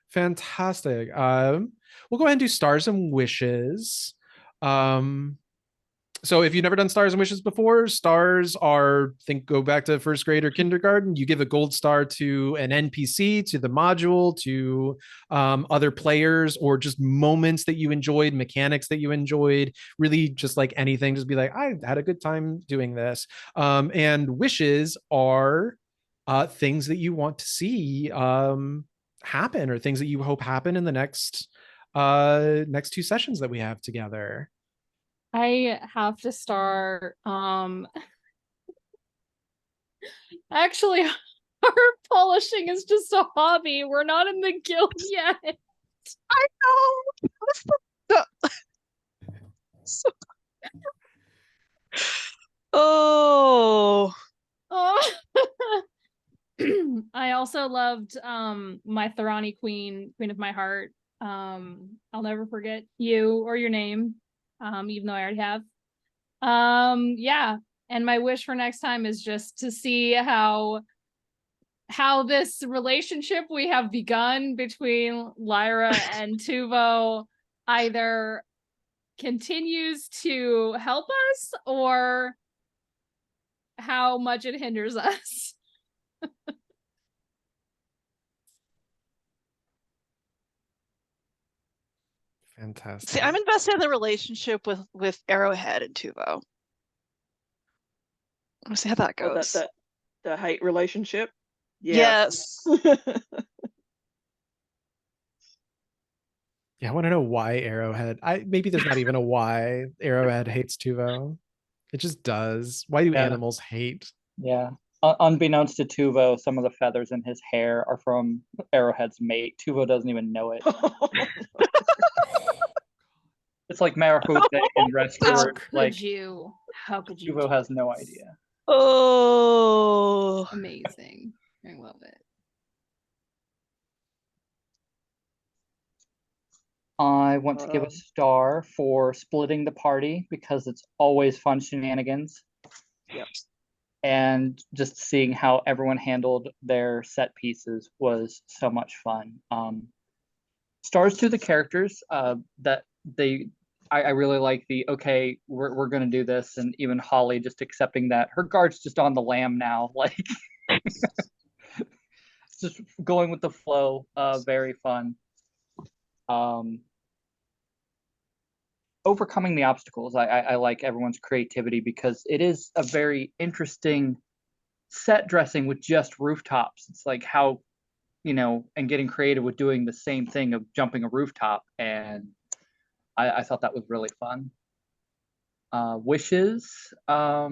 Fantastic. We'll go ahead and do Stars and Wishes. So if you've never done Stars and Wishes before, stars are, go back to first grade or kindergarten. You give a gold star to an NPC, to the module, to other players, or just moments that you enjoyed, mechanics that you enjoyed, really just like anything. Just be like, I had a good time doing this. And wishes are things that you want to see happen, or things that you hope happen in the next 2 sessions that we have together. I have to start actually our polishing is just a hobby. We're not in the guild yet. I know. Oh. I also loved my Tharani Queen of my heart. I'll never forget you or your name, even though I already have. Yeah, and my wish for next time is just to see how this relationship we have begun between Lyra and Tuvo either continues to help us or how much it hinders us. Fantastic. See, I'm invested in the relationship with Arrowhead and Tuvo. Let's see how that Oh, goes. the hate relationship. Yeah. Yes. Yeah, I want to know why Arrowhead. Maybe there's not even a why Arrowhead hates Tuvo. It just does. Why do Yeah. animals hate? Yeah. Unbeknownst to Tuvo, some of the feathers in his hair are from Arrowhead's mate. Tuvo doesn't even know it. It's like Marafute in Rescue. How could Like you? How could you? Tuvo has no idea. Oh. Amazing. I love it. I want to give a star for splitting the party because it's always fun shenanigans. Yep. And just seeing how everyone handled their set pieces was so much fun. Stars to the characters that I really like the, okay, we're gonna do this, and even Holly just accepting that her guard's just on the lam now, like just going with the flow. Very fun. Overcoming the obstacles. I like everyone's creativity because it is a very interesting set dressing with just rooftops. It's like how, and getting creative with doing the same thing of jumping a rooftop. And I thought that was really fun. Wishes. Yeah,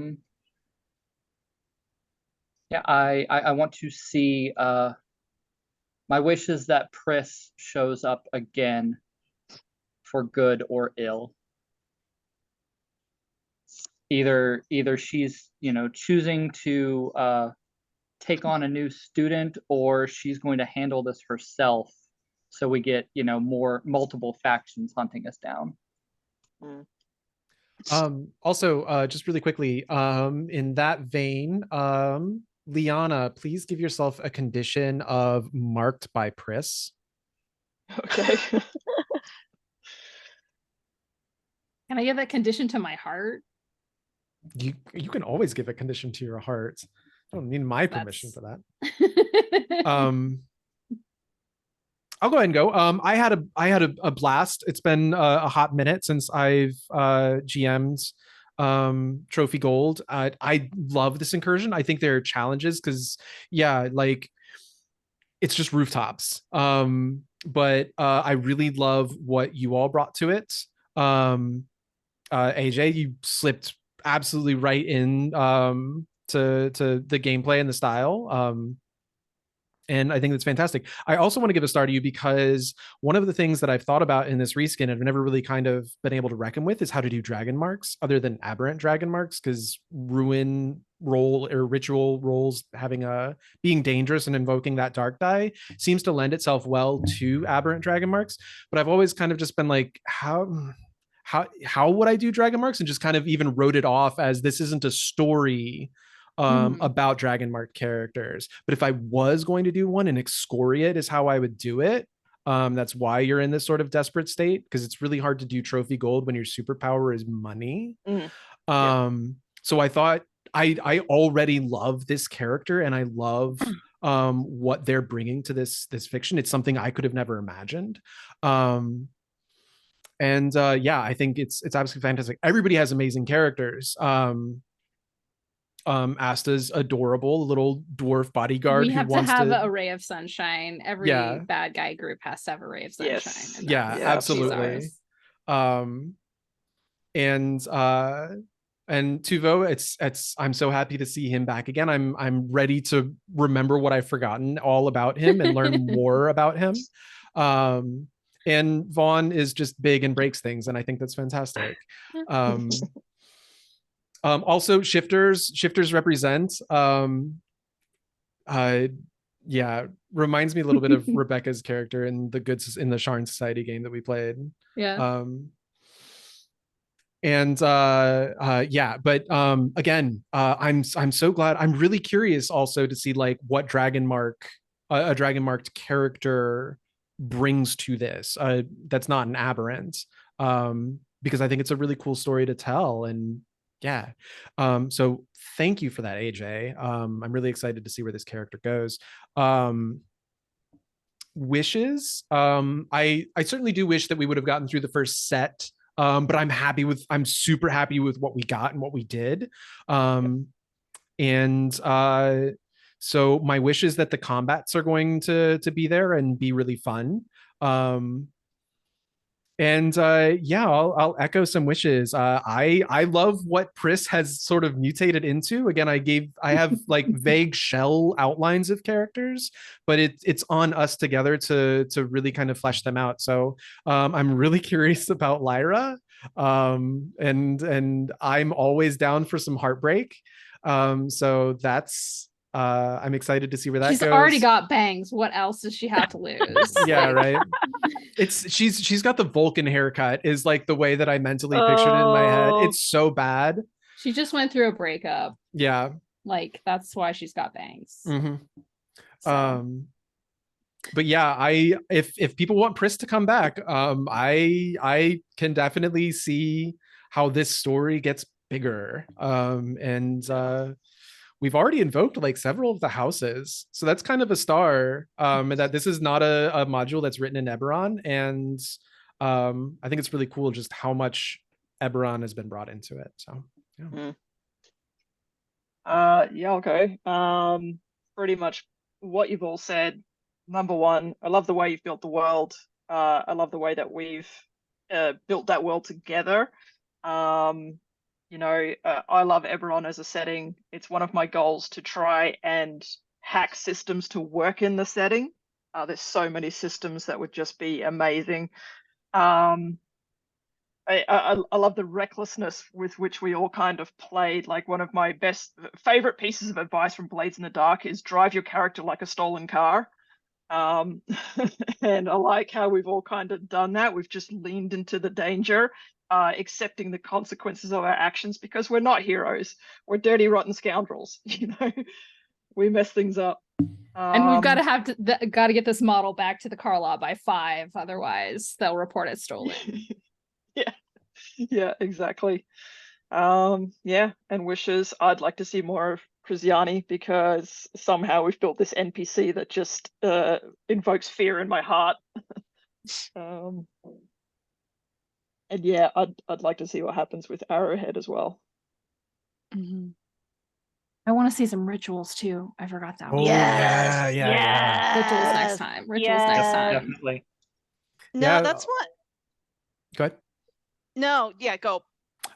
I want to see, my wish is that Pris shows up again for good or ill. Either she's choosing to take on a new student, or she's going to handle this herself, so we get multiple factions hunting us down. Also, just really quickly, in that vein, Liana, please give yourself a condition of marked by Pris. Okay. Can I give that condition to my heart? You can always give a condition to your heart. I don't need my permission for that. I'll go ahead and go. I had a blast. It's been a hot minute since I've GM'd Trophy Gold. I love this incursion. I think there are challenges because like it's just rooftops. But I really love what you all brought to it. AJ, you slipped absolutely right in to the gameplay and the style. And I think that's fantastic. I also want to give a star to you because one of the things that I've thought about in this reskin, I've never really kind of been able to reckon with, is how to do dragon marks other than aberrant dragon marks, because ruin roll or ritual rolls having being dangerous and invoking that dark die seems to lend itself well to aberrant dragon marks. But I've always kind of just been like, how would I do dragon marks, and just kind of even wrote it off as this isn't a story about dragon marked characters. But if I was going to do one, and excoriate is how I would do it. That's why you're in this sort of desperate state, because it's really hard to do trophy gold when your superpower is money. So I thought I already love this character, and I love what they're bringing to this fiction. It's something I could have never imagined. And I think it's absolutely fantastic. Everybody has amazing characters. Asta's adorable little dwarf bodyguard. We have to have a ray of sunshine. Every bad guy group has to have a ray of sunshine. Yes. Yeah, absolutely. And Tuvo, it's I'm so happy to see him back again. I'm ready to remember what I've forgotten all about him and learn more about him. And Vaughn is just big and breaks things, and I think that's fantastic. Also, shifters represent reminds me a little bit of Rebecca's character in the Sharn Society game that we played. But again, I'm so glad. I'm really curious also to see like what a dragon marked character brings to this that's not an aberrant, because I think it's a really cool story to tell. And Yeah. So thank you for that, AJ. I'm really excited to see where this character goes. Wishes. I certainly do wish that we would have gotten through the first set. But I'm super happy with what we got and what we did. And so my wish is that the combats are going to be there and be really fun. And yeah, I'll echo some wishes. I love what Pris has sort of mutated into. Again, I have like vague shell outlines of characters, but it's on us together to really kind of flesh them out. So I'm really curious about Lyra. And I'm always down for some heartbreak. So that's I'm excited to see where that She's goes. already got bangs. What else does she have to lose? Yeah, Like, right. She's got the Vulcan haircut is like the way that I mentally pictured it in my head. Oh. It's so bad. she just went through a breakup. Yeah. Like, that's why she's got bangs. hmm So. But yeah, if people want Pris to come back, I can definitely see how this story gets bigger. And we've already invoked like several of the houses, so that's kind of a star. That this is not a module that's written in Eberron, and I think it's really cool just how much Eberron has been brought into it. So yeah. Yeah, okay. Pretty much what you've all said. Number one, I love the way you've built the world. I love the way that we've built that world together. You know, I love Eberron as a setting. It's one of my goals to try and hack systems to work in the setting. There's so many systems that would just be amazing. I love the recklessness with which we all kind of played. Like, one of my favorite pieces of advice from Blades in the Dark is drive your character like a stolen car. And I like how we've all kind of done that. We've just leaned into the danger, accepting the consequences of our actions, because we're not heroes. We're dirty, rotten scoundrels. You know, we mess things up. And we've got to get this model back to the car lot by 5, otherwise they'll report it stolen. Yeah, exactly. Yeah, and wishes. I'd like to see more of Krzyani, because somehow we've built this NPC that just invokes fear in my heart. And yeah, I'd like to see what happens with Arrowhead as well. Mm-hmm. I want to see some rituals too. I forgot that one. Yes. Yeah. Rituals next time. Rituals next time. Definitely. No, Yeah. that's what. Go ahead. No, yeah, go.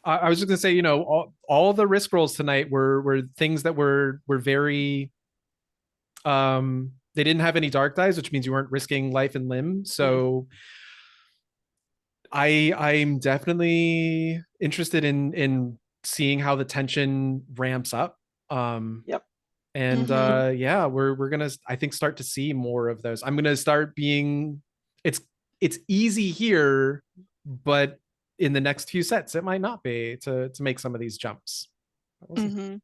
I was just gonna say, you know, all the risk rolls tonight were things that were very they didn't have any dark dice, which means you weren't risking life and limb. So I'm definitely interested in seeing how the tension ramps up. Yep. And yeah, we're gonna, I think, start to see more of those. I'm gonna start being, it's easy here, but in the next few sets it might not be to make some of these jumps. No,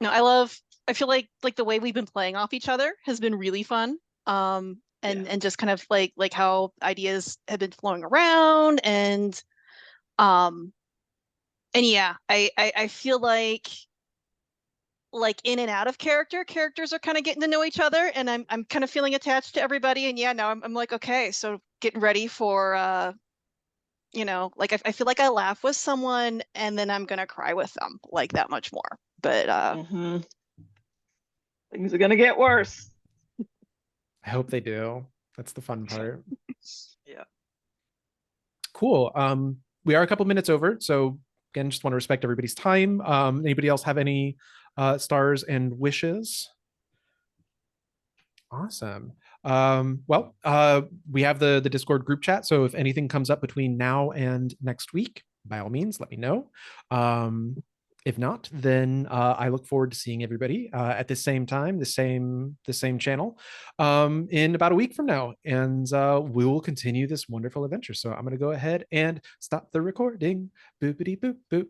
I feel like the way we've been playing off each other has been really fun. And just kind of like how ideas have been flowing around, and yeah, I feel like in and out of characters are kind of getting to know each other, and I'm kind of feeling attached to everybody. And yeah, now I'm like, okay, so getting ready for you know, like I feel like I laugh with someone and then I'm gonna cry with them, like that much more. But things are gonna get worse. I hope they do. That's the fun part. Yeah. Cool. We are a couple minutes over, so again, just want to respect everybody's time. Anybody else have any stars and wishes? Awesome. Well, we have the Discord group chat, so if anything comes up between now and next week, by all means, let me know. If not, then I look forward to seeing everybody at the same time, the same channel, in about a week from now, and we will continue this wonderful adventure. So I'm going to go ahead and stop the recording. Boopity boop boop.